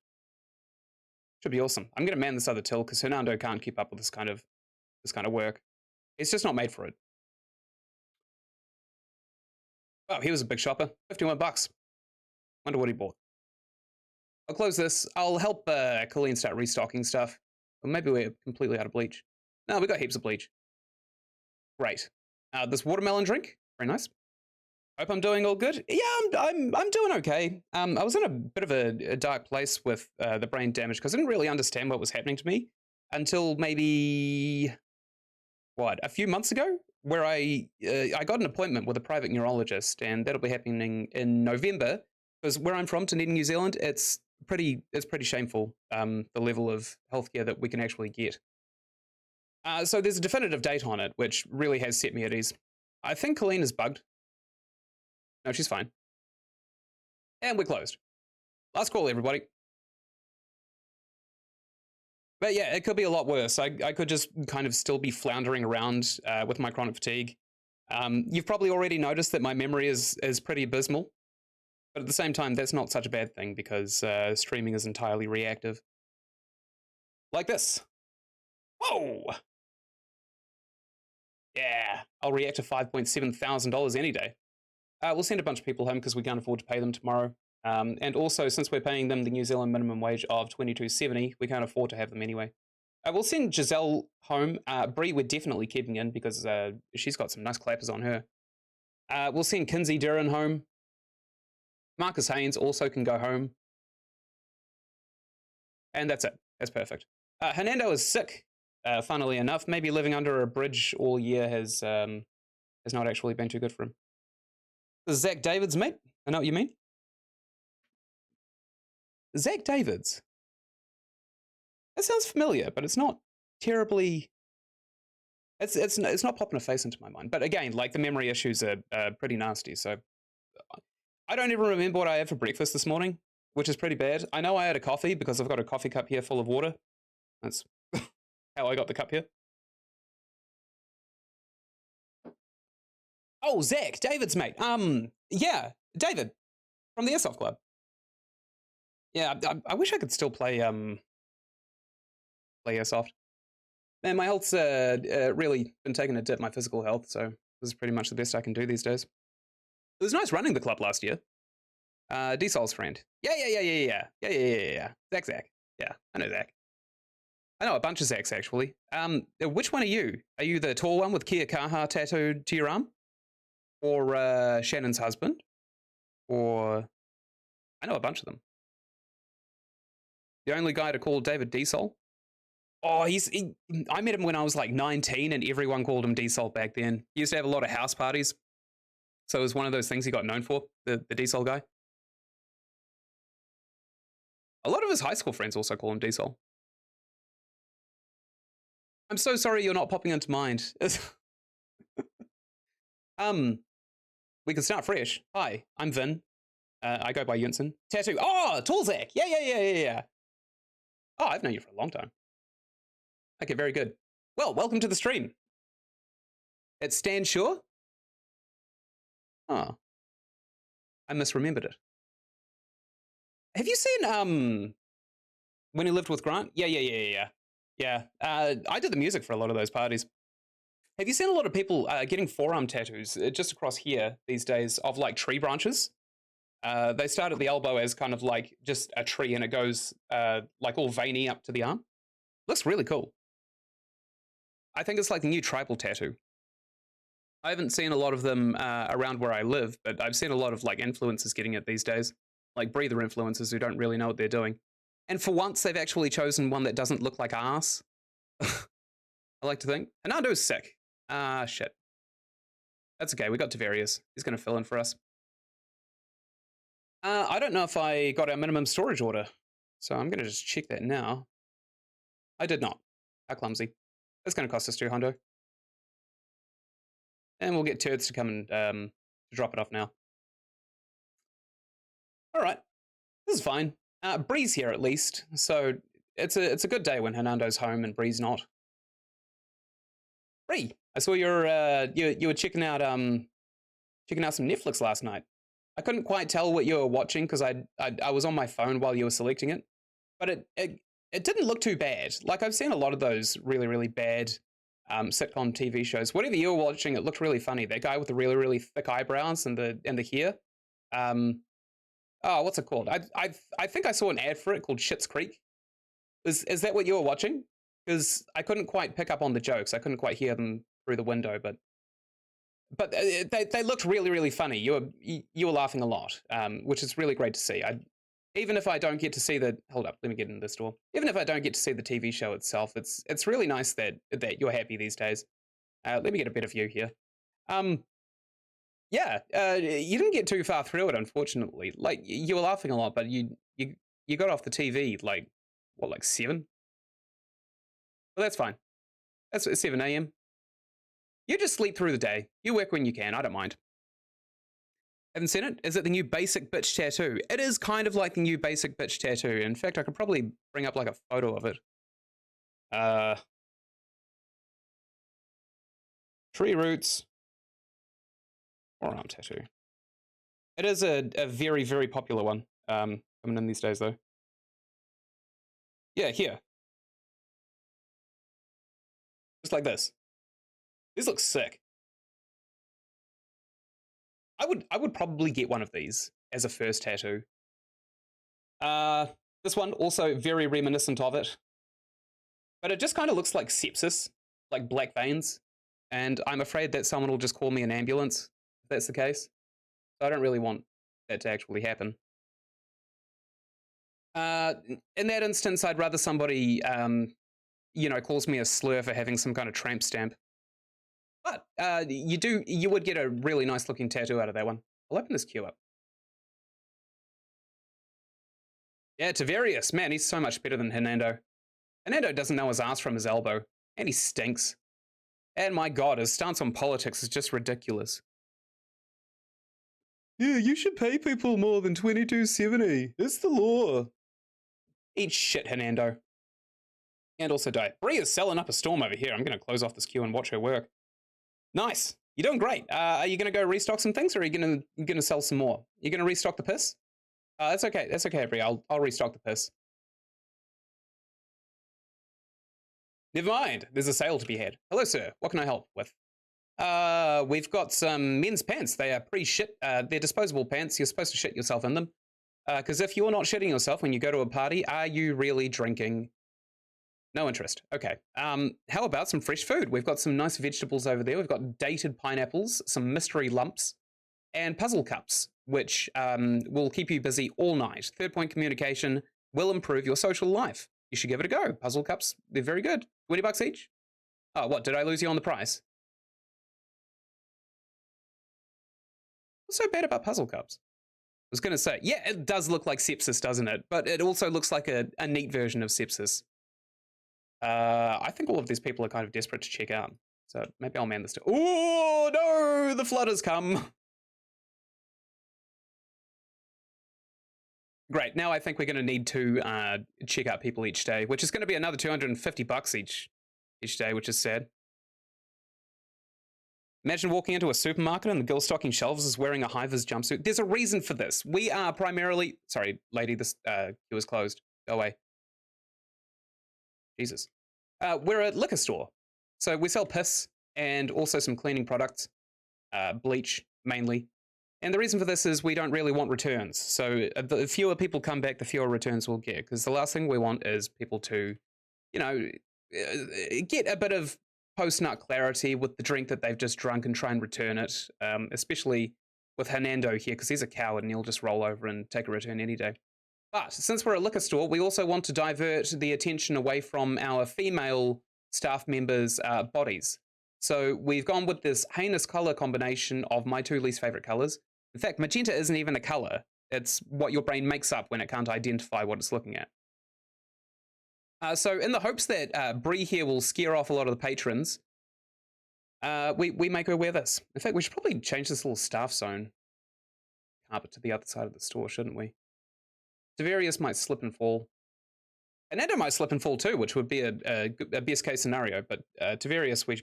Should be awesome. I'm going to man this other till because Hernando can't keep up with this kind of work. It's just not made for it. Oh, he was a big shopper. $51. Wonder what he bought. I'll close this. I'll help Colleen start restocking stuff. Or maybe we're completely out of bleach. No, we got heaps of bleach. Great. This watermelon drink, very nice. Hope I'm doing all good. Yeah, I'm doing okay. I was in a bit of a dark place with the brain damage because I didn't really understand what was happening to me until maybe a few months ago, where I got an appointment with a private neurologist, and that'll be happening in November. Because where I'm from, Dunedin, New Zealand, it's pretty shameful, the level of healthcare that we can actually get. So there's a definitive date on it, which really has set me at ease. I think Colleen is bugged. No, she's fine. And we're closed. Last call, everybody. But yeah, it could be a lot worse. I could just kind of still be floundering around with my chronic fatigue. You've probably already noticed that my memory is pretty abysmal. But at the same time, that's not such a bad thing because streaming is entirely reactive. Like this. Whoa! Yeah, I'll react to $5,700 any day. We'll send a bunch of people home because we can't afford to pay them tomorrow. And also, since we're paying them the New Zealand minimum wage of $22.70, we can't afford to have them anyway. We'll send Giselle home. Brie, we're definitely keeping in because she's got some nice clappers on her. We'll send Kinsey Duran home. Marcus Haynes also can go home. And that's it. That's perfect. Hernando is sick, funnily enough. Maybe living under a bridge all year has not actually been too good for him. This is Zach Davids, mate. I know what you mean. Zach Davids. That sounds familiar, but it's not terribly. It's not popping a face into my mind. But again, like the memory issues are pretty nasty. So I don't even remember what I had for breakfast this morning, which is pretty bad. I know I had a coffee because I've got a coffee cup here full of water. That's how I got the cup here. Oh, Zach, David's mate. Yeah, David from the Airsoft Club. Yeah, I wish I could still play Airsoft. Man, my health's really been taking a dip, my physical health, so this is pretty much the best I can do these days. It was nice running the club last year. D-Sol's friend. Yeah. Zach. Yeah, I know Zach. I know a bunch of Zachs, actually. Which one are you? Are you the tall one with Kia Kaha tattooed to your arm? Or Shannon's husband? Or... I know a bunch of them. The only guy to call David D-Sol? Oh, I met him when I was like 19 and everyone called him D-Sol back then. He used to have a lot of house parties. So it was one of those things he got known for, the D-Sol guy. A lot of his high school friends also call him D-Sol. I'm so sorry you're not popping into mind. We can start fresh. Hi, I'm Vin. I go by Ynsin. Tattoo. Oh, Tall Zach. Yeah. Oh, I've known you for a long time. Okay, very good. Well, welcome to the stream. It's Stan Shaw. Oh, I misremembered it. Have you seen When He Lived with Grant? Yeah. I did the music for a lot of those parties. Have you seen a lot of people getting forearm tattoos just across here these days of like tree branches? They start at the elbow as kind of like just a tree and it goes like all veiny up to the arm. Looks really cool. I think it's like the new tribal tattoo. I haven't seen a lot of them around where I live, but I've seen a lot of like influencers getting it these days, like breather influencers who don't really know what they're doing. And for once, they've actually chosen one that doesn't look like arse. I like to think. Hernando's sick. Shit. That's okay. We got Tavarius. He's going to fill in for us. I don't know if I got our minimum storage order, so I'm going to just check that now. I did not. How clumsy. That's going to cost us $200. And we'll get Turds to come and to drop it off now. All right. This is fine. Bree's here at least, so it's a good day when Hernando's home and Bree's not. Bree, I saw you were checking out some Netflix last night. I couldn't quite tell what you were watching because I was on my phone while you were selecting it, but it didn't look too bad. Like I've seen a lot of those really bad sitcom TV shows. Whatever you were watching, it looked really funny. That guy with the really thick eyebrows and the hair. Oh, what's it called? I think I saw an ad for it called Schitt's Creek. Is that what you were watching? because I couldn't quite pick up on the jokes. I couldn't quite hear them through the window, but they looked really, really funny. You were laughing a lot, which is really great to see. Even if I don't get to see the hold up, let me get in this door. Even if I don't get to see the TV show itself, it's really nice that you're happy these days. Let me get a better view here. Um, yeah, you didn't get too far through it, unfortunately. Like you were laughing a lot, but you got off the TV like what, like 7? Well, that's fine. That's 7 a.m. You just sleep through the day. You work when you can. I don't mind. Haven't seen it? Is it the new basic bitch tattoo? It is kind of like the new basic bitch tattoo. In fact, I could probably bring up like a photo of it. Tree roots. Forearm tattoo. It is a very, very popular one. Coming in these days though. Yeah, here. Just like this. This looks sick. I would probably get one of these as a first tattoo. This one also very reminiscent of it. But it just kind of looks like sepsis, like black veins. And I'm afraid that someone will just call me an ambulance if that's the case. So I don't really want that to actually happen. In that instance, I'd rather somebody, calls me a slur for having some kind of tramp stamp. But you would get a really nice looking tattoo out of that one. I'll open this queue up. Yeah, Tavarius, man, he's so much better than Hernando. Hernando doesn't know his ass from his elbow, and he stinks. And my god, his stance on politics is just ridiculous. Yeah, you should pay people more than $22.70. It's the law. Eat shit, Hernando. And also die. Bree is selling up a storm over here. I'm going to close off this queue and watch her work. Nice. You're doing great. Are you going to go restock some things, or are you going to sell some more? You're going to restock the piss? That's okay. That's okay, Bree. I'll restock the piss. Never mind. There's a sale to be had. Hello, sir. What can I help with? We've got some men's pants. They are pretty shit. They're disposable pants. You're supposed to shit yourself in them. Because if you're not shitting yourself when you go to a party, are you really drinking? No interest. Okay. How about some fresh food? We've got some nice vegetables over there. We've got dated pineapples, some mystery lumps, and puzzle cups, which will keep you busy all night. Third point communication will improve your social life. You should give it a go. Puzzle cups, they're very good. $20 each? Oh, what? Did I lose you on the price? What's so bad about puzzle cups? I was going to say, yeah, it does look like sepsis, doesn't it? But it also looks like a neat version of sepsis. I think all of these people are kind of desperate to check out. So maybe I'll man this to... Oh, no! The flood has come! Great. Now I think we're going to need to check out people each day, which is going to be another $250 each day, which is sad. Imagine walking into a supermarket and the girl stocking shelves is wearing a high-vis jumpsuit. There's a reason for this. We are primarily... Sorry, lady, this queue is closed. Go away. Jesus. We're a liquor store. So we sell piss and also some cleaning products, bleach mainly. And the reason for this is we don't really want returns. So the fewer people come back, the fewer returns we'll get. Because the last thing we want is people to, get a bit of post-nut clarity with the drink that they've just drunk and try and return it. Especially with Hernando here, because he's a coward and he'll just roll over and take a return any day. But since we're a liquor store, we also want to divert the attention away from our female staff members' bodies. So we've gone with this heinous color combination of my two least favorite colors. In fact, magenta isn't even a color. It's what your brain makes up when it can't identify what it's looking at. So in the hopes that Bree here will scare off a lot of the patrons, we make her wear this. In fact, we should probably change this little staff zone carpet to the other side of the store, shouldn't we? Tavarius might slip and fall. Hernando might slip and fall too, which would be a best case scenario, but Tavarius we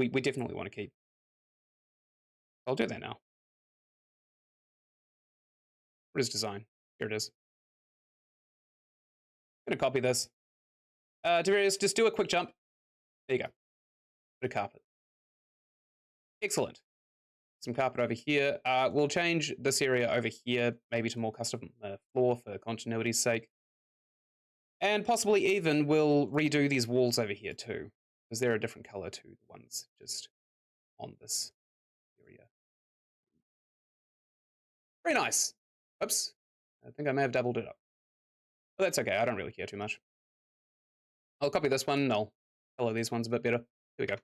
definitely want to keep. I'll do that now. What is design? Here it is. I'm going to copy this. Tavarius, just do a quick jump. There you go. Put a carpet. Excellent. Some carpet over here. We'll change this area over here, maybe to more custom floor for continuity's sake. And possibly even we'll redo these walls over here too, because they're a different color to the ones just on this area. Very nice. Oops. I think I may have doubled it up. But that's okay. I don't really care too much. I'll copy this one. I'll color these ones a bit better. Here we go.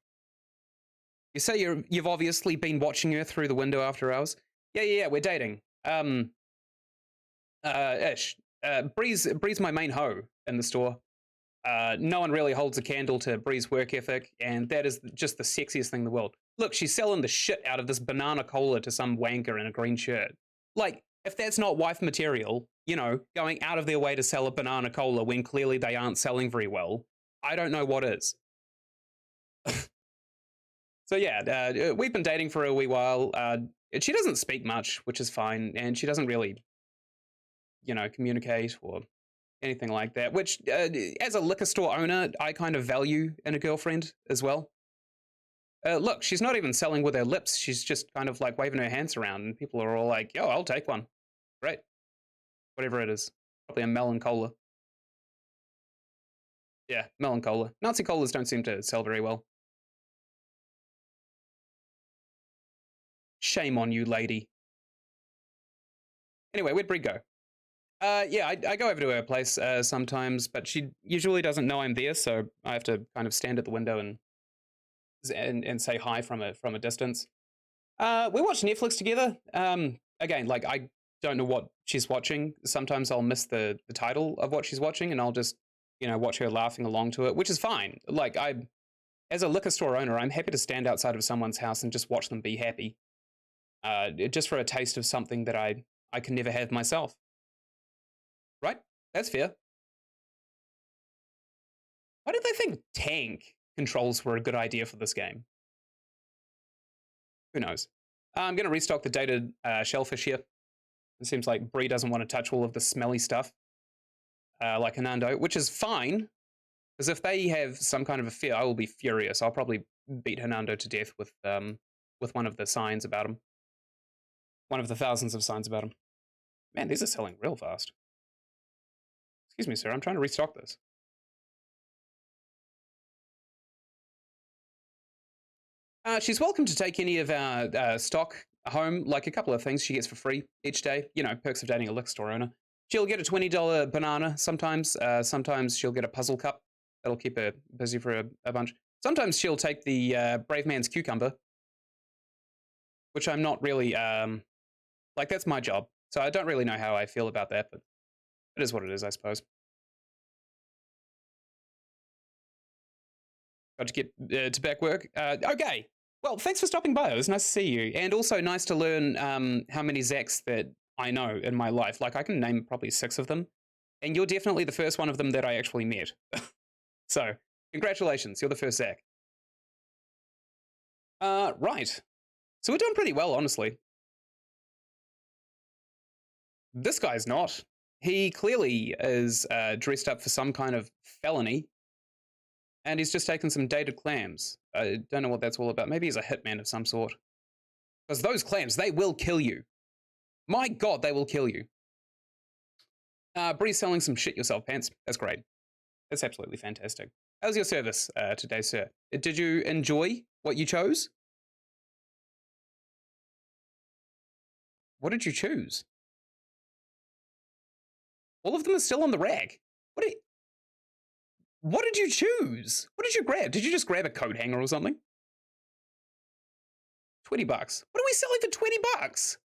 You say you've obviously been watching her through the window after hours. Yeah. We're dating. Ish. Bree's my main hoe in the store. No one really holds a candle to Bree's work ethic, and that is just the sexiest thing in the world. Look, she's selling the shit out of this banana cola to some wanker in a green shirt. Like, if that's not wife material, going out of their way to sell a banana cola when clearly they aren't selling very well, I don't know what is. So yeah, we've been dating for a wee while. She doesn't speak much, which is fine, and she doesn't really, communicate or anything like that. Which, as a liquor store owner, I kind of value in a girlfriend as well. Look, she's not even selling with her lips. She's just kind of like waving her hands around, and people are all like, "Yo, I'll take one." Great, whatever it is, probably a melon cola. Yeah, melon cola. Nazi colas don't seem to sell very well. Shame on you, lady. Anyway, where'd Brie go? Yeah, I go over to her place sometimes, but she usually doesn't know I'm there, so I have to kind of stand at the window and say hi from a distance. We watch Netflix together. Again, like I don't know what she's watching. Sometimes I'll miss the title of what she's watching, and I'll just watch her laughing along to it, which is fine. Like as a liquor store owner, I'm happy to stand outside of someone's house and just watch them be happy, just for a taste of something that I can never have myself. Right? That's fair. Why did they think tank controls were a good idea for this game? Who knows? I'm going to restock the dated shellfish here. It seems like Bree doesn't want to touch all of the smelly stuff, like Hernando, which is fine, because if they have some kind of a fear, I will be furious. I'll probably beat Hernando to death with one of the signs about him. One of the thousands of signs about him. Man, these are selling real fast. Excuse me, sir. I'm trying to restock this. She's welcome to take any of our stock home, like a couple of things she gets for free each day. Perks of dating a liquor store owner. She'll get a $20 banana sometimes. Sometimes she'll get a puzzle cup. That'll keep her busy for a bunch. Sometimes she'll take the brave man's cucumber, which I'm not really, like, that's my job. So I don't really know how I feel about that, but it is what it is, I suppose. Got to get to back work. Okay. Well, thanks for stopping by. It was nice to see you. And also nice to learn how many Zacks that I know in my life. Like, I can name probably 6 of them. And you're definitely the first one of them that I actually met. So, congratulations. You're the first Zack. Right. So we're doing pretty well, honestly. This guy's not. He clearly is dressed up for some kind of felony. And he's just taken some dated clams. I don't know what that's all about. Maybe he's a hitman of some sort. Because those clams, they will kill you. My God, they will kill you. Bree's selling some shit yourself pants. That's great. That's absolutely fantastic. How's your service today, sir? Did you enjoy what you chose? What did you choose? All of them are still on the rack. What did you choose? What did you grab? Did you just grab a coat hanger or something? $20. What are we selling for $20?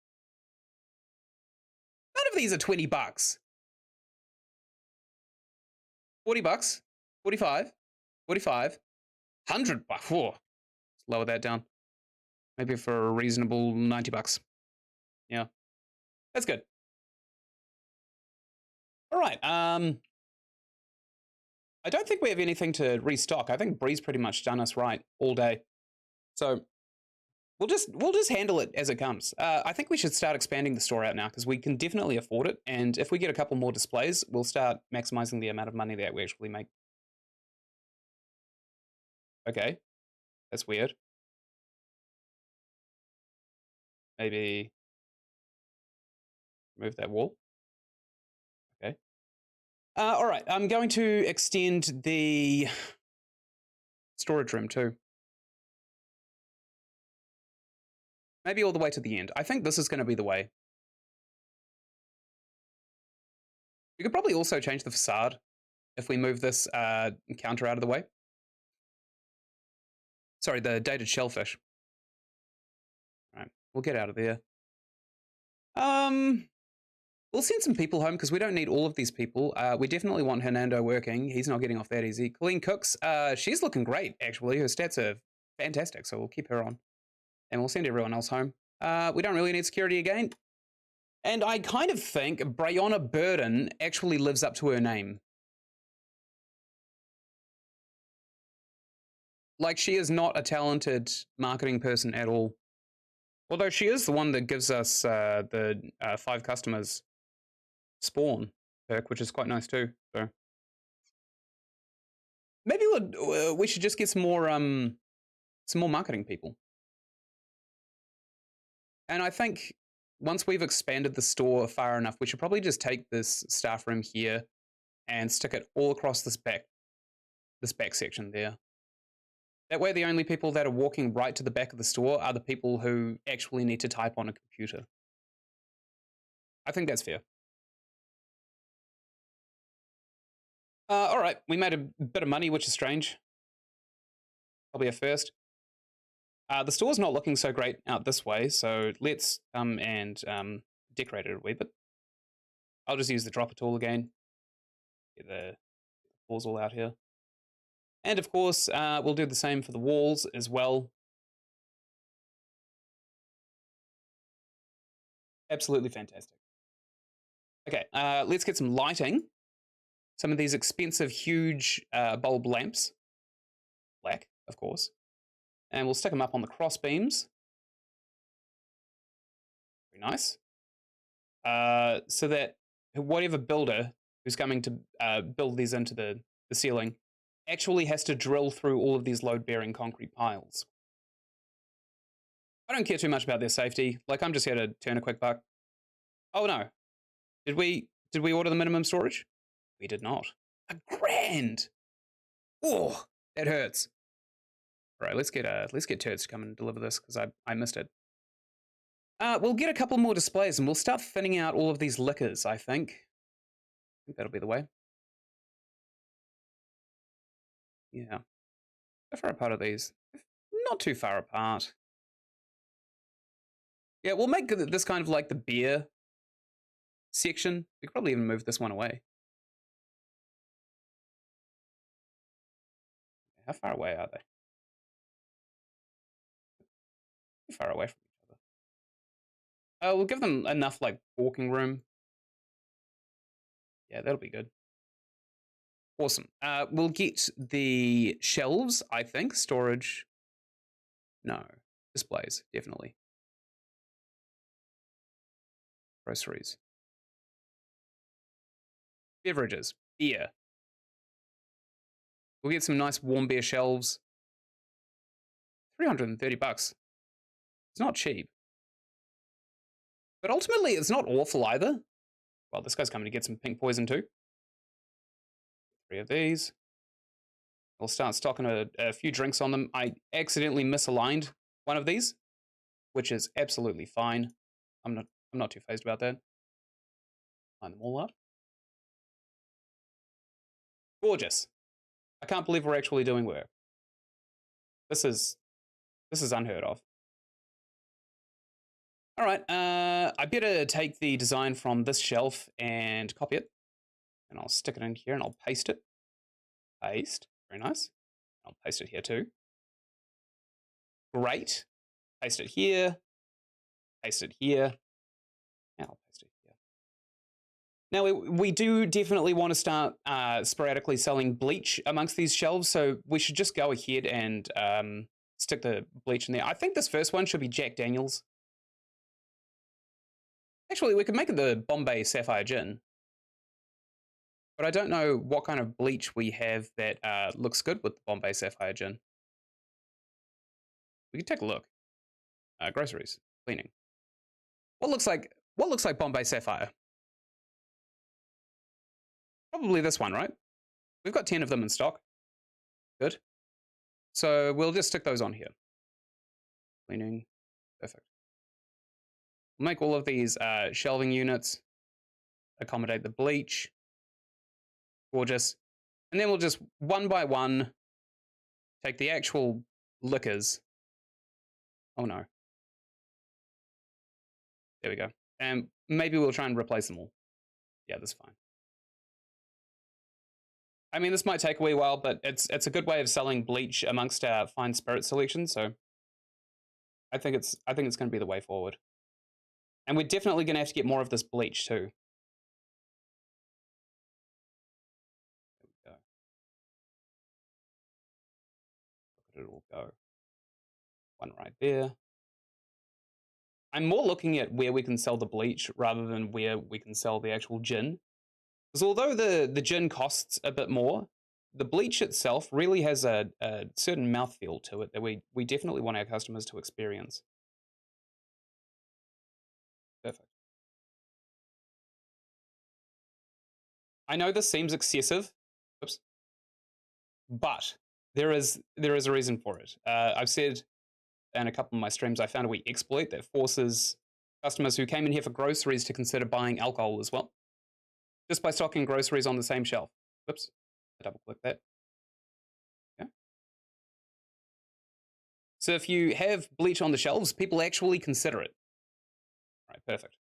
None of these are $20. $40, 45, 45, $100. Whoa. Let's lower that down. Maybe for a reasonable $90. Yeah. That's good. All right. I don't think we have anything to restock. I think Bree's pretty much done us right all day. So we'll just handle it as it comes. I think we should start expanding the store out now because we can definitely afford it. And if we get a couple more displays, we'll start maximizing the amount of money that we actually make. Okay, that's weird. Maybe move that wall. Okay. All right, I'm going to extend the storage room too. Maybe all the way to the end. I think this is going to be the way. You could probably also change the facade if we move this counter out of the way. Sorry, the dated shellfish. All right, we'll get out of there. We'll send some people home because we don't need all of these people. We definitely want Hernando working. He's not getting off that easy. Colleen Cooks, she's looking great, actually. Her stats are fantastic, so we'll keep her on. And we'll send everyone else home. We don't really need security again. And I kind of think Brayonna Burden actually lives up to her name. Like, she is not a talented marketing person at all. Although she is the one that gives us the 5 customers spawn perk, which is quite nice too. So maybe we should just get some more marketing people. And I think once we've expanded the store far enough, we should probably just take this staff room here and stick it all across this back section there. That way, the only people that are walking right to the back of the store are the people who actually need to type on a computer. I think that's fair. All right, we made a bit of money, which is strange. Probably a first. The store's not looking so great out this way, so let's come and decorate it a wee bit. I'll just use the dropper tool again. Get the floors all out here. And of course, we'll do the same for the walls as well. Absolutely fantastic. Okay, let's get some lighting. Some of these expensive, huge bulb lamps. Black, of course. And we'll stick them up on the cross beams. Very nice. So that whatever builder who's coming to build these into the ceiling actually has to drill through all of these load-bearing concrete piles. I don't care too much about their safety. Like, I'm just here to turn a quick buck. Oh no. Did we order the minimum storage? We did not. $1,000. Oh, that hurts. All right, let's get Turds to come and deliver this because I missed it. We'll get a couple more displays and we'll start thinning out all of these liquors, I think. I think that'll be the way. Yeah. How far apart are these? Not too far apart. Yeah, we'll make this kind of like the beer section. We could probably even move this one away. How far away are they? Too far away from each other. We'll give them enough like walking room. Yeah, that'll be good. Awesome. We'll get the shelves, I think. Storage. No. Displays, definitely. Groceries. Beverages. Beer. We'll get some nice warm beer shelves. $330. It's not cheap. But ultimately, it's not awful either. Well, this guy's coming to get some pink poison too. 3 of these. We'll start stocking a few drinks on them. I accidentally misaligned one of these, which is absolutely fine. I'm not too phased about that. Line them all up. Gorgeous. I can't believe we're actually doing work. This is unheard of. All right, I better take the design from this shelf and copy it. And I'll stick it in here and I'll paste it. Paste, very nice. I'll paste it here too. Great. Paste it here. Paste it here. And I'll paste it here. Now, we do definitely want to start sporadically selling bleach amongst these shelves, so we should just go ahead and stick the bleach in there. I think this first one should be Jack Daniels. Actually, we could make it the Bombay Sapphire Gin. But I don't know what kind of bleach we have that looks good with the Bombay Sapphire Gin. We can take a look. Groceries, cleaning. What looks like Bombay Sapphire? Probably this one, right? We've got 10 of them in stock. Good. So we'll just stick those on here. Cleaning. Perfect. We'll make all of these shelving units. Accommodate the bleach. Gorgeous. And then we'll just one by one take the actual liquors. Oh no. There we go. And maybe we'll try and replace them all. Yeah, that's fine. I mean, this might take a wee while, but it's a good way of selling bleach amongst our fine spirit selection. So I think it's going to be the way forward. And we're definitely going to have to get more of this bleach too. There we go. Look at it all go. One right there. I'm more looking at where we can sell the bleach rather than where we can sell the actual gin. Because although the gin costs a bit more, the bleach itself really has a certain mouthfeel to it that we definitely want our customers to experience. Perfect. I know this seems excessive, oops, but there is a reason for it. I've said in a couple of my streams, I found a wee exploit that forces customers who came in here for groceries to consider buying alcohol as well, just by stocking groceries on the same shelf. Oops, I double click that. Okay. So if you have bleach on the shelves, people actually consider it. All right, perfect.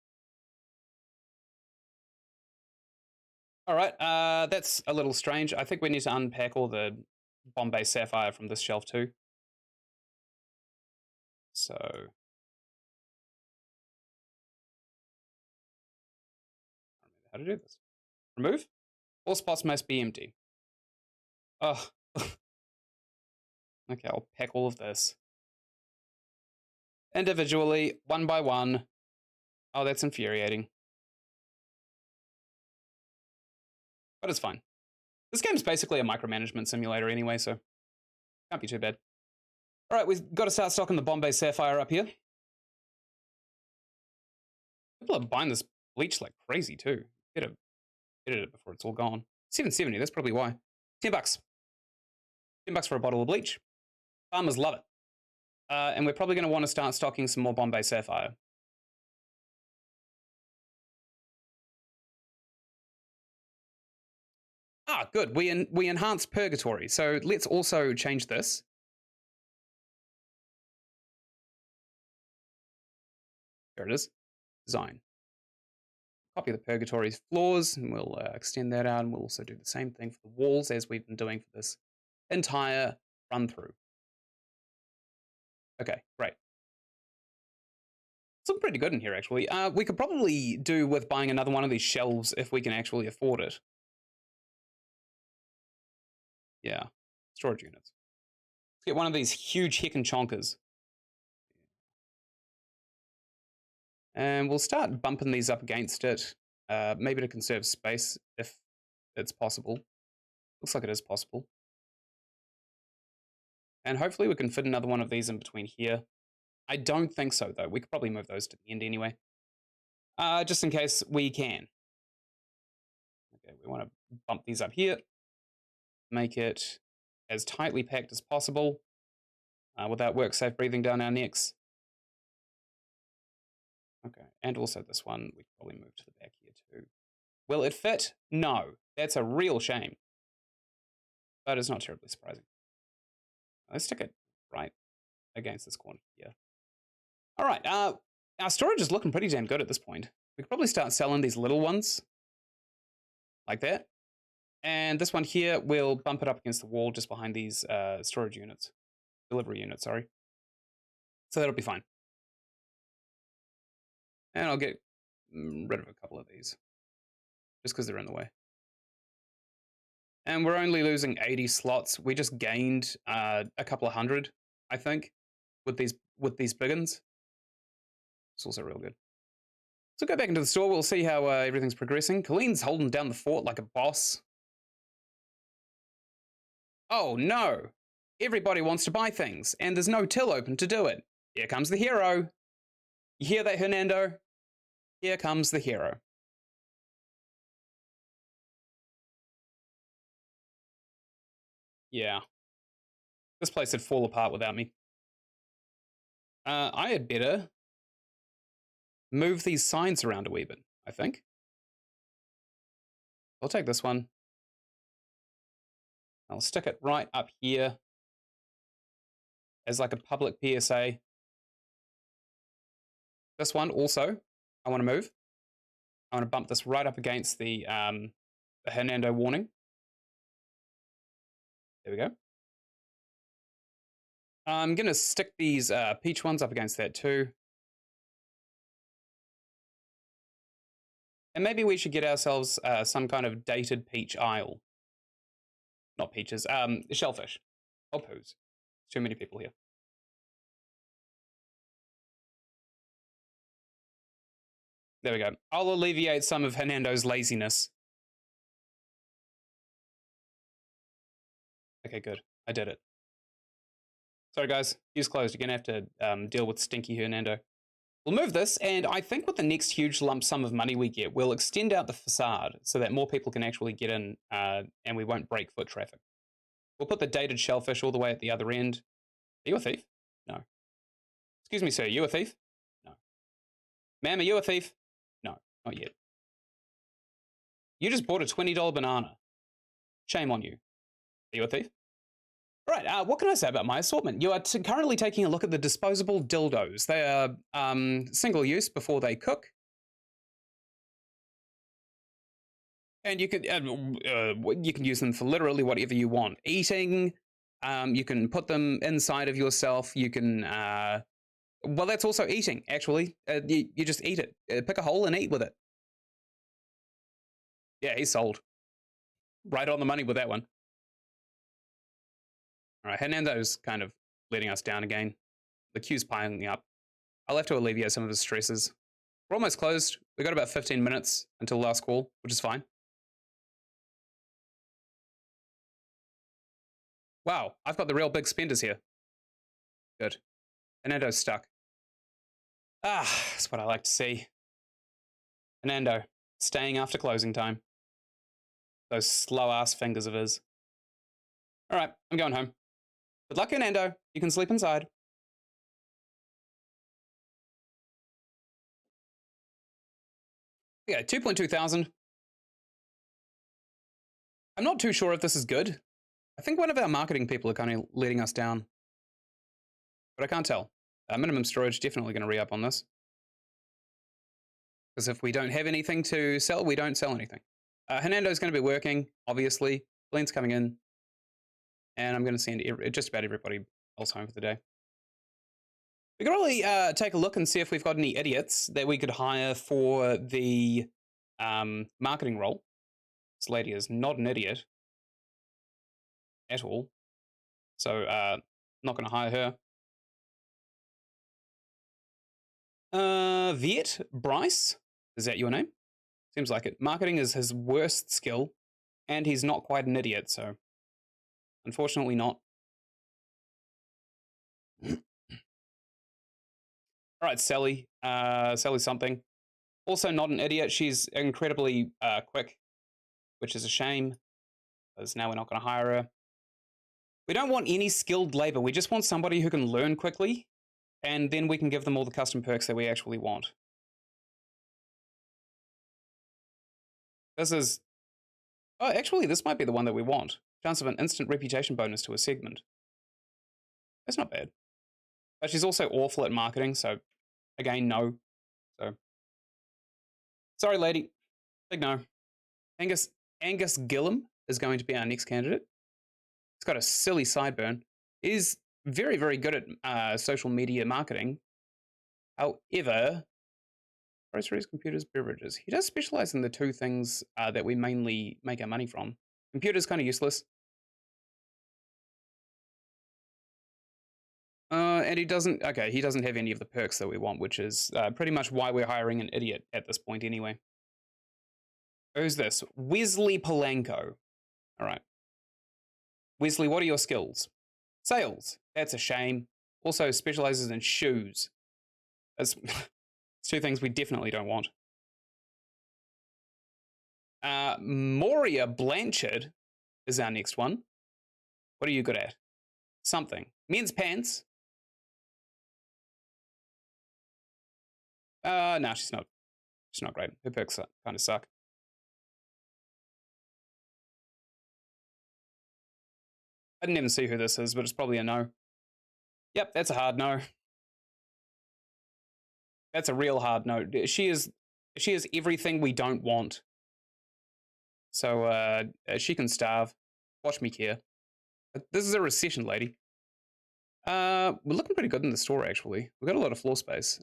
All right, that's a little strange. I think we need to unpack all the Bombay Sapphire from this shelf too. So, I don't know how to do this. Remove. All spots must be empty. Oh, okay, I'll pack all of this. Individually, one by one. Oh, that's infuriating. But it's fine. This game's basically a micromanagement simulator anyway, so can't be too bad. All right, we've got to start stocking the Bombay Sapphire up here. People are buying this bleach like crazy too. Get it before it's all gone. $7.70, that's probably why. $10. $10 for a bottle of bleach. Farmers love it. And we're probably going to want to start stocking some more Bombay Sapphire. Ah, good. We enhance Purgatory. So let's also change this. There it is. Design. Copy the Purgatory's floors, and we'll extend that out, and we'll also do the same thing for the walls as we've been doing for this entire run through. Okay, great. It's looking pretty good in here, actually. We could probably do with buying another one of these shelves if we can actually afford it. Yeah, storage units. Let's get one of these huge heckin' chonkers. And we'll start bumping these up against it, maybe to conserve space if it's possible. Looks like it is possible. And hopefully we can fit another one of these in between here. I don't think so, though. We could probably move those to the end anyway. Just in case we can. Okay, we want to bump these up here. Make it as tightly packed as possible without work safe breathing down our necks. Okay, and also this one, we could probably move to the back here too. Will it fit? No. That's a real shame. But it's not terribly surprising. Let's stick it right against this corner here. All right, our storage is looking pretty damn good at this point. We could probably start selling these little ones like that. And this one here, we'll bump it up against the wall just behind these storage units. Delivery units, sorry. So that'll be fine. And I'll get rid of a couple of these just because they're in the way. And we're only losing 80 slots. We just gained a couple of hundred, I think, with these biggins. It's also real good. So go back into the store. We'll see how everything's progressing. Colleen's holding down the fort like a boss. Oh no! Everybody wants to buy things, and there's no till open to do it. Here comes the hero. You hear that, Hernando? Here comes the hero. Yeah. This place would fall apart without me. I had better move these signs around a wee bit, I think. I'll take this one. I'll stick it right up here as like a public PSA. This one also, I want to move. I want to bump this right up against the Hernando warning. There we go. I'm going to stick these peach ones up against that too. And maybe we should get ourselves some kind of dated peach aisle. Not peaches, shellfish. Oh, poos. Too many people here. There we go. I'll alleviate some of Hernando's laziness. Okay, good. I did it. Sorry, guys. Queue's closed. You're going to have to deal with stinky Hernando. We'll move this, and I think with the next huge lump sum of money we get, we'll extend out the facade so that more people can actually get in and we won't break foot traffic. We'll put the dated shellfish all the way at the other end. Are you a thief? No. Excuse me, sir. Are you a thief? No. Ma'am, are you a thief? No, not yet. You just bought a $20 banana. Shame on you. Are you a thief? All right, what can I say about my assortment? You are currently taking a look at the disposable dildos. They are single use before they cook. And you can use them for literally whatever you want. Eating, you can put them inside of yourself. You can, well, that's also eating, actually. You just eat it. Pick a hole and eat with it. Yeah, he's sold. Right on the money with that one. All right, Hernando's kind of letting us down again. The queue's piling up. I'll have to alleviate some of his stresses. We're almost closed. We got about 15 minutes until last call, which is fine. Wow, I've got the real big spenders here. Good. Hernando's stuck. Ah, that's what I like to see. Hernando, staying after closing time. Those slow-ass fingers of his. All right, I'm going home. Good luck, Hernando. You can sleep inside. Yeah, 2.2 thousand. I'm not too sure if this is good. I think one of our marketing people are kind of letting us down. But I can't tell. Minimum storage, definitely going to re-up on this. Because if we don't have anything to sell, we don't sell anything. Hernando's going to be working, obviously. Glenn's coming in. And I'm going to send just about everybody else home for the day. We could really take a look and see if we've got any idiots that we could hire for the marketing role. This lady is not an idiot at all. So not going to hire her. Viet Bryce, is that your name? Seems like it. Marketing is his worst skill, and he's not quite an idiot, so unfortunately not. All right, Sally. Sally something. Also not an idiot. She's incredibly quick, which is a shame, because now we're not going to hire her. We don't want any skilled labor. We just want somebody who can learn quickly, and then we can give them all the custom perks that we actually want. This is... Oh, actually, this might be the one that we want. Chance of an instant reputation bonus to a segment. That's not bad. But she's also awful at marketing, so again, no. So, sorry, lady. Big no. Angus Gillum is going to be our next candidate. He's got a silly sideburn. He's very, very good at social media marketing. However, groceries, computers, beverages. He does specialize in the two things that we mainly make our money from. Computers kind of useless. And he doesn't have any of the perks that we want, which is pretty much why we're hiring an idiot at this point anyway. Who's this? Wesley Polanco. All right. Wesley, what are your skills? Sales. That's a shame. Also specializes in shoes. That's two things we definitely don't want. Moria Blanchard is our next one. What are you good at? Something. Men's pants. No, she's not. She's not great. Her perks kind of suck. I didn't even see who this is, but it's probably a no. Yep, that's a hard no. That's a real hard no. She is everything we don't want. So she can starve. Watch me care. This is a recession, lady. We're looking pretty good in the store, actually. We've got a lot of floor space.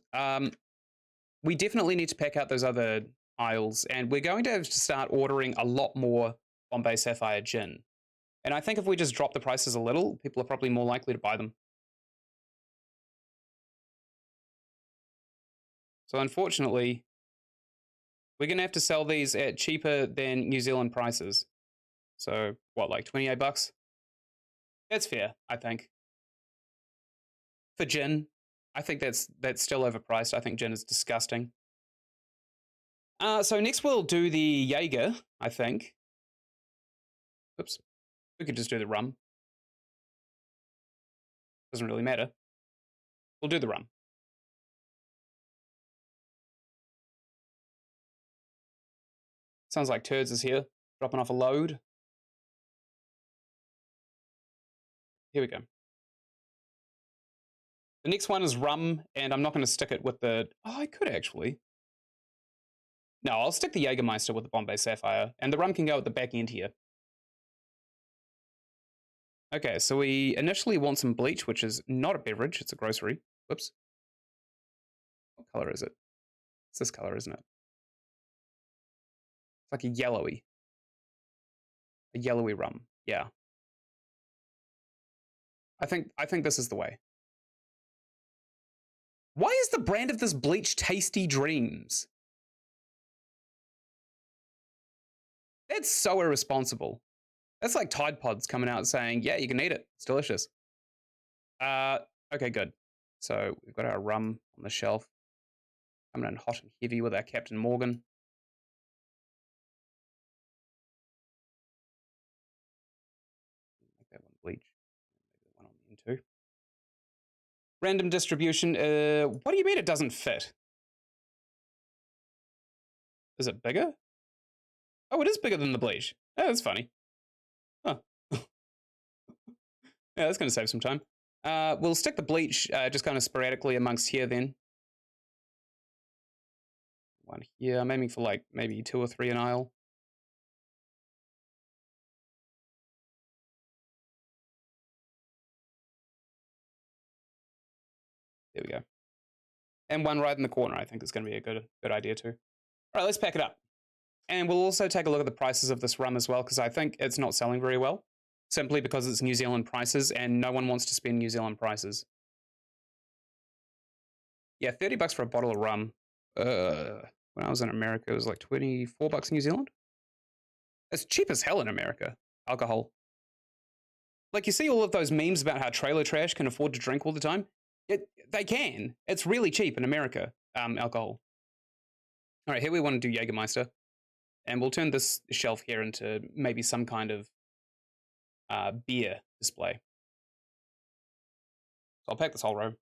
We definitely need to pack out those other aisles, and we're going to have to start ordering a lot more Bombay Sapphire gin. And I think if we just drop the prices a little, people are probably more likely to buy them. So unfortunately, we're going to have to sell these at cheaper than New Zealand prices. So what, like 28 bucks? That's fair, I think. For gin, I think that's still overpriced. I think gin is disgusting. So next we'll do the Jaeger, I think. Oops. We could just do the rum. Doesn't really matter. We'll do the rum. Sounds like Turds is here, dropping off a load. Here we go. The next one is rum, and I'm not going to stick it with the... Oh, I could actually. No, I'll stick the Jägermeister with the Bombay Sapphire, and the rum can go at the back end here. Okay, so we initially want some bleach, which is not a beverage, it's a grocery. Whoops. What color is it? It's this color, isn't it? It's like a yellowy rum. Yeah. I think this is the way. Why is the brand of this bleach Tasty Dreams? That's so irresponsible. That's like Tide Pods coming out saying, yeah, you can eat it. It's delicious. Okay, good. So we've got our rum on the shelf. Coming in hot and heavy with our Captain Morgan. Make that one bleach. Maybe the one on the end too. Random distribution. What do you mean it doesn't fit? Is it bigger? Oh, it is bigger than the bleach. Oh, that's funny. Huh. Yeah, that's going to save some time. We'll stick the bleach just kind of sporadically amongst here then. One here. I'm aiming for like maybe 2 or 3 an aisle. There we go. And one right in the corner, I think is going to be a good idea too. All right, let's pack it up. And we'll also take a look at the prices of this rum as well, because I think it's not selling very well, simply because it's New Zealand prices, and no one wants to spend New Zealand prices. Yeah, 30 bucks for a bottle of rum. When I was in America, it was like 24 bucks New Zealand. It's cheap as hell in America, alcohol. Like, you see all of those memes about how trailer trash can afford to drink all the time? They can. It's really cheap in America, alcohol. All right, here we want to do Jägermeister. And we'll turn this shelf here into maybe some kind of beer display. So I'll pack this whole row.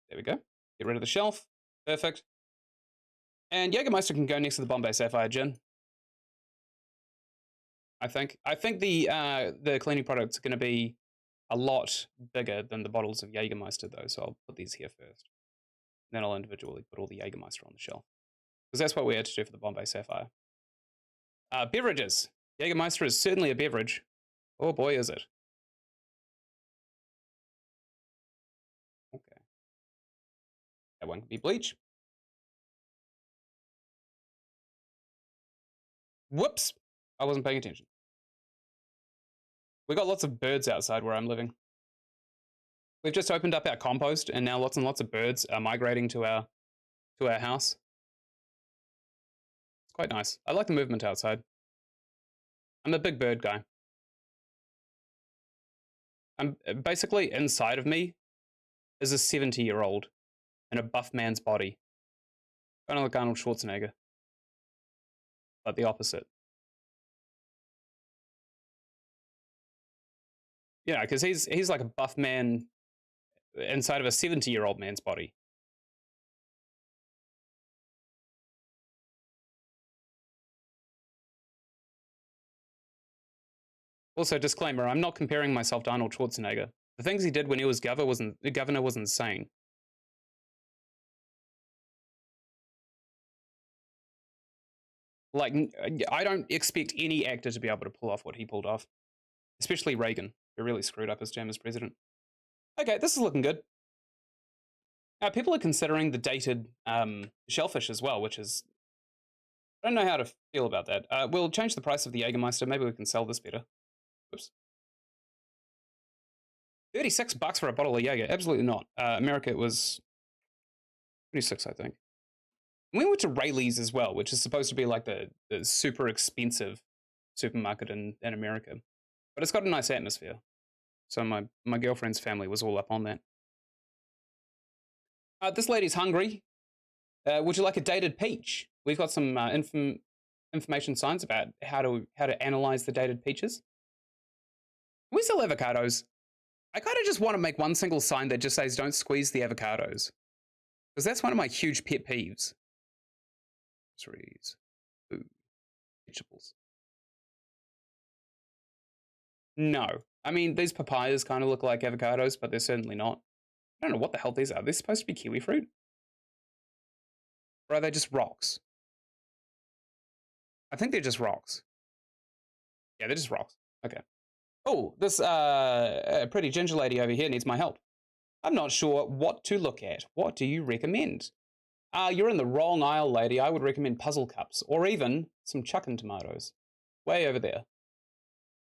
There we go. Get rid of the shelf. Perfect. And Jägermeister can go next to the Bombay Sapphire gin. I think the cleaning products are going to be a lot bigger than the bottles of Jägermeister, though. So I'll put these here first. Then I'll individually put all the Jägermeister on the shelf, because that's what we had to do for the Bombay Sapphire. Beverages. Jägermeister is certainly a beverage. Oh boy, is it. Okay. That one could be bleach. Whoops. I wasn't paying attention. We got lots of birds outside where I'm living. We've just opened up our compost, and now lots and lots of birds are migrating to our house. It's quite nice. I like the movement outside. I'm a big bird guy. I'm basically inside of me is a 70-year-old. in a buff man's body. Kind of like Arnold Schwarzenegger, but the opposite. You know, because he's like a buff man inside of a 70-year-old man's body. Also, disclaimer: I'm not comparing myself to Arnold Schwarzenegger. The things he did when he was governor was insane. Like, I don't expect any actor to be able to pull off what he pulled off, especially Reagan, who really screwed up his term as president. Okay, this is looking good. People are considering the dated shellfish as well, which is, I don't know how to feel about that. We'll change the price of the Jägermeister. Maybe we can sell this better. Oops. $36 for a bottle of Jaeger. Absolutely not. America, it was 26, I think. We went to Rayleigh's as well, which is supposed to be like the super expensive supermarket in America. But it's got a nice atmosphere. So my girlfriend's family was all up on that. This lady's hungry. Would you like a dated peach? We've got some information signs about how to analyze the dated peaches. We sell avocados. I kind of just want to make one single sign that just says don't squeeze the avocados. Because that's one of my huge pet peeves. Groceries. Food. Vegetables. No. I mean, these papayas kind of look like avocados, but they're certainly not. I don't know what the hell these are. They're supposed to be kiwi fruit? Or are they just rocks? I think they're just rocks. Yeah, they're just rocks. Okay. Oh, this pretty ginger lady over here needs my help. I'm not sure what to look at. What do you recommend? You're in the wrong aisle, lady. I would recommend puzzle cups or even some chuckin tomatoes. Way over there.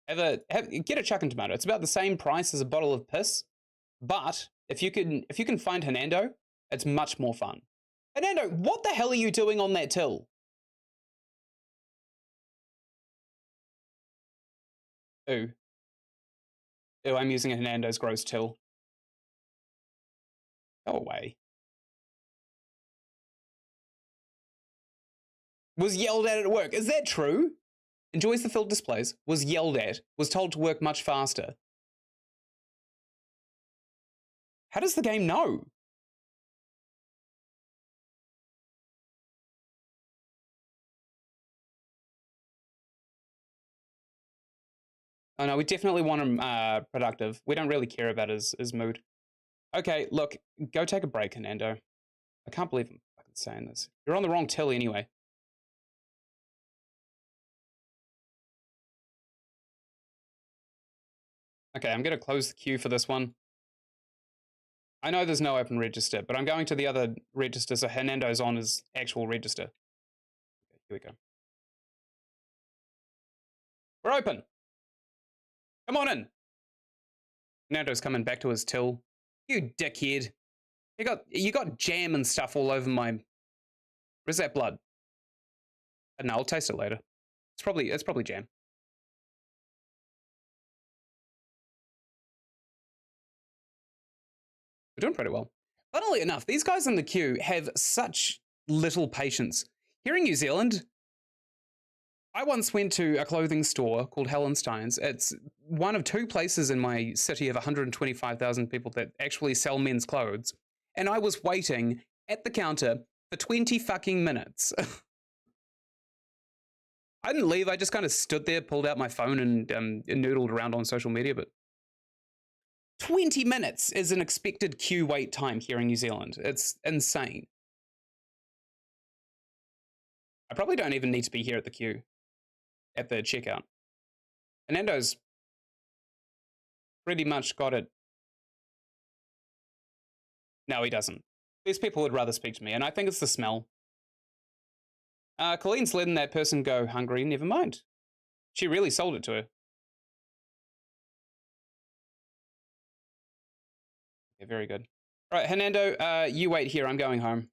Get a chuckin tomato. It's about the same price as a bottle of piss, but if you can find Hernando, it's much more fun. Hernando, what the hell are you doing on that till? Ooh. Ooh, I'm using a Hernando's gross till. Go away. Was yelled at work. Is that true? Enjoys the filled displays. Was yelled at. Was told to work much faster. How does the game know? Oh no, we definitely want him productive. We don't really care about his mood. Okay, look, go take a break, Hernando. I can't believe I'm fucking saying this. You're on the wrong till anyway. Okay, I'm going to close the queue for this one. I know there's no open register, but I'm going to the other register so Hernando's on his actual register. Okay, here we go. We're open. Come on in. Hernando's coming back to his till. You dickhead. You got jam and stuff all over my... Where's that blood? I don't know, I'll taste it later. It's probably jam. We're doing pretty well. Funnily enough, these guys in the queue have such little patience. Here in New Zealand, I once went to a clothing store called Hallenstein's. It's one of two places in my city of 125,000 people that actually sell men's clothes. And I was waiting at the counter for 20 fucking minutes. I didn't leave. I just kind of stood there, pulled out my phone and noodled around on social media. But 20 minutes is an expected queue wait time here in New Zealand. It's insane. I probably don't even need to be here at the queue, at the checkout. Fernando's pretty much got it. No, he doesn't. These people would rather speak to me, and I think it's the smell. Colleen's letting that person go hungry. Never mind. She really sold it to her. Okay, very good. All right, Hernando, you wait here. I'm going home.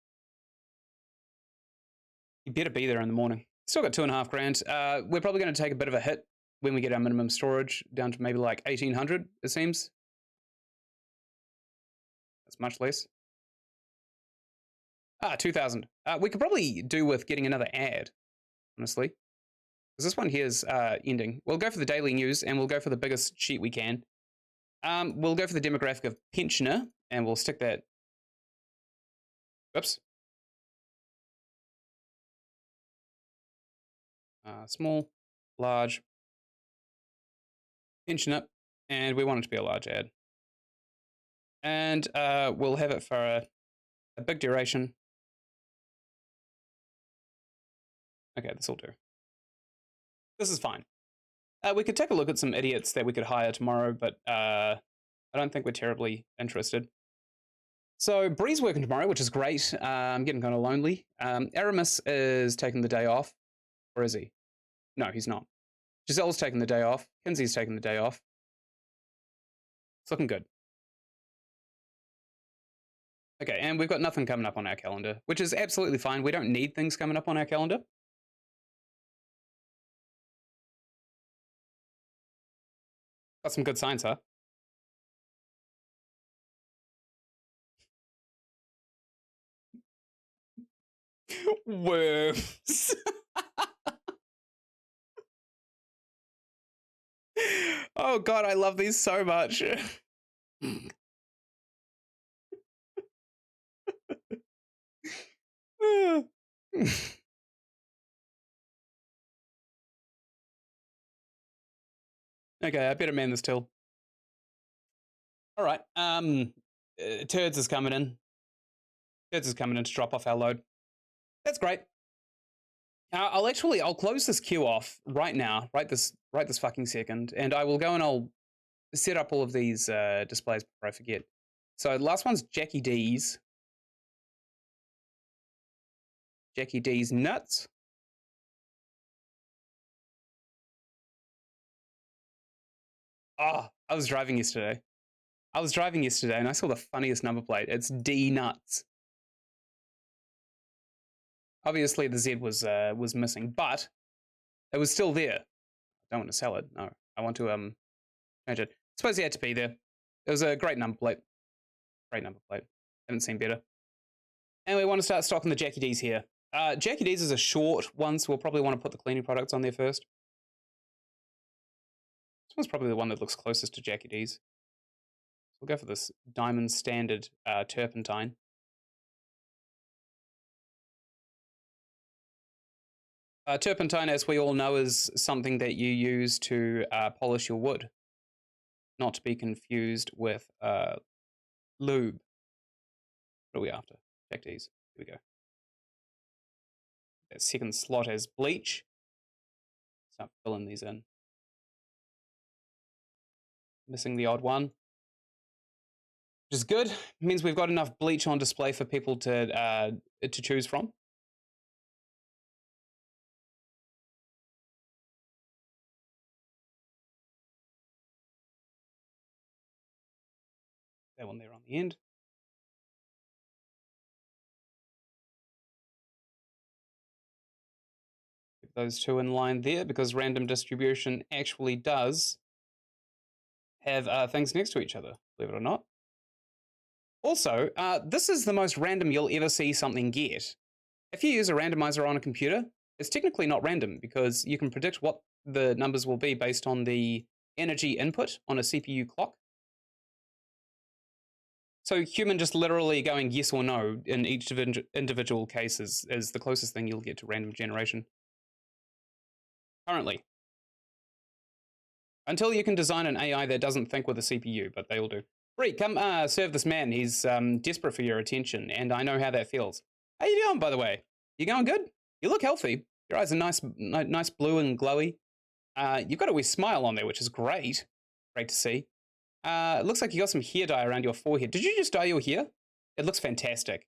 You better be there in the morning. Still got 2.5 grand. We're probably going to take a bit of a hit when we get our minimum storage down to maybe like 1,800, it seems. That's much less. 2,000. We could probably do with getting another ad, honestly. Because this one here's ending. We'll go for the daily news and we'll go for the biggest sheet we can. We'll go for the demographic of pensioner and we'll stick that. Oops. Small, large, pensioner, and we want it to be a large ad. And we'll have it for a big duration. Okay, this will do. This is fine. We could take a look at some idiots that we could hire tomorrow, but I don't think we're terribly interested. So Bree's working tomorrow, which is great. I'm getting kind of lonely. Aramis is taking the day off. Or is he? No, he's not. Giselle's taking the day off. Kinsey's taking the day off. It's looking good. Okay, and we've got nothing coming up on our calendar, which is absolutely fine. We don't need things coming up on our calendar. Got some good signs, huh? Worms. Oh god, I love these so much. Okay, I better man this till. All right. Turds is coming in. Turds is coming in to drop off our load. That's great. I'll close this queue off right now, right this fucking second, and I will go and I'll set up all of these displays before I forget. So the last one's Jackie D's. Jackie D's nuts. Oh, I was driving yesterday. And I saw the funniest number plate. It's D nuts. Obviously the Z was missing, but it was still there. I don't want to sell it. No, I want to change it. I suppose he had to be there. It was a great number plate. Great number plate. Haven't seen better. And we want to start stocking the Jackie D's here. Jackie D's is a short one, so we'll probably want to put the cleaning products on there first. This one's probably the one that looks closest to Jackie D's. So we'll go for this Diamond Standard turpentine. Turpentine, as we all know, is something that you use to polish your wood. Not to be confused with lube. What are we after? Jack D's. Here we go. That second slot has bleach. Start filling these in. Missing the odd one. Which is good. It means we've got enough bleach on display for people to choose from. That one there on the end. Keep those two in line there because random distribution actually does have things next to each other, believe it or not. Also, this is the most random you'll ever see something get. If you use a randomizer on a computer, it's technically not random because you can predict what the numbers will be based on the energy input on a CPU clock. So human just literally going yes or no in each individual case is the closest thing you'll get to random generation. Currently. Until you can design an AI that doesn't think with a CPU, but they all do. Bree, come serve this man. He's desperate for your attention, and I know how that feels. How you doing, by the way? You going good? You look healthy. Your eyes are nice blue and glowy. You've got a wee smile on there, which is great. Great to see. It looks like you got some hair dye around your forehead. Did you just dye your hair? It looks fantastic.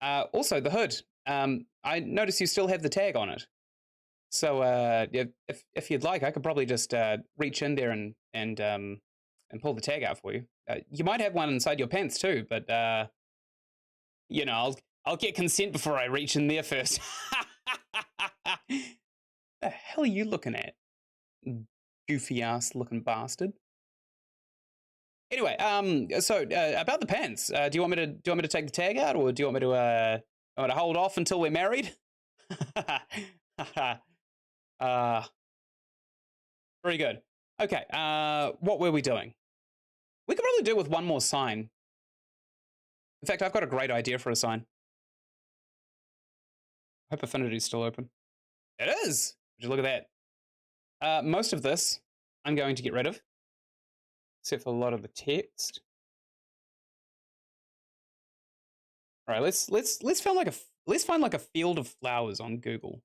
Also, the hood. I notice you still have the tag on it. So if you'd like, I could probably just reach in there and pull the tag out for you. You might have one inside your pants too, but you know, I'll get consent before I reach in there first. The hell are you looking at? Goofy ass looking bastard. Anyway, so about the pants, do you want me to take the tag out, or do you want me to I'm gonna hold off until we're married. uh, very good. Okay, what were we doing? We could probably do with one more sign. In fact, I've got a great idea for a sign. Hope Affinity's still open. It is! Would you look at that? Most of this I'm going to get rid of, except for a lot of the text. All right, let's find like a field of flowers on Google.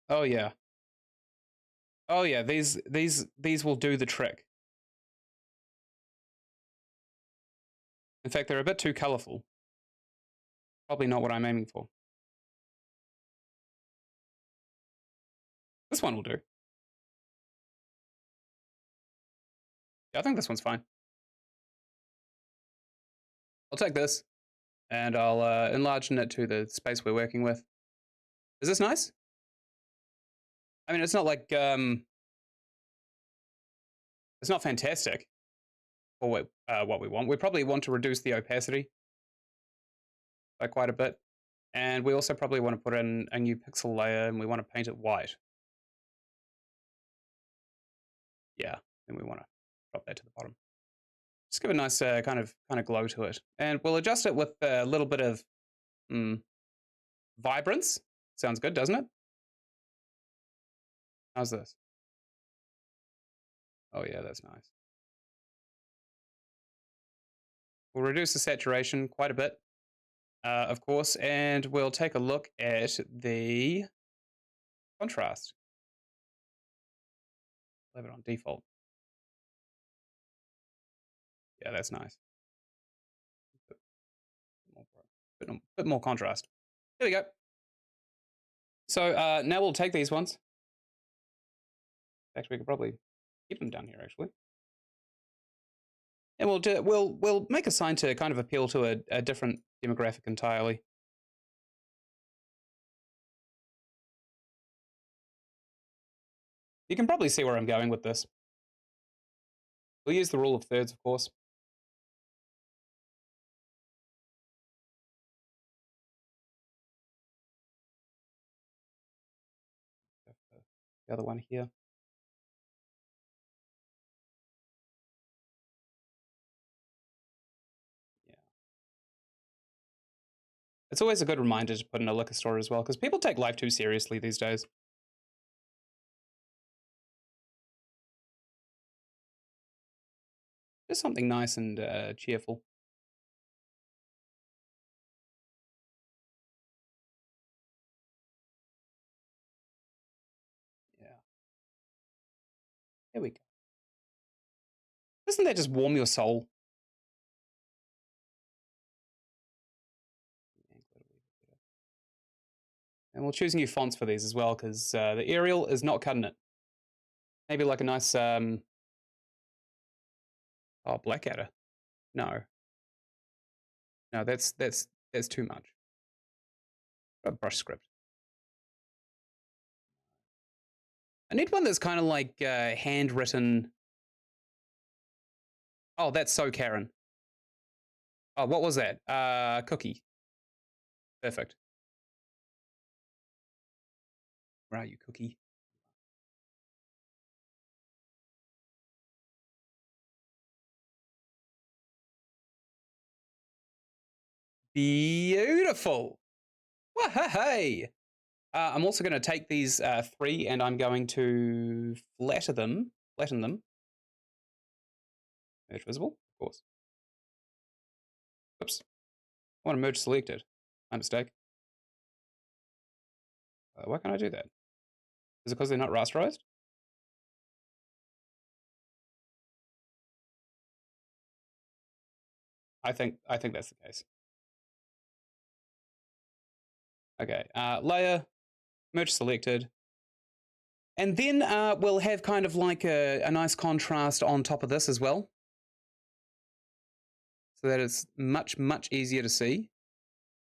Oh yeah. Oh yeah, these will do the trick. In fact, they're a bit too colorful. Probably not what I'm aiming for. This one will do. Yeah, I think this one's fine. I'll take this, and I'll enlarge it to the space we're working with. Is this nice? I mean, it's not like it's not fantastic for what we want. We probably want to reduce the opacity by quite a bit, and we also probably want to put in a new pixel layer, and we want to paint it white. Yeah, and we want to drop that to the bottom. Just give a nice kind of glow to it, and we'll adjust it with a little bit of vibrance. Sounds good, doesn't it? How's this? Oh yeah, that's nice. We'll reduce the saturation quite a bit, of course, and we'll take a look at the contrast. Leave it on default. Yeah, that's nice. Bit more contrast. There we go. So now we'll take these ones. Actually, we could probably keep them down here, actually. And we'll make a sign to kind of appeal to a different demographic entirely. You can probably see where I'm going with this. We'll use the rule of thirds, of course. The other one here. Yeah. It's always a good reminder to put in a liquor store as well, because people take life too seriously these days. Just something nice and cheerful. Yeah. There we go. Doesn't that just warm your soul? And we'll choose new fonts for these as well, because the Arial is not cutting it. Maybe like a nice, oh, Blackadder. No. No, that's too much. A brush script. I need one that's kind of like handwritten. Oh, that's so Karen. Oh, what was that? Cookie. Perfect. Where are you, Cookie? Beautiful. Hey. I'm also going to take these three and I'm going to flatten them. Merge visible, of course. Oops. I want to merge selected. My mistake. Why can't I do that? Is it because they're not rasterized? I think that's the case. Okay, layer, merge selected. And then we'll have kind of like a nice contrast on top of this as well. So that it's much, much easier to see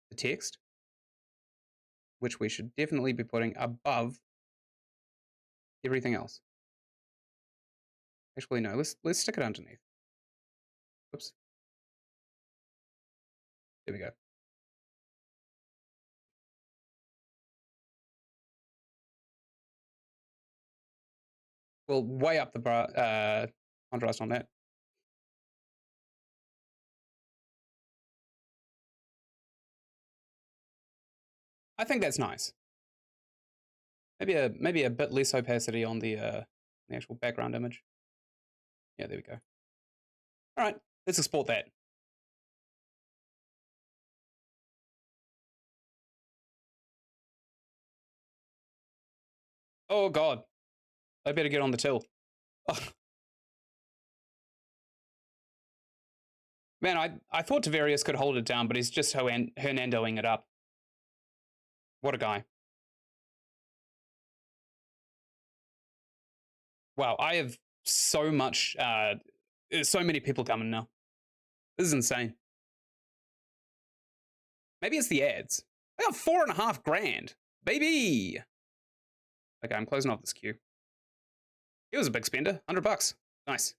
the text. which we should definitely be putting above everything else. Actually, no, let's stick it underneath. Whoops. There we go. We'll way up the contrast on that. I think that's nice. Maybe a bit less opacity on the actual background image. Yeah, there we go. All right, let's export that. Oh God, I better get on the till. Oh, man, I thought Tavarius could hold it down, but he's just Hernandoing it up. What a guy. Wow, I have so much, so many people coming now. This is insane. Maybe it's the ads. I got 4.5 grand, baby. Okay, I'm closing off this queue. He was a big spender, $100. Nice.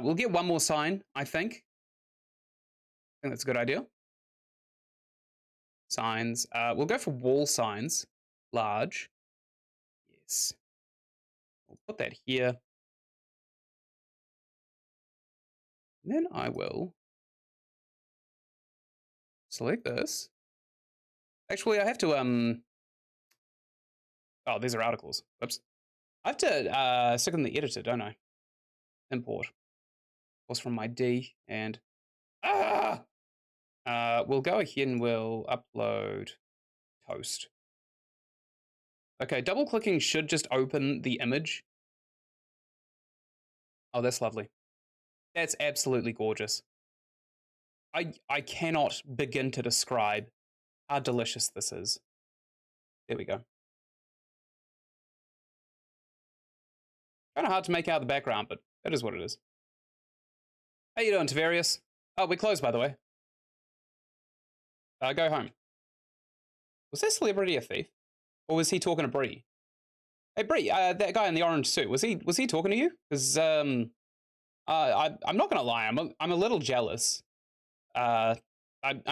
We'll get one more sign, I think. I think that's a good idea. Signs. We'll go for wall signs. Large. Yes. We'll put that here. And then I will select this. Actually, I have to, oh, these are articles. Whoops. I have to stick in the editor, don't I? Import. Was from my D and we'll go ahead and we'll upload toast. Okay, double clicking should just open the image. Oh, that's lovely. That's absolutely gorgeous. I cannot begin to describe how delicious this is. There we go. Kind of hard to make out the background, but that is what it is. How you doing, Tavarius? Oh, we're closed, by the way. Go home. Was that celebrity a thief? Or was he talking to Bree? Hey, Bree, that guy in the orange suit, was he talking to you? Because I'm not gonna lie, I'm a little jealous. I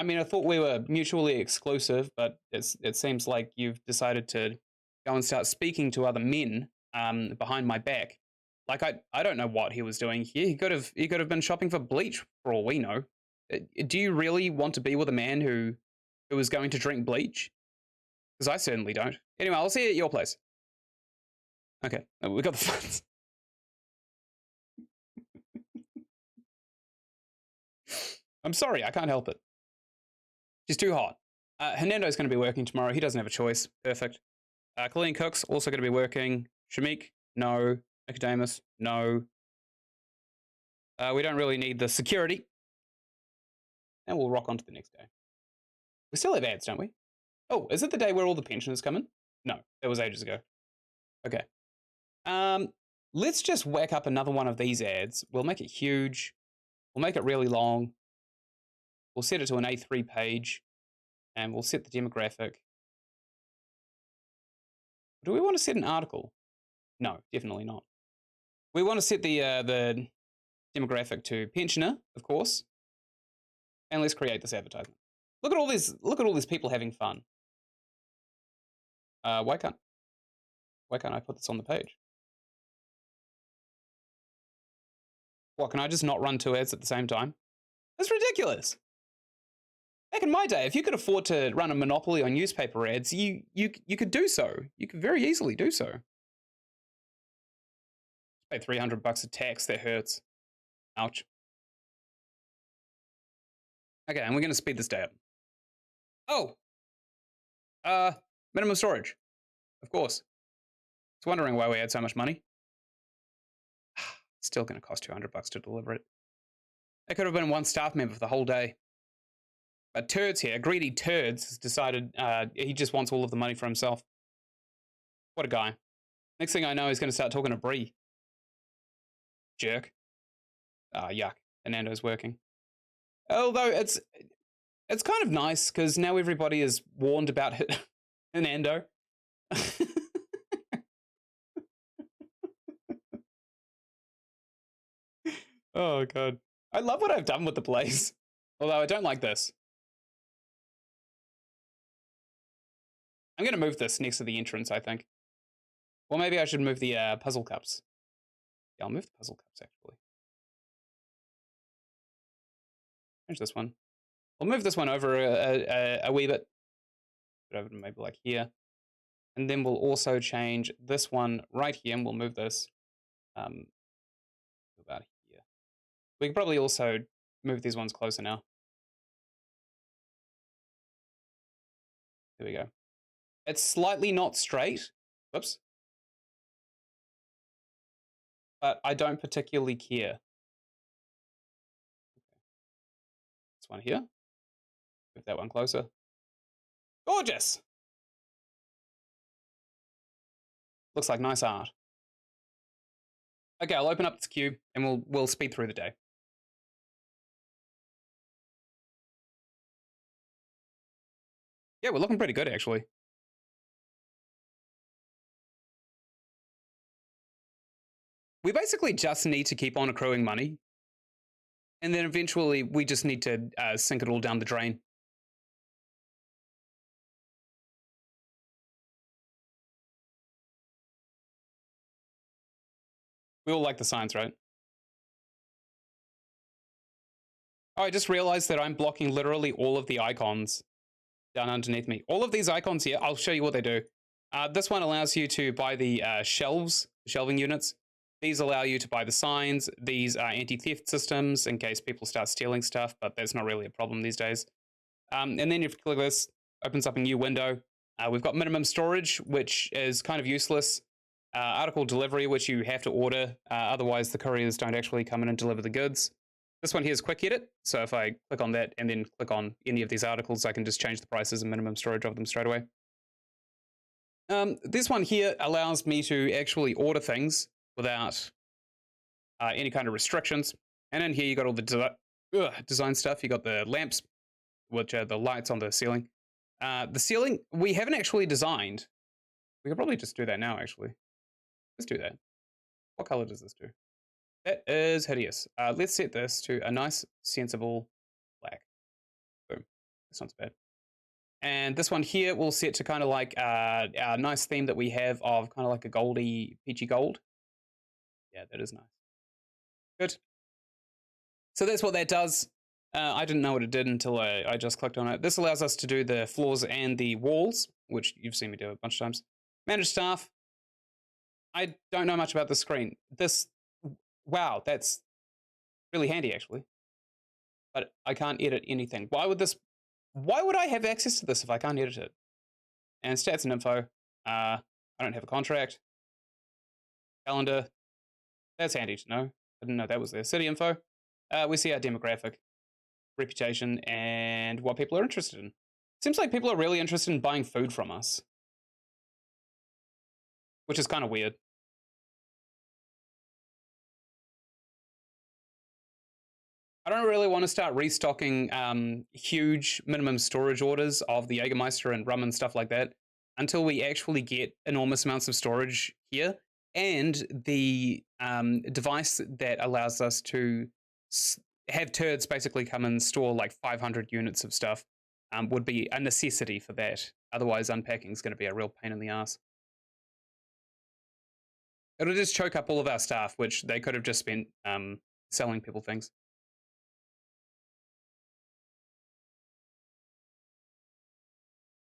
mean, I thought we were mutually exclusive, but it seems like you've decided to go and start speaking to other men behind my back. Like I don't know what he was doing here. He could have been shopping for bleach for all we know. Do you really want to be with a man who is going to drink bleach? Because I certainly don't. Anyway, I'll see you at your place. Okay, we got the funds. I'm sorry, I can't help it. She's too hot. Hernando's going to be working tomorrow. He doesn't have a choice. Perfect. Colleen Cook's also going to be working. Shamik, no. Nicodemus, no. We don't really need the security. And we'll rock on to the next day. We still have ads, don't we? Oh, is it the day where all the pensioners come in? No, that was ages ago. Okay. Let's just whack up another one of these ads. We'll make it huge. We'll make it really long. We'll set it to an A3 page. And we'll set the demographic. Do we want to set an article? No, definitely not. We want to set the demographic to pensioner, of course. And let's create this advertisement. Look at all these people having fun. Why can't I put this on the page? What, can I just not run 2 ads at the same time? That's ridiculous. Back in my day, if you could afford to run a monopoly on newspaper ads, you could do so. You could very easily do so. Pay $300 a tax, that hurts. Ouch. Okay, and we're going to speed this day up. Oh! Minimum storage. Of course. I was wondering why we had so much money. It's still going to cost $200 to deliver it. It could have been one staff member for the whole day. But Turds here, greedy Turds, has decided he just wants all of the money for himself. What a guy. Next thing I know, he's going to start talking to Bree. Jerk. Yuck. Fernando's working. Although It's kind of nice because now everybody is warned about Hernando. Oh god. I love what I've done with the place. Although I don't like this. I'm gonna move this next to the entrance, I think. Or maybe I should move the puzzle cups. Yeah, I'll move the puzzle cups actually. Change this one. We'll move this one over a wee bit. Put it over to maybe like here. And then we'll also change this one right here, and we'll move this about here. We can probably also move these ones closer now. There we go. It's slightly not straight. Whoops. But I don't particularly care. This one here. Move that one closer. Gorgeous! Looks like nice art. Okay, I'll open up this queue and we'll speed through the day. Yeah, we're looking pretty good actually. We basically just need to keep on accruing money. And then eventually we just need to sink it all down the drain. We all like the signs, right? Oh, I just realized that I'm blocking literally all of the icons down underneath me. All of these icons here, I'll show you what they do. This one allows you to buy the shelving units. These allow you to buy the signs. These are anti-theft systems in case people start stealing stuff, but that's not really a problem these days. And then if you click this, opens up a new window. We've got minimum storage, which is kind of useless. Article delivery, which you have to order. Otherwise, the couriers don't actually come in and deliver the goods. This one here is quick edit. So if I click on that and then click on any of these articles, I can just change the prices and minimum storage of them straight away. This one here allows me to actually order things without any kind of restrictions. And in here, you got all the design stuff. You got the lamps, which are the lights on the ceiling. The ceiling, we haven't actually designed. We could probably just do that now, actually. Let's do that. What color does this do? That is hideous. Let's set this to a nice, sensible black. Boom. That's not so bad. And this one here we'll set to kind of like our nice theme that we have of kind of like a goldy, peachy gold. Yeah, that is nice. Good. So that's what that does. I didn't know what it did until I just clicked on it. This allows us to do the floors and the walls, which you've seen me do a bunch of times. Manage staff. I don't know much about the screen. Wow, that's really handy actually. But I can't edit anything. Why would I have access to this if I can't edit it? And stats and info. I don't have a contract. Calendar. That's handy to know. I didn't know that was there. City info. We see our demographic, reputation, and what people are interested in. Seems like people are really interested in buying food from us, which is kind of weird. I don't really want to start restocking huge minimum storage orders of the Jägermeister and rum and stuff like that until we actually get enormous amounts of storage here. And the device that allows us to have turds basically come and store like 500 units of stuff would be a necessity for that. Otherwise, unpacking is going to be a real pain in the ass. It'll just choke up all of our staff, which they could have just spent selling people things.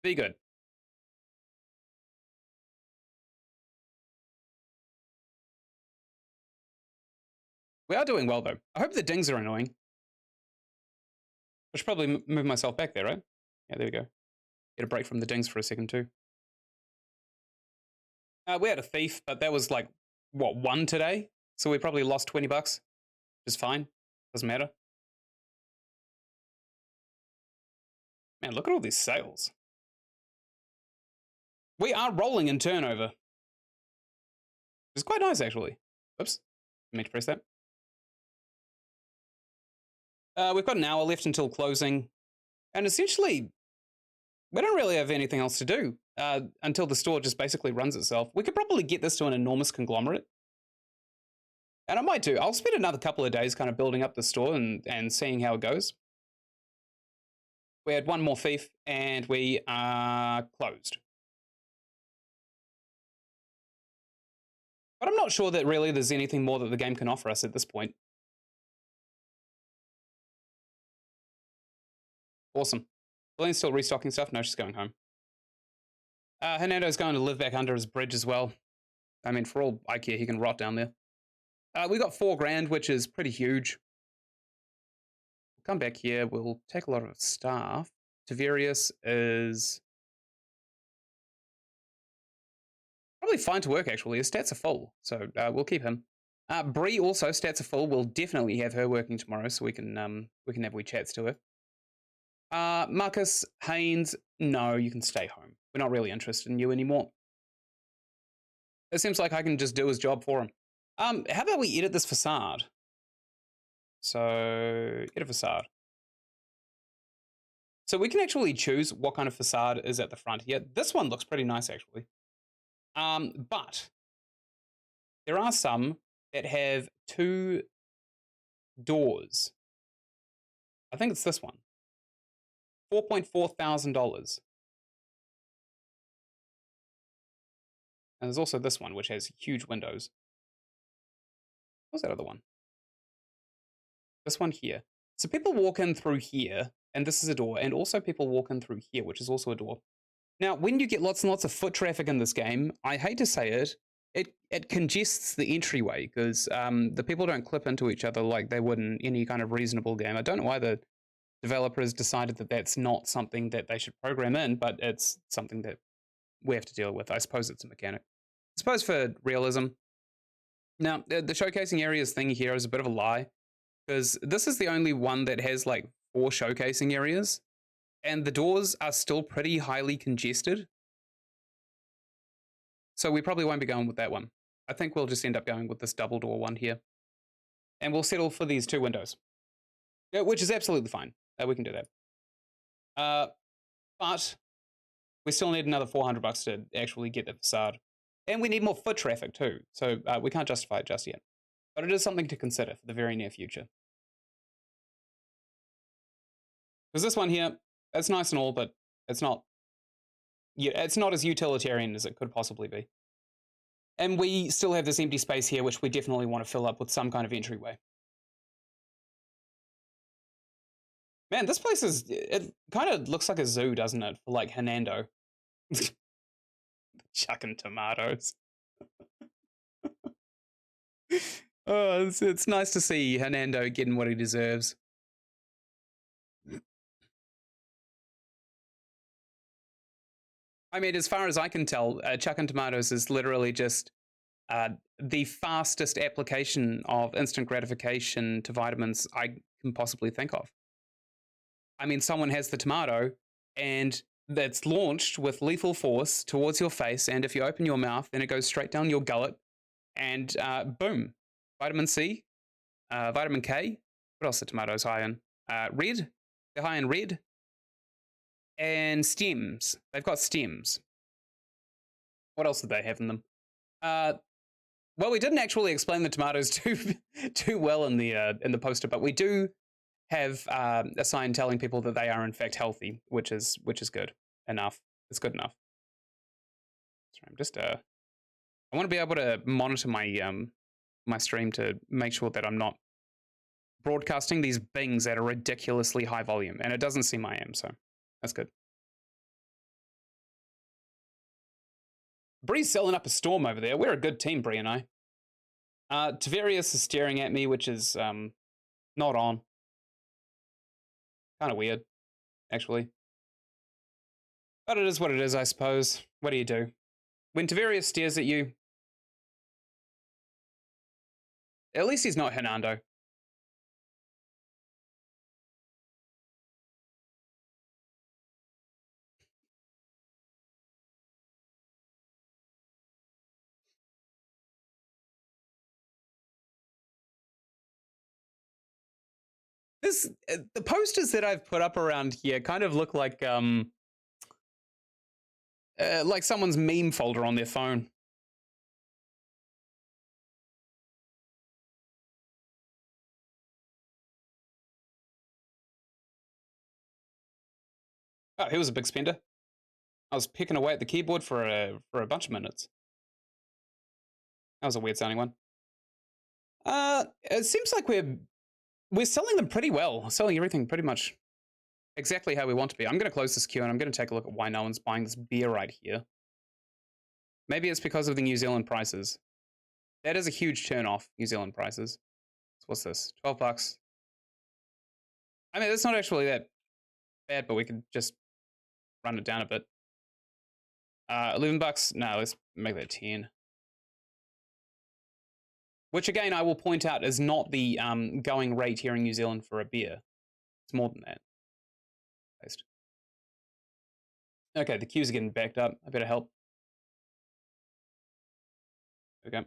Be good. We are doing well, though. I hope the dings are annoying. I should probably move myself back there, right? Yeah, there we go. Get a break from the dings for a second, too. We had a thief, but that was like, what, one today? So we probably lost 20 bucks. Which is fine. Doesn't matter. Man, look at all these sales. We are rolling in turnover. It's quite nice, actually. Oops. I meant to press that. We've got an hour left until closing. And essentially, we don't really have anything else to do until the store just basically runs itself. We could probably get this to an enormous conglomerate. And I might do. I'll spend another couple of days kind of building up the store and seeing how it goes. We had one more thief and we are closed. But I'm not sure that really there's anything more that the game can offer us at this point. Awesome. Blaine's still restocking stuff. No, she's going home. Hernando's going to live back under his bridge as well. I mean, for all I care, he can rot down there. We got 4 grand, which is pretty huge. We'll come back here. We'll take a lot of staff. Taverius is probably fine to work, actually. His stats are full, so we'll keep him. Bree also, stats are full. We'll definitely have her working tomorrow, so we can have wee chats to her. Marcus Haynes, no, you can stay home. We're not really interested in you anymore. It seems like I can just do his job for him. How about we edit this facade? So, edit facade. So we can actually choose what kind of facade is at the front here. This one looks pretty nice, actually. But there are some that have 2 doors. I think it's this one. $4,400. And there's also this one, which has huge windows. What's that other one? This one here. So people walk in through here, and this is a door, and also people walk in through here, which is also a door. Now, when you get lots and lots of foot traffic in this game, I hate to say it, it congests the entryway, because the people don't clip into each other like they would in any kind of reasonable game. I don't know why the developer has decided that that's not something that they should program in, but it's something that we have to deal with. I suppose it's a mechanic. I suppose for realism. Now, the showcasing areas thing here is a bit of a lie, because this is the only one that has like 4 showcasing areas, and the doors are still pretty highly congested. So we probably won't be going with that one. I think we'll just end up going with this double door one here. And we'll settle for these 2 windows, which is absolutely fine. We can do that. But we still need another $400 to actually get the facade. And we need more foot traffic too. So we can't justify it just yet. But it is something to consider for the very near future. Because this one here, it's nice and all, but it's not as utilitarian as it could possibly be. And we still have this empty space here, which we definitely want to fill up with some kind of entryway. Man, this place it kind of looks like a zoo, doesn't it? For like Hernando. Chucking tomatoes. Oh, it's nice to see Hernando getting what he deserves. I mean, as far as I can tell, chucking tomatoes is literally just the fastest application of instant gratification to vitamins I can possibly think of. I mean, someone has the tomato and that's launched with lethal force towards your face, and if you open your mouth, then it goes straight down your gullet, and boom, vitamin C, vitamin K. What else are tomatoes high in? Red. They're high in red. And stems. They've got stems. What else did they have in them? Well, we didn't actually explain the tomatoes too well in the poster, but we do have a sign telling people that they are in fact healthy, which is good enough. It's good enough. Sorry, I'm just I want to be able to monitor my my stream to make sure that I'm not broadcasting these bings at a ridiculously high volume, and it doesn't seem I am, so that's good. Bree's selling up a storm over there. We're a good team, Bree and I. Taverius is staring at me, which is not on. Kind of weird, actually. But it is what it is, I suppose. What do you do? When Taverius stares at you, at least he's not Hernando. This the posters that I've put up around here kind of look like someone's meme folder on their phone. Oh, he was a big spender. I was picking away at the keyboard for a bunch of minutes. That was a weird sounding one. It seems like we're selling them pretty well. Selling everything pretty much exactly how we want to be. I'm going to close this queue and I'm going to take a look at why no one's buying this beer right here. Maybe it's because of the New Zealand prices. That is a huge turn off, New Zealand prices. So what's this? 12 bucks. I mean, that's not actually that bad, but we could just run it down a bit. 11 bucks. No, let's make that 10. Which again, I will point out is not the going rate here in New Zealand for a beer. It's more than that. Paste. Okay, the queues are getting backed up. I better help. Okay.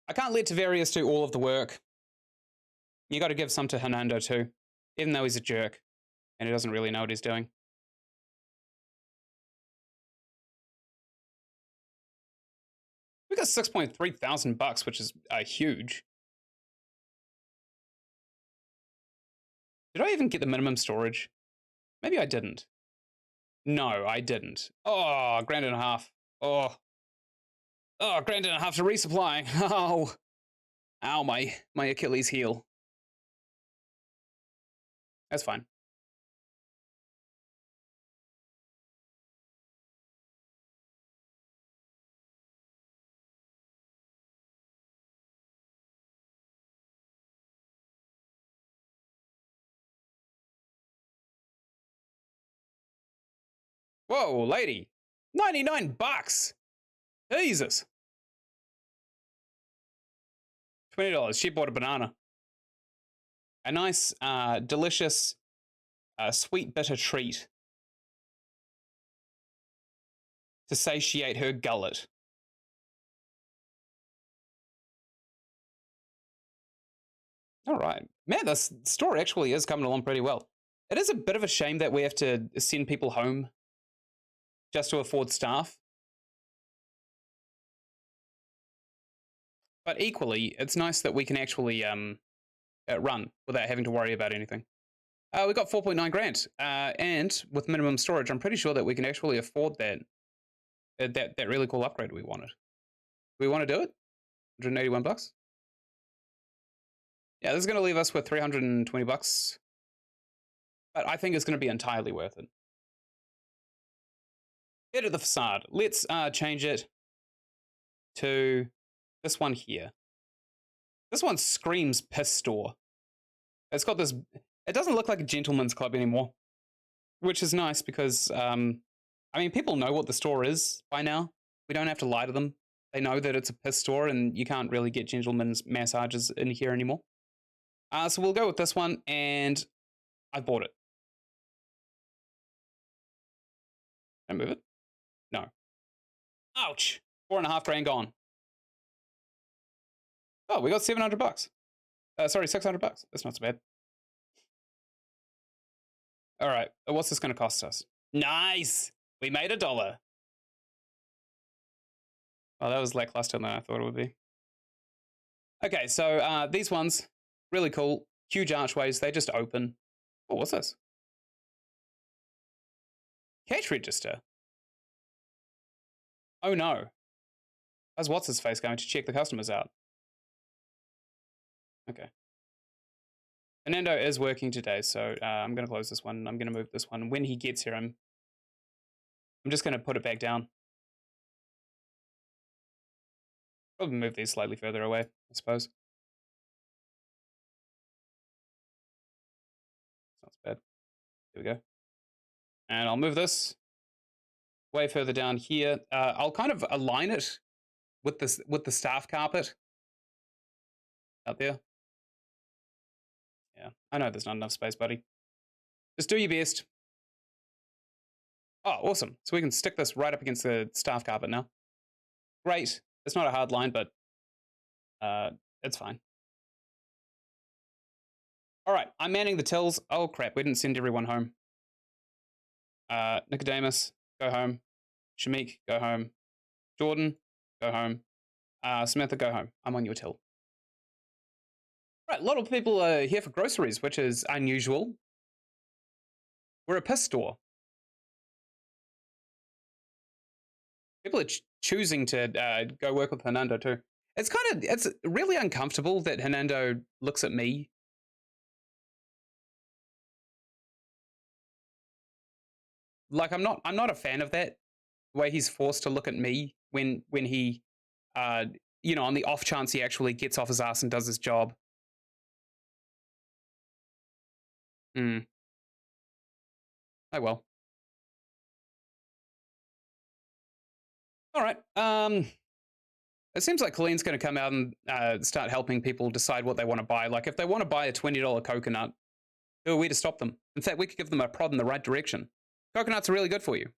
I can't let Tavarius do all of the work. You got to give some to Hernando too, even though he's a jerk and he doesn't really know what he's doing. We got 6.3 thousand bucks, which is huge. Did I even get the minimum storage? Maybe I didn't. No, I didn't. Oh, grand and a half. Oh, grand and a half to resupply. Oh, ow, my Achilles heel. That's fine. Whoa, lady. 99 bucks. Jesus. $20. She bought a banana. A nice, delicious, sweet, bitter treat to satiate her gullet. All right. Man, this store actually is coming along pretty well. It is a bit of a shame that we have to send people home just to afford staff. But equally, it's nice that we can actually run without having to worry about anything. We got 4.9 grand, and with minimum storage, I'm pretty sure that we can actually afford that that really cool upgrade we wanted. Do we want to do it? 181 bucks. Yeah, this is going to leave us with 320 bucks, but I think it's going to be entirely worth it. Edit the facade. Let's change it to this one here. This one screams piss store. It's got this. It doesn't look like a gentleman's club anymore, which is nice because I mean, people know what the store is by now. We don't have to lie to them. They know that it's a piss store, and you can't really get gentlemen's massages in here anymore. So we'll go with this one, and I bought it. Can I move it? No. Ouch! 4.5 grand gone. Oh, we got 700 bucks. Sorry, 600 bucks. That's not so bad. All right, what's this going to cost us? Nice! We made $1. Oh, that was lackluster than I thought it would be. Okay, so these ones, really cool. Huge archways, they just open. Oh, what's this? Cash register. Oh no. How's what's his face going to check the customers out? Okay. Fernando is working today, so I'm going to close this one. I'm going to move this one. When he gets here, I'm just going to put it back down. Probably move these slightly further away, I suppose. Sounds bad. There we go. And I'll move this way further down here. I'll kind of align it with the staff carpet out there. Yeah, I know there's not enough space, buddy. Just do your best. Oh, awesome. So we can stick this right up against the staff carpet now. Great. It's not a hard line, but it's fine. All right, I'm manning the tills. Oh crap, we didn't send everyone home. Nicodemus, go home. Shamik, go home. Jordan, go home. Samantha, go home. I'm on your till. Right, a lot of people are here for groceries, which is unusual. We're a piss store. People are choosing to go work with Hernando too. It's really uncomfortable that Hernando looks at me. Like I'm not a fan of that way he's forced to look at me when he, uh, on the off chance he actually gets off his ass and does his job. Hmm. Oh well. All right. It seems like Colleen's going to come out and start helping people decide what they want to buy. Like if they want to buy a $20 coconut, who are we to stop them? In fact, we could give them a prod in the right direction. Coconuts are really good for you.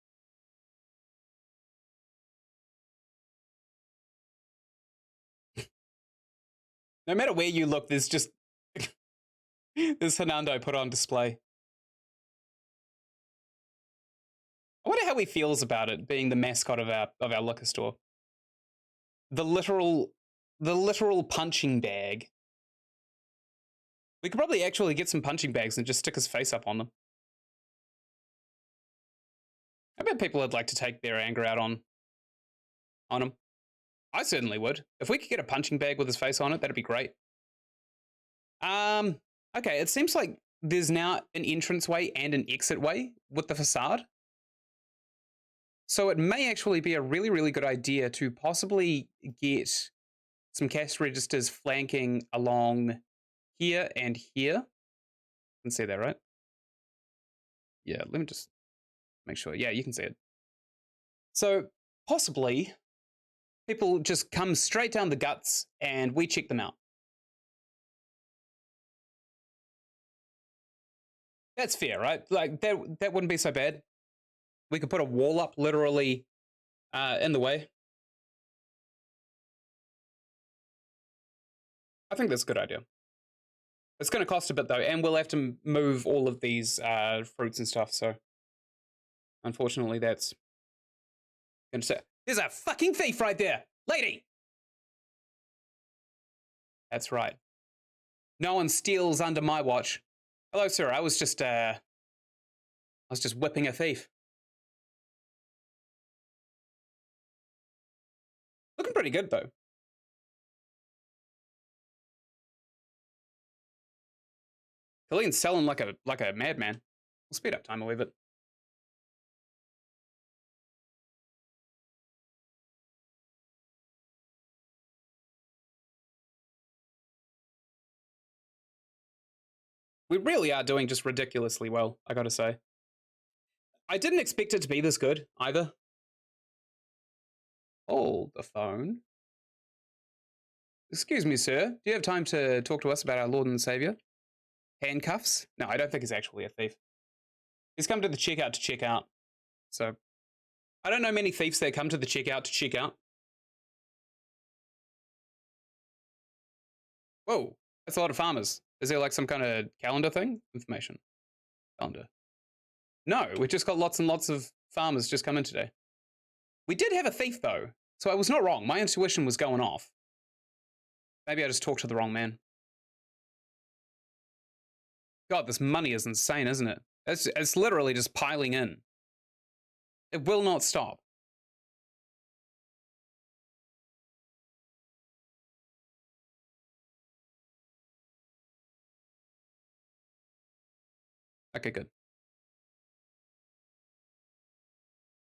No matter where you look, there's just there's Hernando put on display. I wonder how he feels about it being the mascot of our liquor store. The literal punching bag. We could probably actually get some punching bags and just stick his face up on them. I bet people would like to take their anger out on him. I certainly would. If we could get a punching bag with his face on it, that'd be great. Okay, it seems like there's now an entrance way and an exit way with the facade. So it may actually be a really, really good idea to possibly get some cash registers flanking along here and here. You can see that, right? Yeah, let me just make sure. Yeah, you can see it. So possibly people just come straight down the guts and we check them out. That's fair, right? Like that wouldn't be so bad. We could put a wall up literally in the way. I think that's a good idea. It's going to cost a bit though, and we'll have to move all of these fruits and stuff. So, unfortunately, that's going to say there's a fucking thief right there, lady. That's right. No one steals under my watch. Hello, sir. I was just whipping a thief. Looking pretty good though. Colleen's selling like a madman. We'll speed up time a wee bit. We really are doing just ridiculously well, I gotta say. I didn't expect it to be this good either. Hold the phone. Excuse me, sir. Do you have time to talk to us about our Lord and Savior? Handcuffs? No, I don't think he's actually a thief. He's come to the checkout to check out. So, I don't know many thieves that come to the checkout to check out. Whoa, that's a lot of farmers. Is there like some kind of calendar thing? Information. Calendar. No, we just got lots and lots of farmers just come in today. We did have a thief though, so I was not wrong. My intuition was going off. Maybe I just talked to the wrong man. God, this money is insane, isn't it? It's literally just piling in. It will not stop. Okay, good.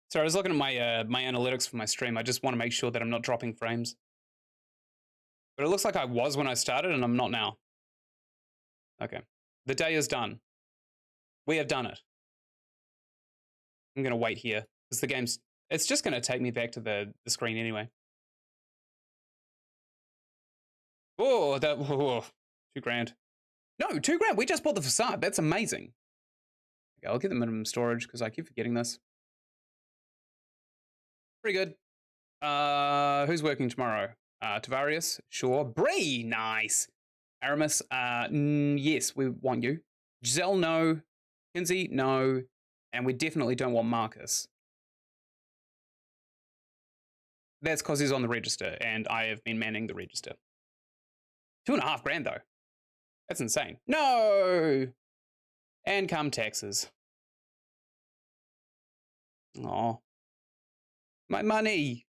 So I was looking at my analytics for my stream. I just want to make sure that I'm not dropping frames. But it looks like I was when I started, and I'm not now. Okay. The day is done. We have done it. I'm going to wait here because the game's... It's just going to take me back to the screen anyway. Oh, that... Oh, $2,000. No, $2,000. We just bought the facade. That's amazing. Okay, I'll get the minimum storage because I keep forgetting this. Pretty good. Who's working tomorrow? Tavarius? Sure. Bree! Nice. Aramis, yes, we want you. Giselle, no. Kinsey, no. And we definitely don't want Marcus. That's because he's on the register, and I have been manning the register. $2.5 grand, though. That's insane. No! And come taxes. Oh. My money.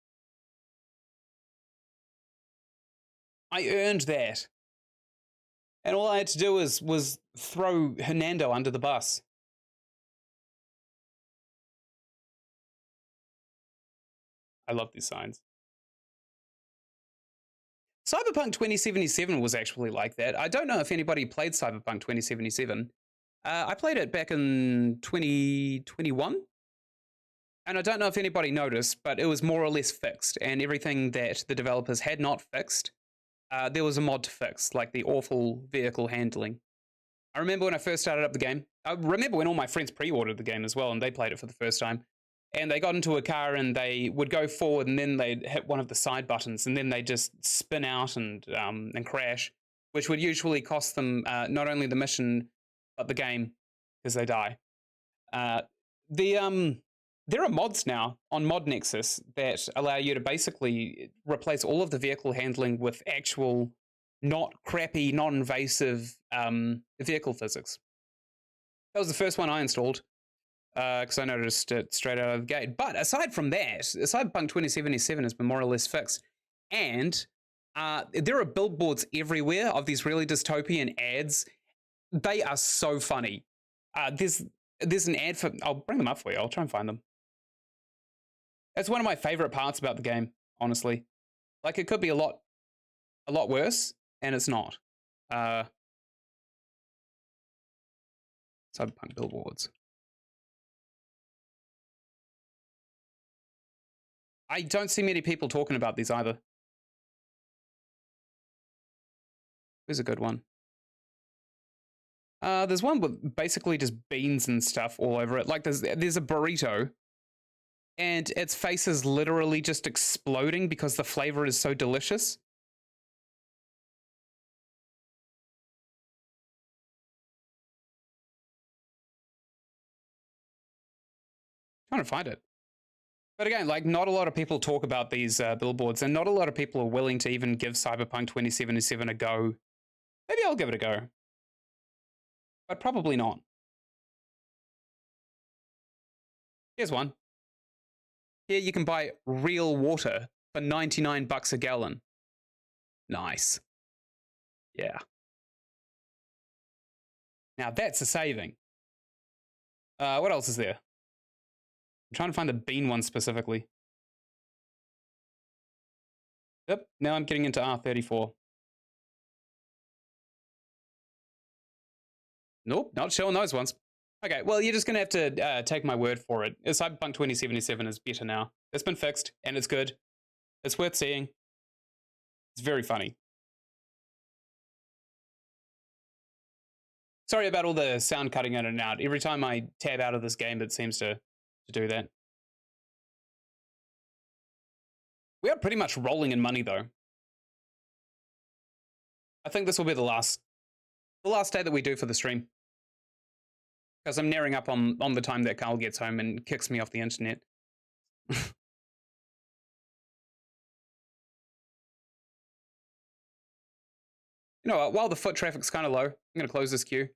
I earned that. And all I had to do was throw Hernando under the bus. I love these signs. Cyberpunk 2077 was actually like that. I don't know if anybody played Cyberpunk 2077. I played it back in 2021. And I don't know if anybody noticed, but it was more or less fixed. And everything that the developers had not fixed, there was a mod to fix, like the awful vehicle handling. I remember when I first started up the game. I remember when all my friends pre-ordered the game as well, and they played it for the first time. And they got into a car and they would go forward, and then they'd hit one of the side buttons, and then they just spin out and crash, which would usually cost them not only the mission but the game because they die. There are mods now on Mod Nexus that allow you to basically replace all of the vehicle handling with actual, not crappy, non-invasive vehicle physics. That was the first one I installed because I noticed it straight out of the gate. But aside from that, Cyberpunk 2077 has been more or less fixed. And there are billboards everywhere of these really dystopian ads. They are so funny. There's an ad for... I'll bring them up for you. I'll try and find them. That's one of my favorite parts about the game, honestly. Like, it could be a lot worse, and it's not. Cyberpunk billboards. I don't see many people talking about these either. Here's a good one. There's one with basically just beans and stuff all over it. Like, there's a burrito, and its face is literally just exploding because the flavor is so delicious. I'm trying to find it. But again, like, not a lot of people talk about these billboards, and not a lot of people are willing to even give Cyberpunk 2077 a go. Maybe I'll give it a go. But probably not. Here's one. Here you can buy real water for 99 bucks a gallon. Nice. Yeah. Now that's a saving. What else is there? I'm trying to find the bean one specifically. Yep, now I'm getting into R34. Nope, not showing those ones. Okay, well, you're just going to have to take my word for it. Cyberpunk 2077 is better now. It's been fixed, and it's good. It's worth seeing. It's very funny. Sorry about all the sound cutting in and out. Every time I tab out of this game, it seems to do that. We are pretty much rolling in money, though. I think this will be the last day that we do for the stream. Because I'm nearing up on the time that Carl gets home and kicks me off the internet. You know what? While the foot traffic's kind of low, I'm going to close this queue.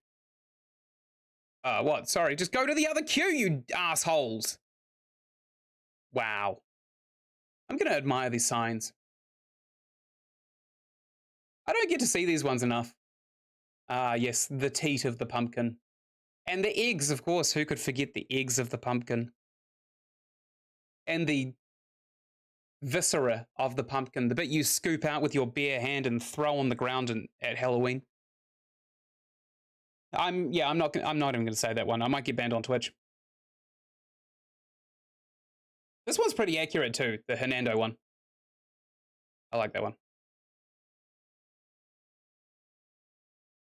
What? Sorry, just go to the other queue, you assholes. Wow. I'm going to admire these signs. I don't get to see these ones enough. Yes, the teat of the pumpkin. And the eggs, of course. Who could forget the eggs of the pumpkin? And the viscera of the pumpkin, the bit you scoop out with your bare hand and throw on the ground at Halloween. I'm not even going to say that one. I might get banned on Twitch. This one's pretty accurate too, the Hernando one. I like that one.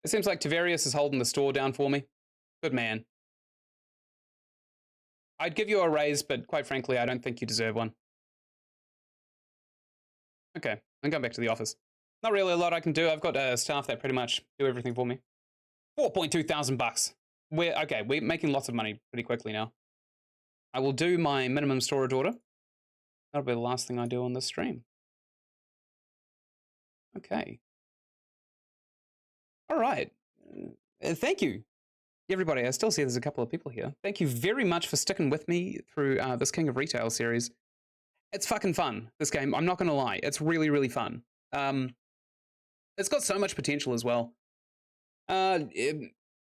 It seems like Tavarius is holding the store down for me. Good man. I'd give you a raise, but quite frankly, I don't think you deserve one. Okay, I'm going back to the office. Not really a lot I can do. I've got staff that pretty much do everything for me. 4.2 thousand bucks. We're making lots of money pretty quickly now. I will do my minimum storage order. That'll be the last thing I do on this stream. Okay. All right. Thank you, everybody. I still see there's a couple of people here. Thank you very much for sticking with me through this King of Retail series. It's fucking fun, this game. I'm not going to lie. It's really, really fun. It's got so much potential as well.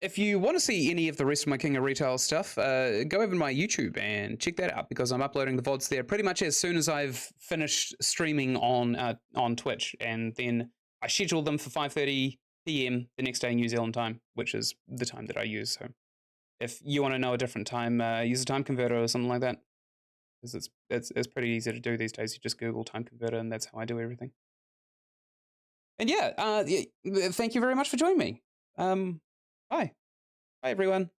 If you want to see any of the rest of my King of Retail stuff, go over to my YouTube and check that out because I'm uploading the VODs there pretty much as soon as I've finished streaming on Twitch, and then I schedule them for 5:30 p.m. the next day New Zealand time, which is the time that I use. So if you want to know a different time, use a time converter or something like that, because it's pretty easy to do these days. You just Google time converter, and that's how I do everything. And yeah, thank you very much for joining me. Bye. Bye, everyone.